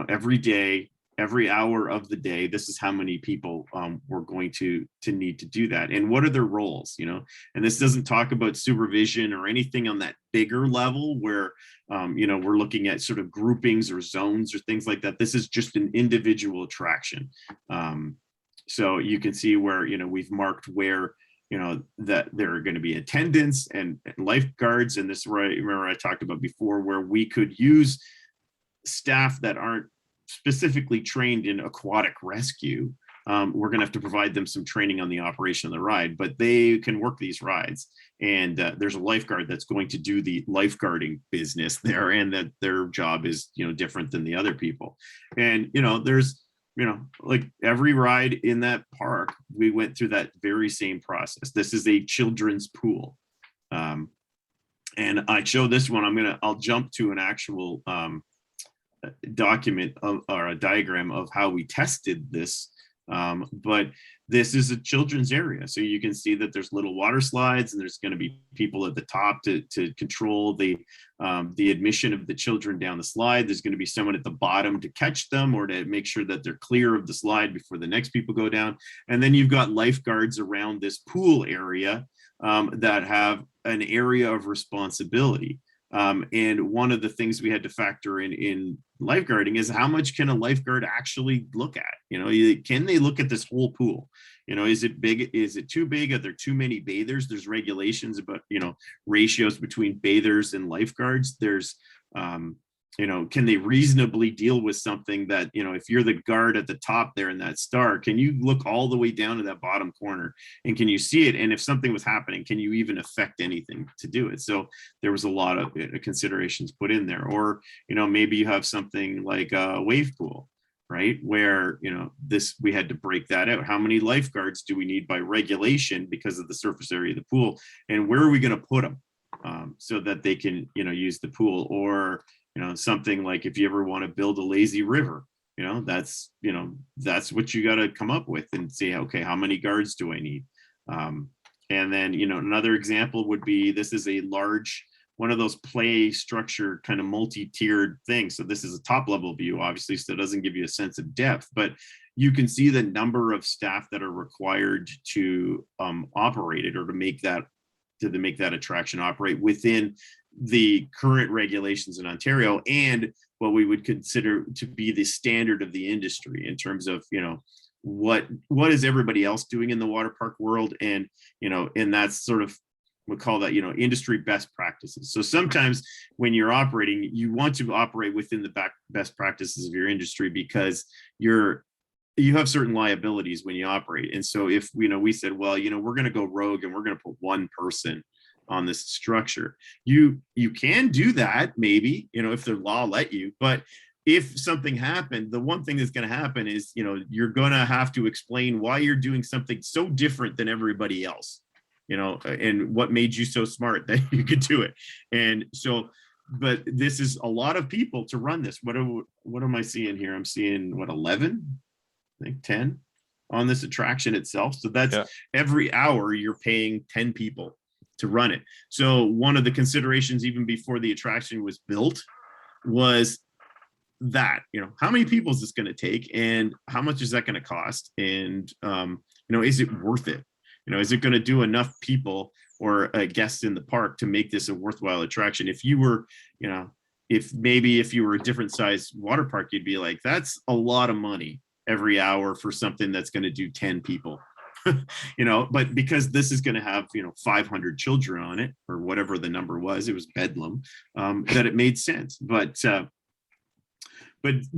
every day, every hour of the day. This is how many people we're going to need to do that. And what are their roles, and this doesn't talk about supervision or anything on that bigger level where, we're looking at sort of groupings or zones or things like that. This is just an individual attraction. So you can see where, we've marked where, that there are going to be attendants and lifeguards. And this is where remember I talked about before, where we could use staff that aren't specifically trained in aquatic rescue. We're going to have to provide them some training on the operation of the ride, but they can work these rides. And there's a lifeguard that's going to do the lifeguarding business there, and that their job is, different than the other people. And, there's, like every ride in that park, we went through that very same process. This is a children's pool. And I show this one, I'll jump to an actual document or a diagram of how we tested this But this is a children's area. So you can see that there's little water slides and there's going to be people at the top to control the admission of the children down the slide. There's going to be someone at the bottom to catch them or to make sure that they're clear of the slide before the next people go down. And then you've got lifeguards around this pool area that have an area of responsibility. And one of the things we had to factor in lifeguarding is how much can a lifeguard actually look at? Can they look at this whole pool? Is it big? Is it too big? Are there too many bathers? There's regulations about, ratios between bathers and lifeguards. There's, can they reasonably deal with something that, if you're the guard at the top there in that star, can you look all the way down to that bottom corner and can you see it? And if something was happening, can you even affect anything to do it? So there was a lot of considerations put in there. Or, maybe you have something like a wave pool, right? Where, we had to break that out. How many lifeguards do we need by regulation because of the surface area of the pool? And where are we going to put them so that they can, use the pool? Or, something like if you ever want to build a lazy river, that's what you got to come up with and say, okay, how many guards do I need? And then, another example would be, this is a large, one of those play structure kind of multi-tiered things. So this is a top level view, obviously, so it doesn't give you a sense of depth, but you can see the number of staff that are required to operate it or to make that attraction operate within the current regulations in Ontario and what we would consider to be the standard of the industry in terms of, what is everybody else doing in the water park world? And, and that's sort of, we call that, industry best practices. So sometimes when you're operating, you want to operate within the best practices of your industry because you have certain liabilities when you operate. And so if, we said, well, we're going to go rogue and we're going to put one person on this structure, you can do that maybe, if the law let you, but if something happened, the one thing that's going to happen is, you're going to have to explain why you're doing something so different than everybody else, and what made you so smart that you could do it. And so, but this is a lot of people to run this. What am I seeing here? I'm seeing 11, I think 10 on this attraction itself. So that's every hour you're paying 10 people to run it. So one of the considerations even before the attraction was built was that, how many people is this going to take and how much is that going to cost? And, is it worth it? Is it going to do enough people or guests in the park to make this a worthwhile attraction? If you were, if you were a different size water park, you'd be like, that's a lot of money every hour for something that's going to do 10 people. But because this is going to have 500 children on it or whatever the number was, it was bedlam, that it made sense. But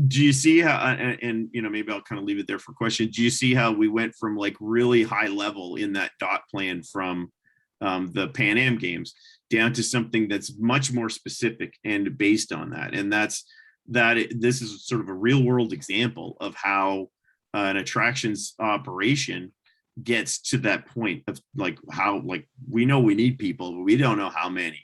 do you see how, and maybe I'll kind of leave it there for question. Do you see how we went from like really high level in that dot plan from the Pan Am Games down to something that's much more specific and based on that? And this is sort of a real world example of how an attractions operation gets to that point of like how, like, we know we need people, but we don't know how many.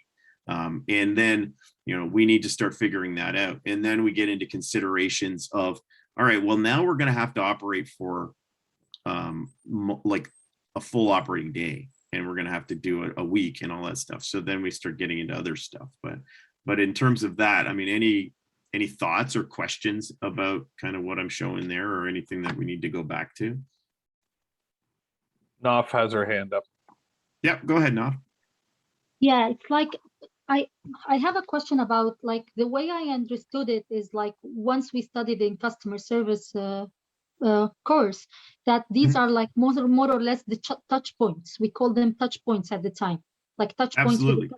And then, we need to start figuring that out. And then we get into considerations of, all right, well, now we're going to have to operate for like a full operating day, and we're going to have to do it a week and all that stuff. So then we start getting into other stuff. But in terms of that, I mean, any thoughts or questions about kind of what I'm showing there or anything that we need to go back to? Naf has her hand up. Yeah, go ahead, Naf. Yeah, it's like I have a question about, like, the way I understood it is like once we studied in customer service course, that these are like more or less the touch points. We call them touch points at the time, like touch points. Absolutely.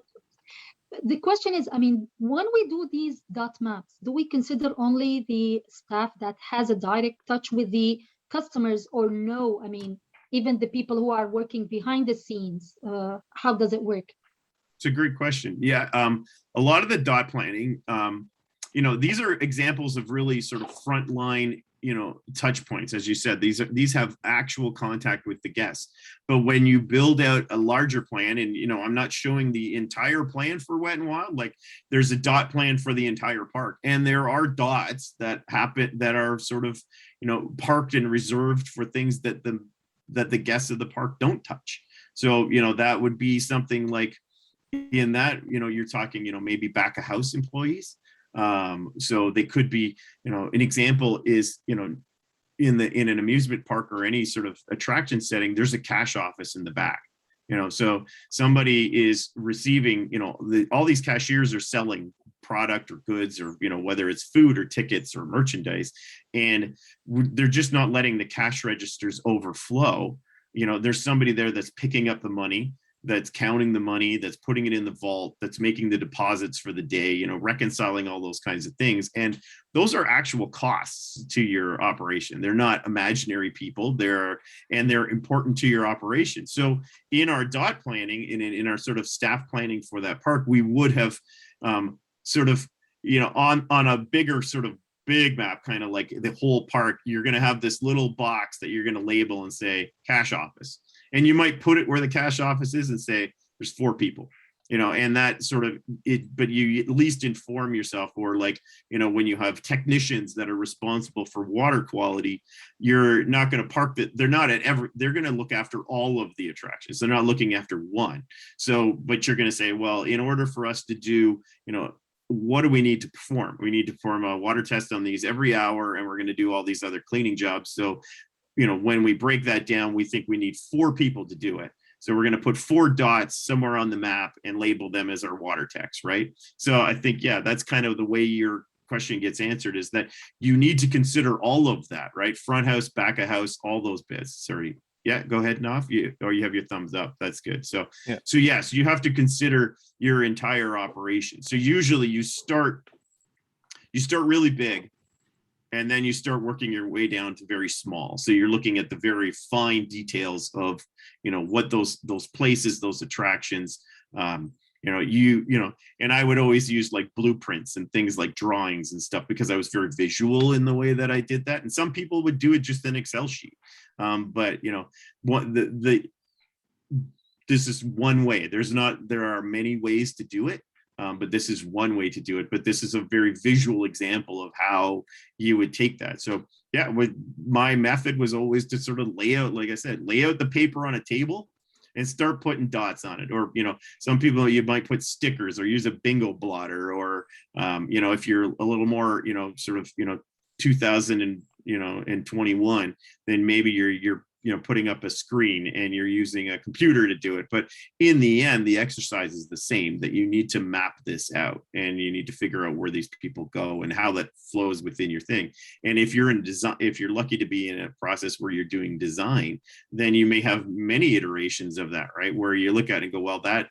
The question is, I mean, when we do these dot maps, do we consider only the staff that has a direct touch with the customers, or no? I mean, even the people who are working behind the scenes, how does it work? It's a great question. Yeah, a lot of the dot planning, these are examples of really sort of frontline touch points. As you said, these have actual contact with the guests. But when you build out a larger plan, and I'm not showing the entire plan for Wet and Wild, like there's a dot plan for the entire park, and there are dots that happen that are sort of parked and reserved for things that the guests of the park don't touch. So that would be something like in that you're talking maybe back of house employees. So they could be, an example is, in an amusement park or any sort of attraction setting, there's a cash office in the back. So somebody is receiving, all these cashiers are selling product or goods, or whether it's food or tickets or merchandise, and they're just not letting the cash registers overflow. There's somebody there that's picking up the money, that's counting the money, that's putting it in the vault, that's making the deposits for the day, reconciling all those kinds of things. And those are actual costs to your operation. They're not imaginary people. They're important to your operation. So in our dot planning, in our sort of staff planning for that park, we would have sort of, on a bigger sort of big map, kind of like the whole park, you're going to have this little box that you're going to label and say cash office. And you might put it where the cash office is and say there's 4 people, and that sort of it, but you at least inform yourself. Or like, when you have technicians that are responsible for water quality, you're not going to park that. They're going to look after all of the attractions. They're not looking after one. So, but you're going to say, well, in order for us to do, what do we need to perform? We need to perform a water test on these every hour, and we're going to do all these other cleaning jobs. So when we break that down, we think we need 4 people to do it. So we're going to put 4 dots somewhere on the map and label them as our water techs, right? So I think, yeah, that's kind of the way your question gets answered, is that you need to consider all of that, right? Front house, back of house, all those bits. Sorry. Yeah, go ahead, Naf. You have your thumbs up. That's good. So, yeah. So yes, you have to consider your entire operation. So usually you start really big, and then you start working your way down to very small. So you're looking at the very fine details of, what those places, those attractions, and I would always use like blueprints and things like drawings and stuff, because I was very visual in the way that I did that. And some people would do it just an Excel sheet. But this is one way. There are many ways to do it. But this is one way to do it. But this is a very visual example of how you would take that. So yeah, my method was always to sort of lay out the paper on a table and start putting dots on it. Or, some people, you might put stickers or use a bingo blotter, or, if you're a little more, sort of, 2021, then maybe you're putting up a screen and you're using a computer to do it. But in the end, the exercise is the same, that you need to map this out, and you need to figure out where these people go and how that flows within your thing. And if you're in design, if you're lucky to be in a process where you're doing design, then you may have many iterations of that, right? Where you look at it and go, well, that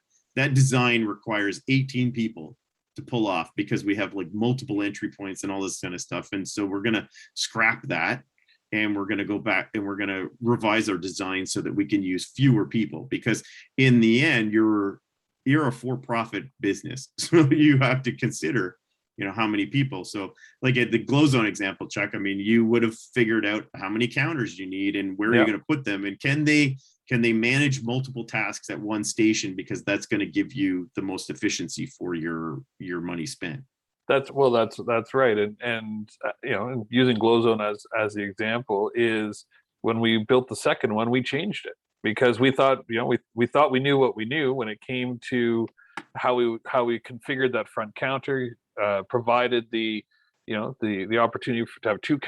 design requires 18 people to pull off, because we have like multiple entry points and all this kind of stuff. And so we're going to scrap that, and we're going to go back and we're going to revise our design so that we can use fewer people, because in the end, you're a for-profit business. So you have to consider, how many people. So like at the Glow Zone example, Chuck, I mean, you would have figured out how many counters you need and where you're going to put them, and can they manage multiple tasks at one station, because that's going to give you the most efficiency for your money spent. That's right. And using Glow Zone as the example, is when we built the second one, we changed it, because we thought, we thought we knew what we knew when it came to how we configured that front counter, provided the opportunity to have 2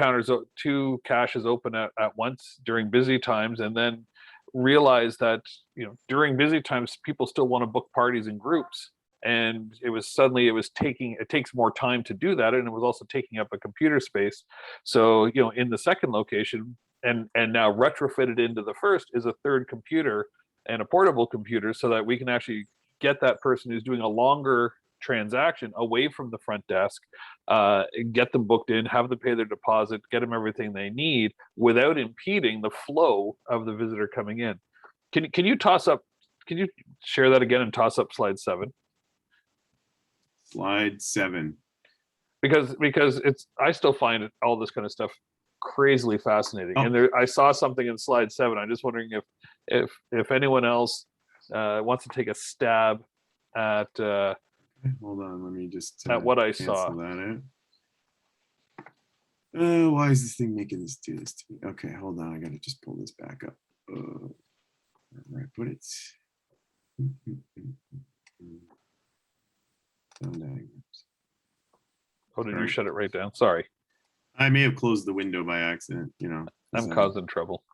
caches open at once during busy times, and then realized that during busy times people still want to book parties in groups. And it takes more time to do that, and it was also taking up a computer space. So in the second location, and now retrofitted into the first, is a third computer, and a portable computer, so that we can actually get that person who's doing a longer transaction away from the front desk, get them booked in, have them pay their deposit, get them everything they need without impeding the flow of the visitor coming in. Can you share that again and toss up slide 7? Slide 7. Because I still find all this kind of stuff crazily fascinating. Oh. And there, I saw something in slide 7. I'm just wondering if anyone else wants to take a stab at Hold on, let me just what I cancel saw. that out. Why is this thing making this do this to me? Okay, hold on. I gotta just pull this back up. Where I put it. Zone diagrams. Oh, did you Sorry. shut it right down? Sorry, I may have closed the window by accident. You know, 'cause, I'm causing trouble.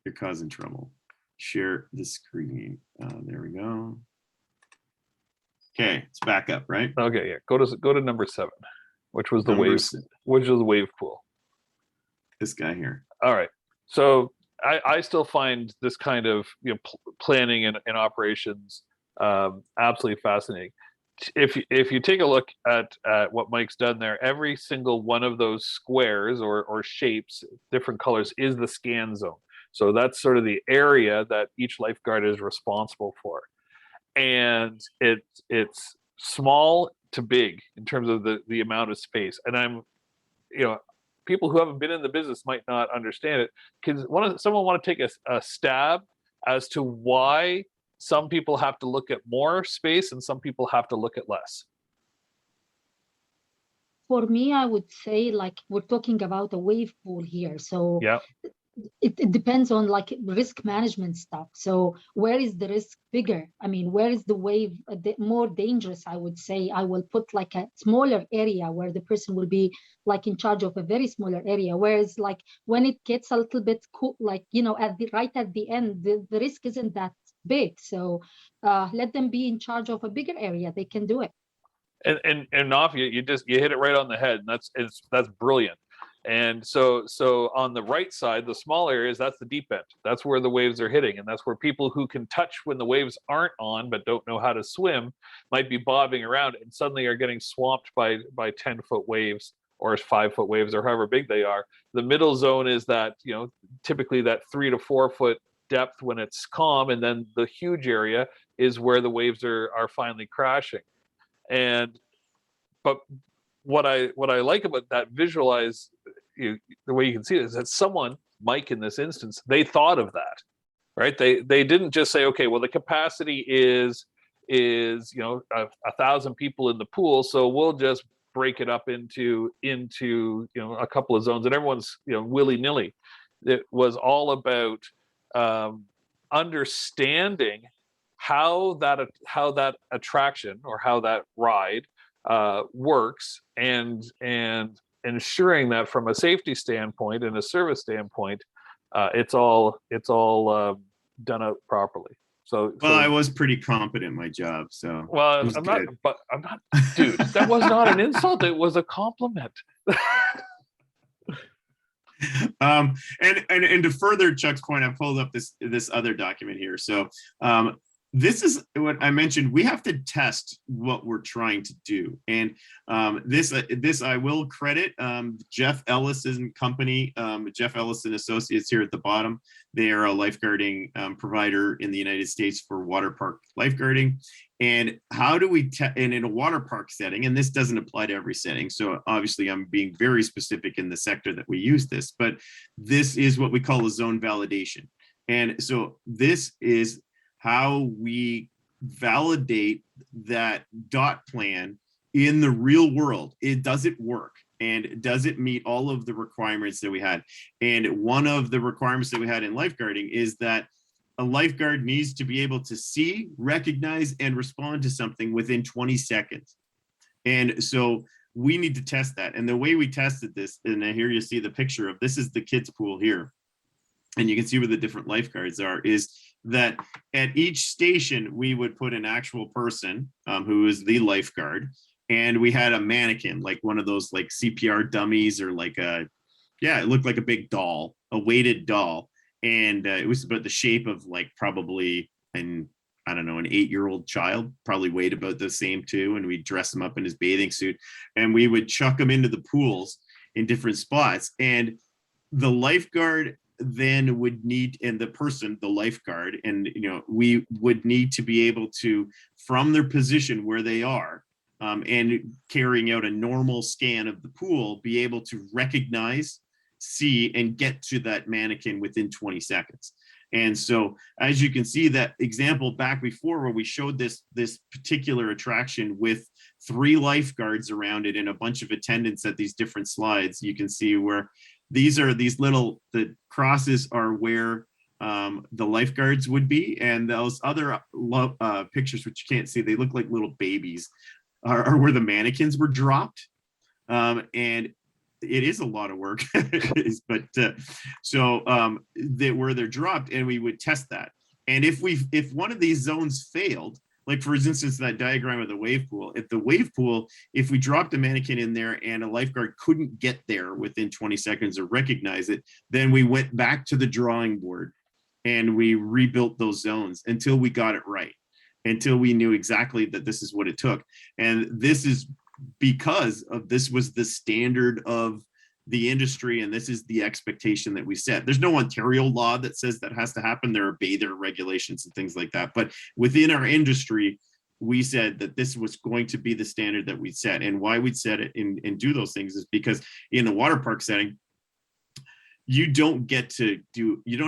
You're causing trouble. Share the screen. There we go. Okay, it's back up, right? Okay, yeah. Go to number 7, which was the Number wave, se- which was the wave pool. This guy here. All right. So I still find this kind of planning and operations absolutely fascinating. If you take a look at what Mike's done there, every single one of those squares or shapes, different colors, is the scan zone. So that's sort of the area that each lifeguard is responsible for, and it's small to big in terms of the amount of space. And I'm, people who haven't been in the business might not understand it. Because someone want to take a stab as to why some people have to look at more space and some people have to look at less? For me, I would say, like, we're talking about a wave pool here. So Yeah. it depends on like risk management stuff. So where is the risk bigger? I mean, where is the wave more dangerous? I would say I will put like a smaller area where the person will be like in charge of a very smaller area. Whereas like when it gets a little bit cool, like, right at the end, the risk isn't that big. So let them be in charge of a bigger area. They can do it. And Naf, you hit it right on the head, and that's brilliant. And so on the right side, the small areas, that's the deep end. That's where the waves are hitting, and that's where people who can touch when the waves aren't on but don't know how to swim might be bobbing around and suddenly are getting swamped by 10-foot waves or 5-foot waves or however big they are. The middle zone is that, typically that 3 to 4 foot depth when it's calm, and then the huge area is where the waves are finally crashing. But what I like about that the way you can see it is that someone, Mike in this instance, they thought of that, right? They didn't just say, okay, well, the capacity is 1,000 people in the pool, so we'll just break it up into a couple of zones, and everyone's willy-nilly. It was all about understanding how that attraction or how that ride works, and ensuring that from a safety standpoint and a service standpoint, it's all done out properly. So I was pretty competent in my job, so. Well, I'm not, dude. That was not an insult. It was a compliment. And to further Chuck's point, I pulled up this other document here. So this is what I mentioned. We have to test what we're trying to do, and this I will credit Jeff Ellis' company, Jeff Ellis and Associates here at the bottom. They are a lifeguarding provider in the United States for water park lifeguarding. And how do we and in a water park setting, and this doesn't apply to every setting, so obviously I'm being very specific in the sector that we use this, but this is what we call a zone validation. And so this is how we validate that dot plan in the real world. Does it work? And does it meet all of the requirements that we had? And one of the requirements that we had in lifeguarding is that a lifeguard needs to be able to see, recognize, and respond to something within 20 seconds. And so we need to test that. And the way we tested this, and here you see the picture of, this is the kids pool here. And you can see where the different lifeguards are, is that at each station, we would put an actual person who is the lifeguard. And we had a mannequin, like one of those like CPR dummies, or like it looked like a big doll, a weighted doll. And it was about the shape of like probably an 8-year-old child, probably weighed about the same too. And we'd dress him up in his bathing suit and we would chuck him into the pools in different spots. And the lifeguard then would need, and the lifeguard, and we would need to be able to, from their position where they are, and carrying out a normal scan of the pool, be able to recognize, see and get to that mannequin within 20 seconds. And so, as you can see, that example back before where we showed this particular attraction with 3 lifeguards around it and a bunch of attendants at these different slides, you can see where these little, the crosses are where the lifeguards would be, and those other pictures, which you can't see, they look like little babies, are where the mannequins were dropped. And it is a lot of work, but where they're dropped, and we would test that. And if one of these zones failed, like for instance, that diagram of the wave pool, if we dropped a mannequin in there and a lifeguard couldn't get there within 20 seconds or recognize it, then we went back to the drawing board and we rebuilt those zones until we got it right, until we knew exactly that this is what it took. And this is because of this was the standard of the industry, and this is the expectation that we set. There's no Ontario law that says that has to happen. There are bather regulations and things like that. But within our industry, we said that this was going to be the standard that we set. And why we'd set it and do those things is because in the water park setting, you don't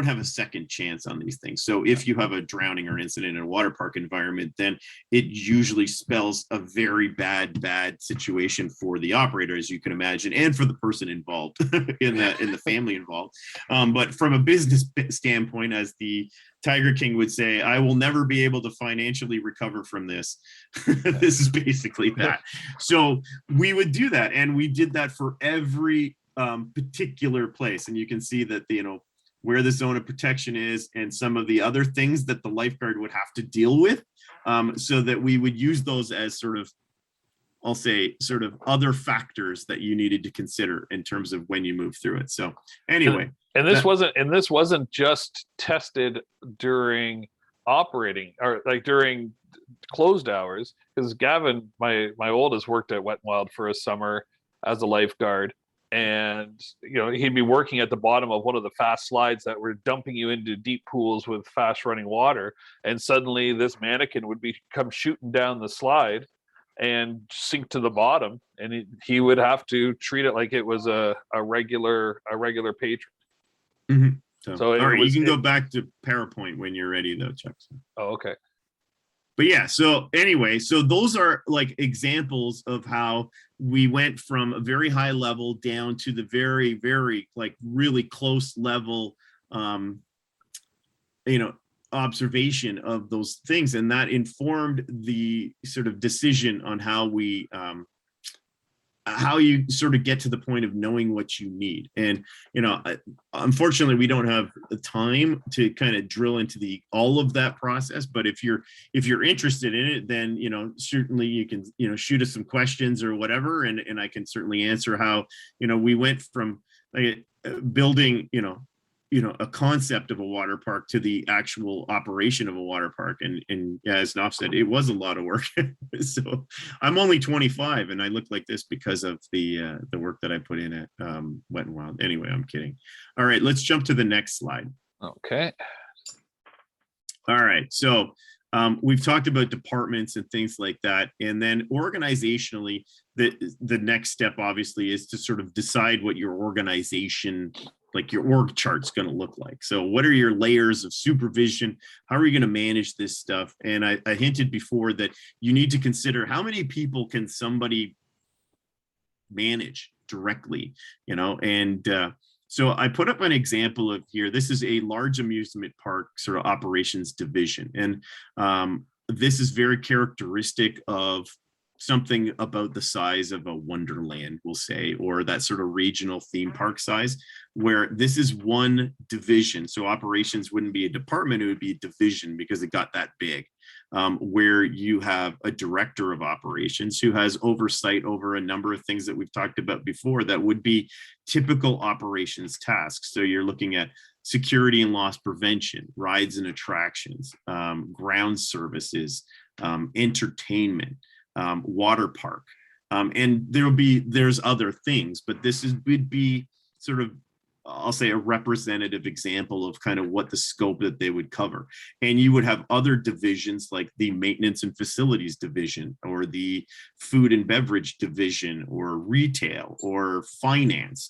have a second chance on these things. So if you have a drowning or incident in a water park environment, then it usually spells a very bad situation for the operator, as you can imagine, and for the person involved in the family involved. But from a business standpoint, as the Tiger King would say, I will never be able to financially recover from this. This is basically that. So we would do that, and we did that for every particular place. And you can see that where the zone of protection is and some of the other things that the lifeguard would have to deal with, so that we would use those as I'll say other factors that you needed to consider in terms of when you move through it. So anyway, and this wasn't just tested during operating or like during closed hours, because Gavin, my oldest, worked at Wet n Wild for a summer as a lifeguard. And he'd be working at the bottom of one of the fast slides that were dumping you into deep pools with fast running water, and suddenly this mannequin would come shooting down the slide and sink to the bottom, and he would have to treat it like it was a regular patron. Mm-hmm. So all right, you can go back to PowerPoint when you're ready, though, Chuck. Oh, okay. But yeah, so anyway, so those are like examples of how we went from a very high level down to the very, very like really close level, observation of those things. And that informed the sort of decision on how you sort of get to the point of knowing what you need. And, unfortunately, we don't have the time to kind of drill into all of that process. But if you're interested in it, then, certainly you can, shoot us some questions or whatever. And I can certainly answer how, we went from building, a concept of a water park to the actual operation of a water park. And as Naf said, it was a lot of work. So I'm only 25 and I look like this because of the work that I put in at Wet n Wild. Anyway, I'm kidding. All right, let's jump to the next slide. Okay. All right, so we've talked about departments and things like that. And then organizationally, the next step obviously is to sort of decide what your organization, like your org chart's going to look like. So what are your layers of supervision? How are you going to manage this stuff? And I hinted before that you need to consider how many people can somebody manage directly, and so I put up an example of here. This is a large amusement park sort of operations division. And this is very characteristic of something about the size of a Wonderland, we'll say, or that sort of regional theme park size, where this is one division. So operations wouldn't be a department, it would be a division because it got that big, where you have a director of operations who has oversight over a number of things that we've talked about before that would be typical operations tasks. So you're looking at security and loss prevention, rides and attractions, ground services, entertainment, water park, and there's other things, but would be sort of, I'll say, a representative example of kind of what the scope that they would cover. And you would have other divisions like the maintenance and facilities division, or the food and beverage division, or retail, or finance.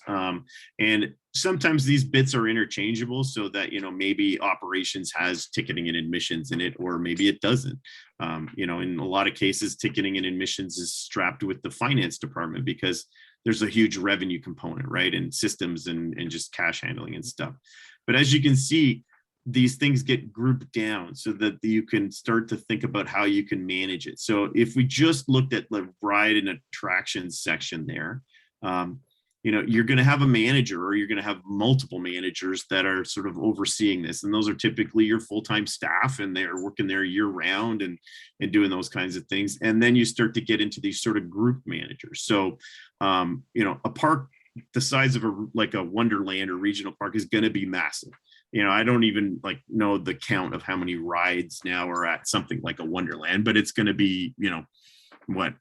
And sometimes these bits are interchangeable so that, maybe operations has ticketing and admissions in it, or maybe it doesn't. In a lot of cases, ticketing and admissions is strapped with the finance department because there's a huge revenue component, right? And systems and just cash handling and stuff. But as you can see, these things get grouped down so that you can start to think about how you can manage it. So if we just looked at the ride and attractions section there, you're going to have a manager, or you're going to have multiple managers that are sort of overseeing this. And those are typically your full-time staff, and they're working there year round and doing those kinds of things. And then you start to get into these sort of group managers. So, a park the size of a Wonderland or regional park is going to be massive. I don't even know the count of how many rides now are at something like a Wonderland, but it's going to be,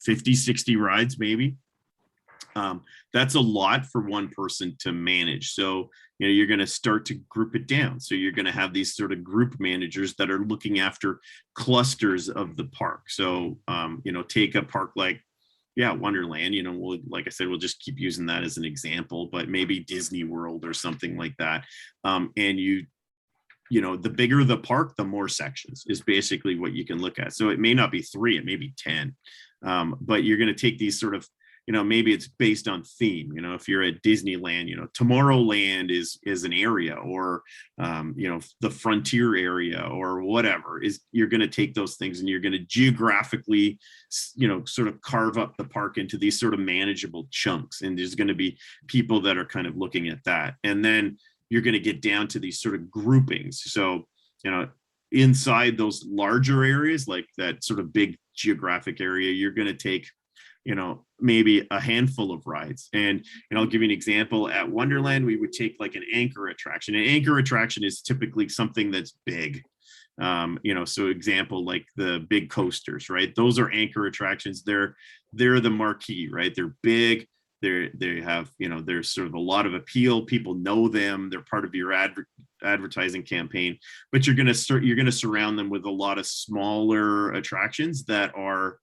50, 60 rides, maybe. That's a lot for one person to manage. So, you're going to start to group it down. So you're going to have these sort of group managers that are looking after clusters of the park. So, take a park like, Wonderland, like I said, we'll just keep using that as an example, but maybe Disney World or something like that. And the bigger the park, the more sections is basically what you can look at. So it may not be 3, it may be 10, but you're going to take these sort of, maybe it's based on theme. If you're at Disneyland, Tomorrowland is an area, or, the Frontier area or whatever is, you're going to take those things and you're going to geographically, sort of carve up the park into these sort of manageable chunks. And there's going to be people that are kind of looking at that. And then you're going to get down to these sort of groupings. So, inside those larger areas, like that sort of big geographic area, you're going to take maybe a handful of rides. And I'll give you an example. At Wonderland, we would take like an anchor attraction. An anchor attraction is typically something that's big. So example, like the big coasters, right? Those are anchor attractions. They're the marquee, right? They're big. They have, there's sort of a lot of appeal. People know them. They're part of your advertising campaign, but you're going to surround them with a lot of smaller attractions that are,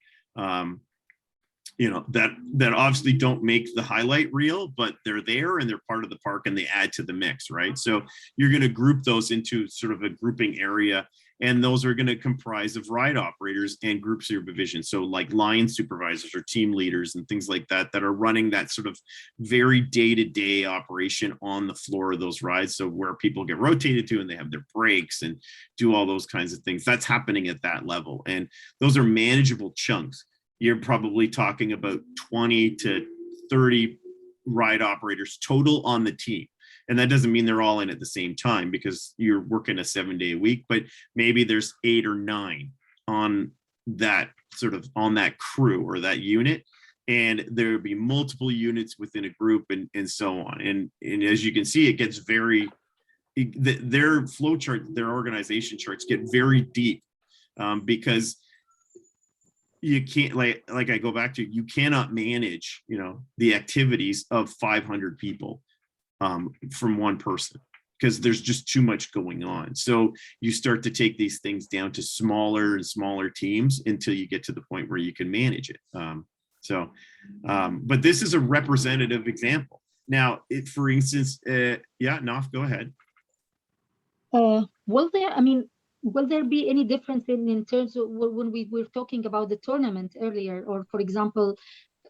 that obviously don't make the highlight reel, but they're there and they're part of the park and they add to the mix, right? So you're going to group those into sort of a grouping area, and those are going to comprise of ride operators and group supervision. So like line supervisors or team leaders and things like that are running that sort of very day-to-day operation on the floor of those rides. So where people get rotated to and they have their breaks and do all those kinds of things, that's happening at that level. And those are manageable chunks. You're probably talking about 20 to 30 ride operators total on the team. And that doesn't mean they're all in at the same time, because you're working a 7-day week, but maybe there's 8 or 9 on that crew or that unit. And there would be multiple units within a group and so on. And as you can see, it gets their flow chart, their organization charts get very deep, because you can't, like I go back to, you cannot manage, the activities of 500 people from one person, because there's just too much going on. So you start to take these things down to smaller and smaller teams until you get to the point where you can manage it. But this is a representative example. Now, for instance, Naf, go ahead. Will there be any difference in terms of when we were talking about the tournament earlier, or for example,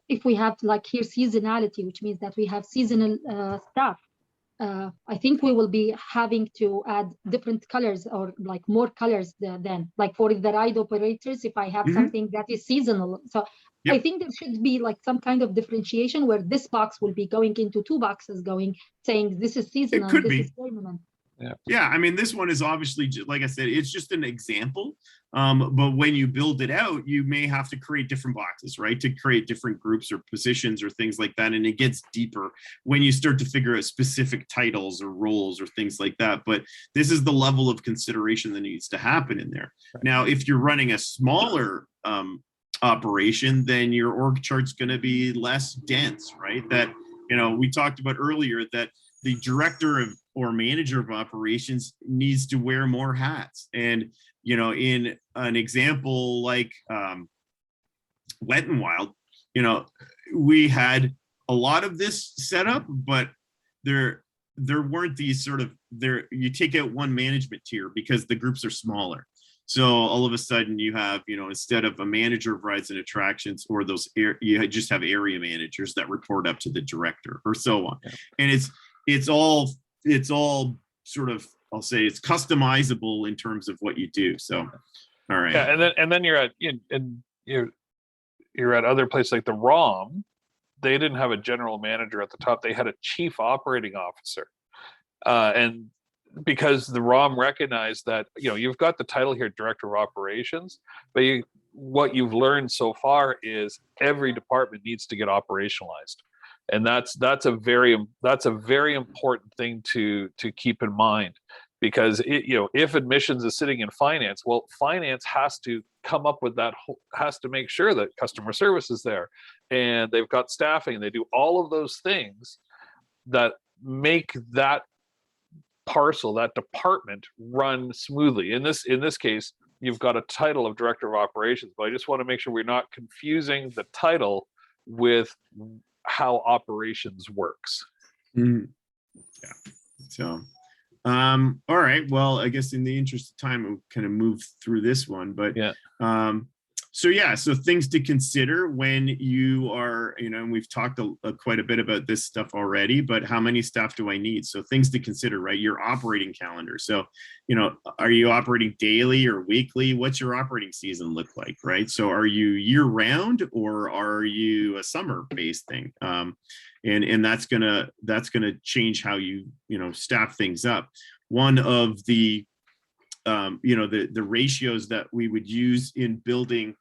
if we have like here seasonality, which means that we have seasonal staff, I think we will be having to add different colors or like more colors than like for the ride operators, if I have something that is seasonal. So yep. I think there should be like some kind of differentiation where this box will be going into 2 boxes saying this is seasonal, this is tournament. Yeah, I mean, this one is obviously, like I said, it's just an example. But when you build it out, you may have to create different boxes, right? To create different groups or positions or things like that. And it gets deeper when you start to figure out specific titles or roles or things like that. But this is the level of consideration that needs to happen in there. Right. Now, if you're running a smaller operation, then your org chart's going to be less dense, right? That, we talked about earlier that the director of or manager of operations needs to wear more hats. And, in an example like Wet and Wild, we had a lot of this set up, but there weren't these sort of there. You take out one management tier because the groups are smaller. So all of a sudden you have, instead of a manager of rides and attractions or you just have area managers that report up to the director or so on. And it's all sort of, I'll say it's customizable in terms of what you do. So, all right. Yeah, and then you're at other places like the ROM. They didn't have a general manager at the top. They had a chief operating officer, and because the ROM recognized that, you've got the title here, director of operations, but what you've learned so far is every department needs to get operationalized. And that's a very important thing to keep in mind, because if admissions is sitting in finance, well, finance has to come up with has to make sure that customer service is there and they've got staffing. They do all of those things that make that department run smoothly. In this case, you've got a title of director of operations, but I just want to make sure we're not confusing the title with how operations works. Yeah. So, all right. Well, I guess in the interest of time, we'll kind of move through this one, but yeah. So things to consider when you are, and we've talked quite a bit about this stuff already, but how many staff do I need? So things to consider, right? Your operating calendar. So, are you operating daily or weekly? What's your operating season look like, right? So are you year round or are you a summer based thing? And that's gonna change how you staff things up. One of the the ratios that we would use in building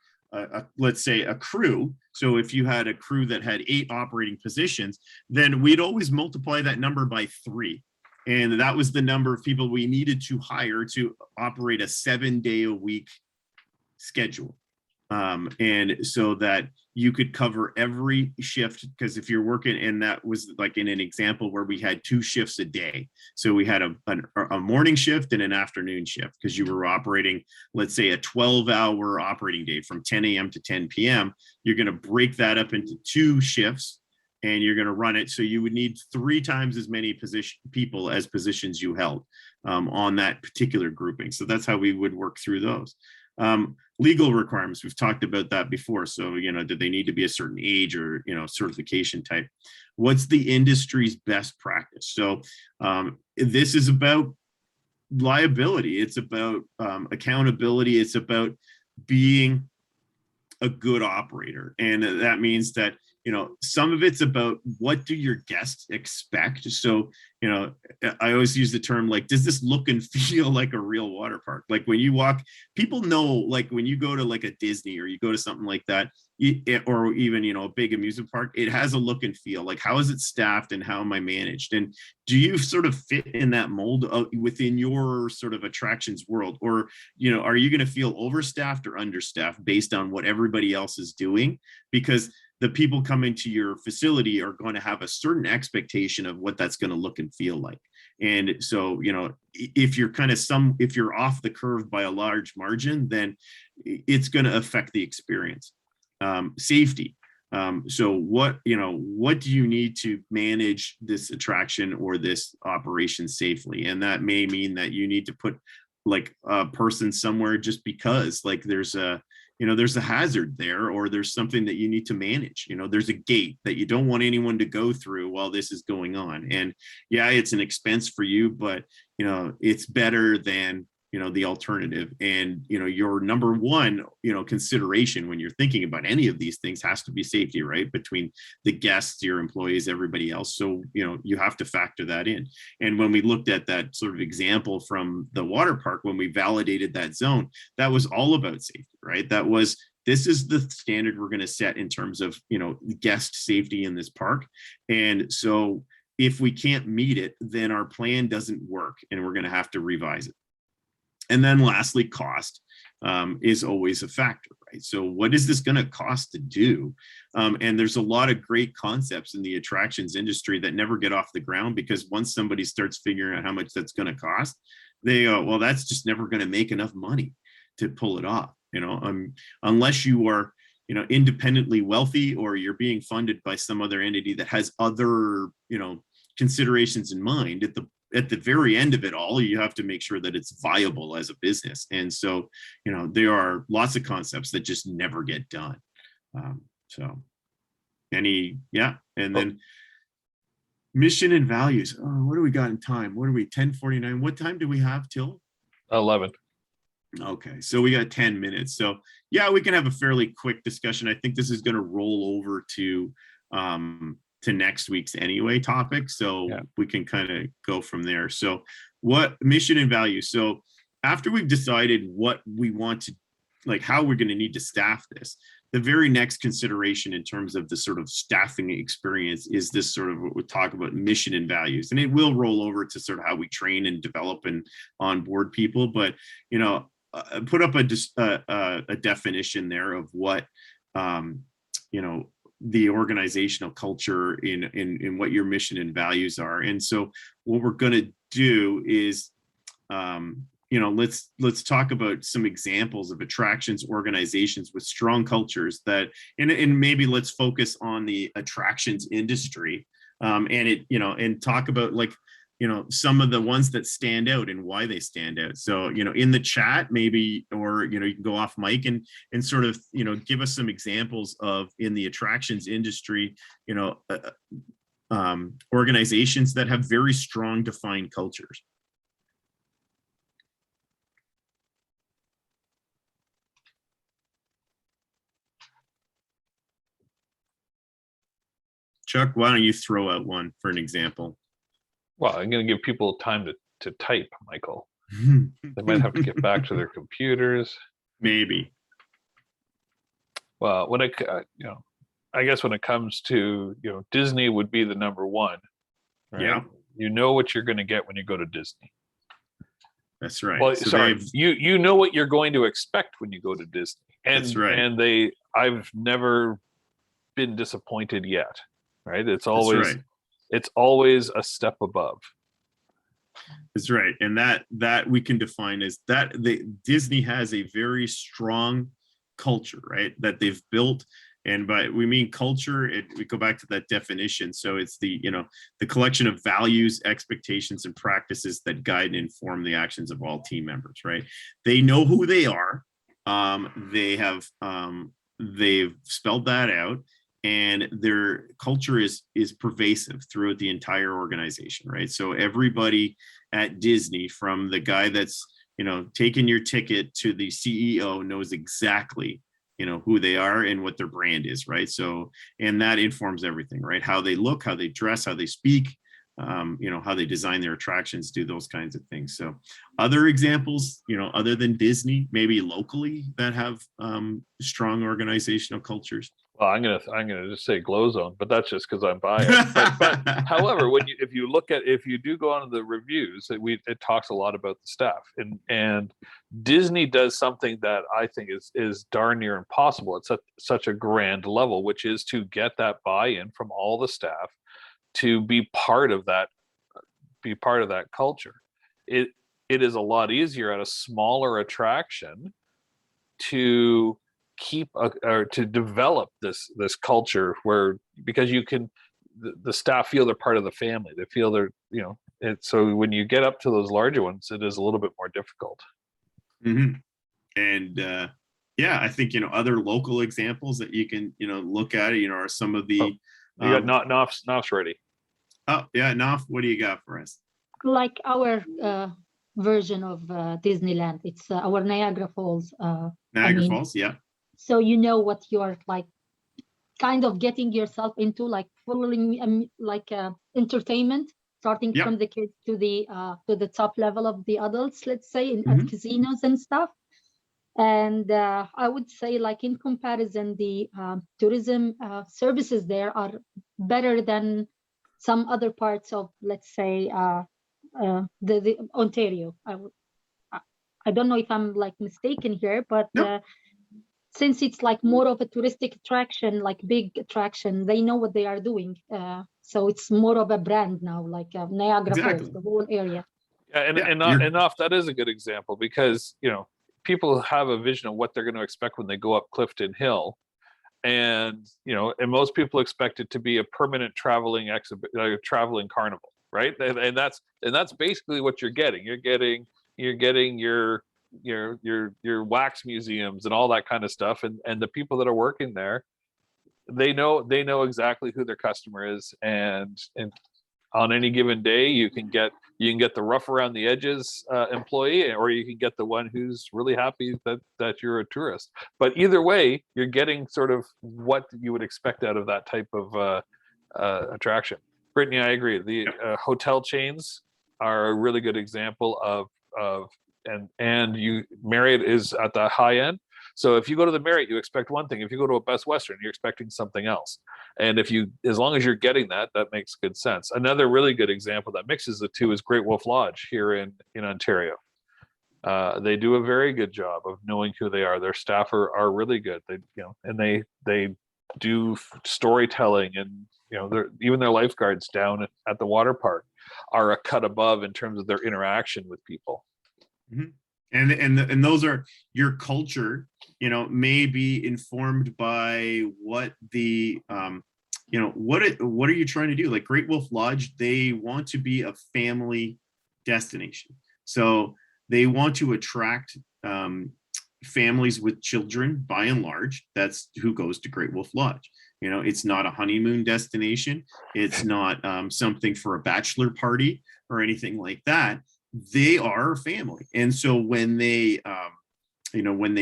let's say a crew. So if you had a crew that had 8 operating positions, then we'd always multiply that number by 3. And that was the number of people we needed to hire to operate a 7-day-a-week schedule. And so that you could cover every shift, because if you're working, and that was like in an example where we had 2 shifts a day. So we had a morning shift and an afternoon shift, because you were operating, let's say, a 12-hour operating day from 10 a.m. to 10 p.m. You're going to break that up into 2 shifts and you're going to run it. So you would need 3 times as many people as positions you held on that particular grouping. So that's how we would work through those. Legal requirements, we've talked about that before. So, do they need to be a certain age or, certification type? What's the industry's best practice? So this is about liability. It's about accountability. It's about being a good operator. And that means that, some of it's about what do your guests expect? So, I always use the term, like, does this look and feel like a real water park? Like when you walk, people know, like when you go to like a Disney or you go to something like that, or even, a big amusement park, it has a look and feel. Like, how is it staffed and how am I managed? And do you sort of fit in that mold within your sort of attractions world? Or, are you going to feel overstaffed or understaffed based on what everybody else is doing? Because the people coming to your facility are going to have a certain expectation of what that's going to look and feel like. And so, if you're if you're off the curve by a large margin, then it's going to affect the experience. Safety. So what do you need to manage this attraction or this operation safely? And that may mean that you need to put like a person somewhere just because, like, there's a hazard there, or there's something that you need to manage. There's a gate that you don't want anyone to go through while this is going on. And yeah, it's an expense for you, but it's better than the alternative. And your number one consideration when you're thinking about any of these things has to be safety, right? Between the guests, your employees, everybody else. So you have to factor that in. And when we looked at that sort of example from the water park, when we validated that zone, that was all about safety, right? This is the standard we're going to set in terms of guest safety in this park. And so if we can't meet it, then our plan doesn't work and we're going to have to revise it. And then lastly, cost is always a factor, right? So what is this going to cost to do? And there's a lot of great concepts in the attractions industry that never get off the ground, because once somebody starts figuring out how much that's going to cost, they go, well, that's just never going to make enough money to pull it off. Unless you are, independently wealthy, or you're being funded by some other entity that has other, considerations in mind. At the very end of it all, you have to make sure that it's viable as a business. And so, there are lots of concepts that just never get done. And then mission and values. Oh, what do we got in time? What are we, 10:49? What time do we have till? 11. Okay, so we got 10 minutes. So yeah, we can have a fairly quick discussion. I think this is going to roll over to next week's anyway topic. So Yeah. we can kind of go from there. So what mission and value? So after we've decided what we want to, like how we're going to need to staff this, the very next consideration in terms of the sort of staffing experience is this sort of what we talk about, mission and values. And it will roll over to sort of how we train and develop and onboard people. But, put up a definition there of what, the organizational culture in what your mission and values are. And so what we're going to do is, let's talk about some examples of attractions organizations with strong cultures that, and maybe let's focus on the attractions industry, and talk about some of the ones that stand out and why they stand out. So, in the chat, maybe, or, you can go off mic and sort of, give us some examples of in the attractions industry, organizations that have very strong defined cultures. Chuck, why don't you throw out one for an example? Well, I'm going to give people time to type, Michael. They might have to get back to their computers. Maybe. Well, I guess when it comes to, Disney would be the number one. Right? Yeah. You know what you're going to get when you go to Disney. That's right. Well, So sorry, you know what you're going to expect when you go to Disney. And, That's right. And I've never been disappointed yet. Right? It's always right. It's always a step above. That's right. And that we can define as that Disney has a very strong culture, right? That they've built. And by we mean culture, we go back to that definition. So it's the collection of values, expectations, and practices that guide and inform the actions of all team members, right? They know who they are. They've spelled that out. And their culture is pervasive throughout the entire organization, right? So everybody at Disney, from the guy that's, taking your ticket to the CEO, knows exactly, who they are and what their brand is, right? So, and that informs everything, right? How they look, how they dress, how they speak, how they design their attractions, do those kinds of things. So other examples, other than Disney, maybe locally that have strong organizational cultures. Well, I'm gonna just say Glow Zone, but that's just because I'm biased. But however, if you do go on to the reviews, it talks a lot about the staff, and Disney does something that I think is darn near impossible at such a grand level, which is to get that buy-in from all the staff to be part of that culture. It is a lot easier at a smaller attraction to keep or to develop this culture because the staff feel they're part of the family. They feel they're, so when you get up to those larger ones, it is a little bit more difficult. Mm-hmm. And I think, other local examples that you can, look at, are some of the, you got Knopf's ready. Oh yeah. Knopf, what do you got for us? Like our version of Disneyland, it's our Niagara Falls. Niagara Falls, yeah. So what you're like kind of getting yourself into, like following entertainment, starting from the kids to the top level of the adults, let's say, at casinos and stuff. And I would say, like, in comparison, the tourism services there are better than some other parts of, let's say, the Ontario. I don't know if I'm like mistaken here, but since it's like more of a touristic attraction, like big attraction, they know what they are doing. So it's more of a brand now, like Niagara Falls, the whole area. Enough. That is a good example because, people have a vision of what they're going to expect when they go up Clifton Hill. and and most people expect it to be a permanent traveling traveling carnival, right? And that's basically what you're getting. You're getting your wax museums and all that kind of stuff, and the people that are working there, they know exactly who their customer is, and on any given day you can get the rough around the edges employee, or you can get the one who's really happy that you're a tourist. But either way, you're getting sort of what you would expect out of that type of attraction. Brittany, I agree. The hotel chains are a really good example of and Marriott is at the high end. So if you go to the Marriott, you expect one thing. If you go to a Best Western, you're expecting something else. And as long as you're getting that makes good sense. Another really good example that mixes the two is Great Wolf Lodge here in Ontario. They do a very good job of knowing who they are. Their staff are really good. They do storytelling, and even their lifeguards down at the water park are a cut above in terms of their interaction with people. Mm-hmm. And those are your culture, may be informed by what the what are you trying to do? Like Great Wolf Lodge, they want to be a family destination, so they want to attract families with children. By and large, that's who goes to Great Wolf Lodge. It's not a honeymoon destination. It's not something for a bachelor party or anything like that. They are a family. And so when they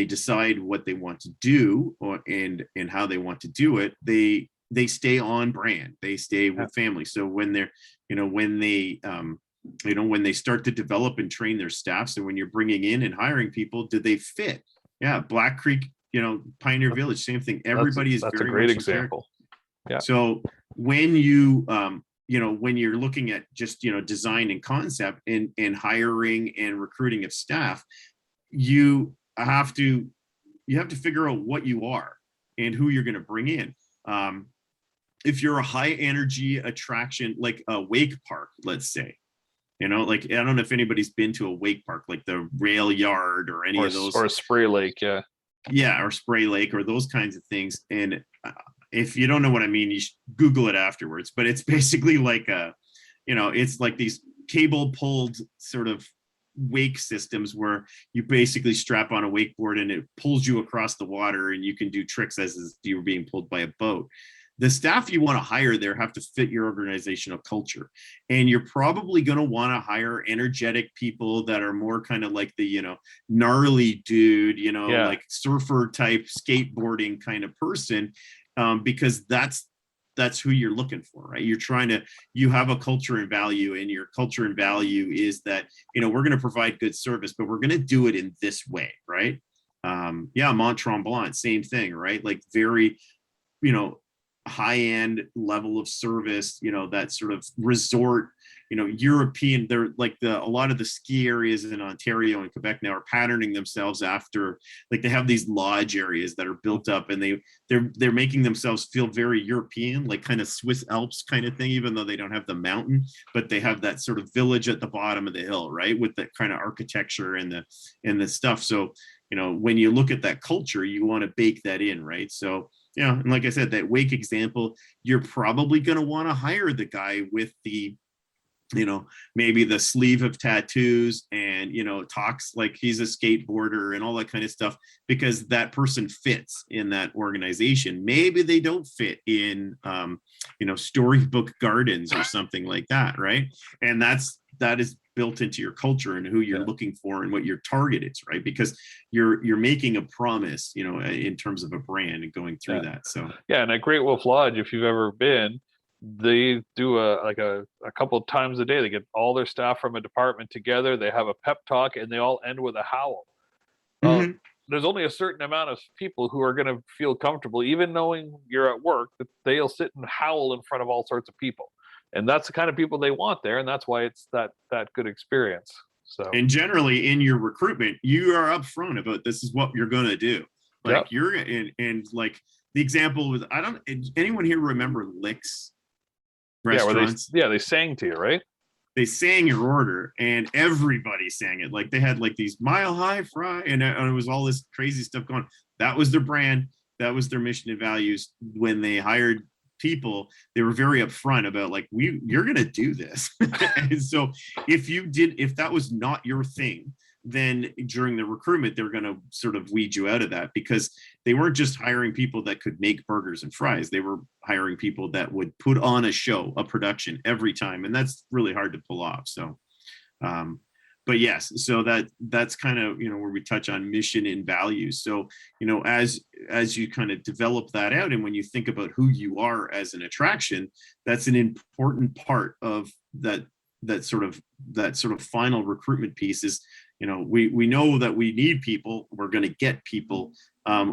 decide what they want to do and how they want to do it, they stay on brand. They stay with family. So when they're, when they start to develop and train their staff, so when you're bringing in and hiring people, do they fit? Yeah. Black Creek, Pioneer Village, same thing. Everybody is that's a very great much example. Yeah. So when you when you're looking at just design and concept and hiring and recruiting of staff, you have to figure out what you are and who you're going to bring in. If you're a high energy attraction like a wake park, let's say, like I don't know if anybody's been to a wake park like the Rail Yard or any of those, or Spray Lake, or Spray Lake or those kinds of things. And if you don't know what I mean, you should Google it afterwards. But it's basically like it's like these cable pulled sort of wake systems where you basically strap on a wakeboard and it pulls you across the water and you can do tricks as if you were being pulled by a boat. The staff you want to hire there have to fit your organizational culture. And you're probably going to want to hire energetic people that are more kind of like the, gnarly dude, like surfer type skateboarding kind of person. Because that's who you're looking for, right? You have a culture and value, and your culture and value is that, we're going to provide good service, but we're going to do it in this way, right? Mont Tremblant, same thing, right? Like very, high-end level of service, that sort of resort, European. They're like a lot of the ski areas in Ontario and Quebec now are patterning themselves after, like they have these lodge areas that are built up, and they're making themselves feel very European, like kind of Swiss Alps kind of thing, even though they don't have the mountain, but they have that sort of village at the bottom of the hill, right? With that kind of architecture and the stuff. So, when you look at that culture, you want to bake that in, right? So, and like I said, that wake example, you're probably going to want to hire the guy with the, maybe the sleeve of tattoos and, talks like he's a skateboarder and all that kind of stuff, because that person fits in that organization. Maybe they don't fit in, Storybook Gardens or something like that, right? And that is built into your culture and who you're looking for and what your target is, right? Because you're making a promise, in terms of a brand and going through that. So and at Great Wolf Lodge, if you've ever been, they do a couple of times a day. They get all their staff from a department together. They have a pep talk, and they all end with a howl. Mm-hmm. There's only a certain amount of people who are going to feel comfortable, even knowing you're at work, that they'll sit and howl in front of all sorts of people. And that's the kind of people they want there, and that's why it's that good experience. So, and generally in your recruitment, you are upfront about this is what you're going to do. Like you're in like the example was, anyone here remember Licks restaurants? They sang to you, right? They sang your order, and everybody sang it. Like they had like these Mile High Fry, and it was all this crazy stuff going on. That was their brand. that was their mission and values. When they hired people, they were very upfront about like, you're going to do this. And so if that was not your thing, then during the recruitment, they're going to sort of weed you out of that, because they weren't just hiring people that could make burgers and fries. They were hiring people that would put on a show, a production every time. And that's really hard to pull off. So, but yes, so that's kind of, you know, where we touch on mission and values. So, you know, as you kind of develop that out, and when you think about who you are as an attraction, that's an important part of that sort of final recruitment piece is, you know, we know that we need people, we're going to get people.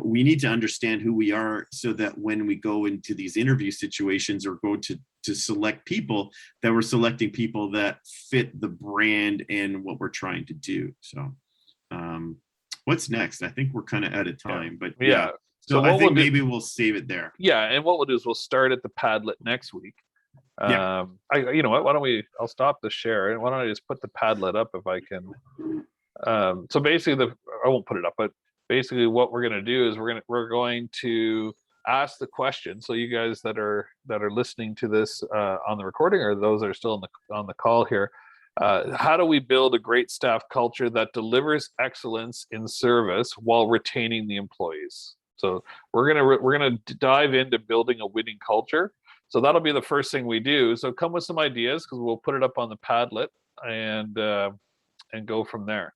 We need to understand who we are, so that when we go into these interview situations or go to select people, that we're selecting people that fit the brand and what we're trying to do. So what's next? I think we're kind of out of time, but Yeah. So I think maybe we'll save it there. Yeah, and what we'll do is we'll start at the Padlet next week. Yeah. You know what? I'll stop the share, and why don't I just put the Padlet up if I can. So basically, I won't put it up, but basically, what we're going to do is we're going to ask the question. So you guys that are listening to this on the recording, or those that are still on the call here, how do we build a great staff culture that delivers excellence in service while retaining the employees? So we're gonna dive into building a winning culture. So that'll be the first thing we do. So come with some ideas, because we'll put it up on the Padlet and go from there.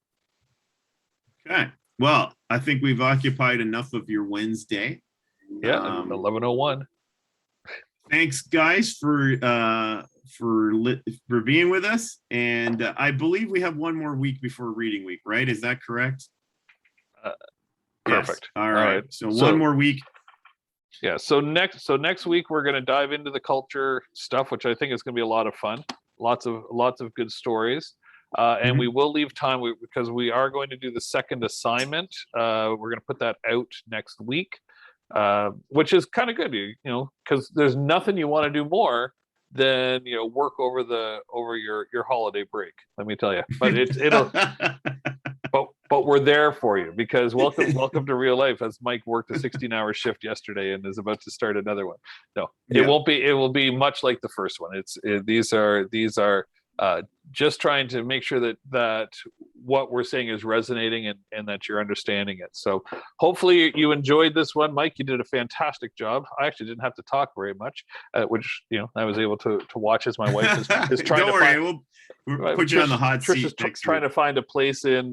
Okay. Well, I think we've occupied enough of your Wednesday. Yeah, 11:01. Thanks, guys, for being with us. And I believe we have one more week before reading week, right? Is that correct? Perfect. Yes. All right. So one more week. Yeah. So next week we're going to dive into the culture stuff, which I think is going to be a lot of fun. Lots of good stories. And we will leave time because we are going to do the second assignment. We're going to put that out next week, which is kind of good, you know, because there's nothing you want to do more than, you know, work over your holiday break. Let me tell you, but it'll. But we're there for you, because welcome to real life, as Mike worked a 16-hour shift yesterday and is about to start another one. No, it won't be. It will be much like the first one. These are just trying to make sure that what we're saying is resonating and that you're understanding it. So hopefully you enjoyed this one. Mike, you did a fantastic job. I actually didn't have to talk very much, which, you know, I was able to watch as my wife is trying to find. We'll put you on the hot seat. Trish is trying to find a place in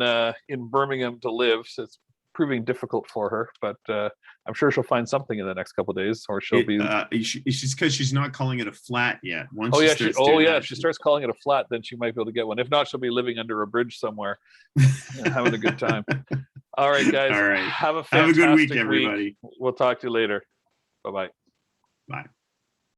Birmingham to live. So it's proving difficult for her, but I'm sure she'll find something in the next couple of days, or she'll be. It's just because she's not calling it a flat yet. If she starts calling it a flat, then she might be able to get one. If not, she'll be living under a bridge somewhere, having a good time. All right, guys. All right. Have a good week, everybody. We'll talk to you later. Bye-bye. Bye.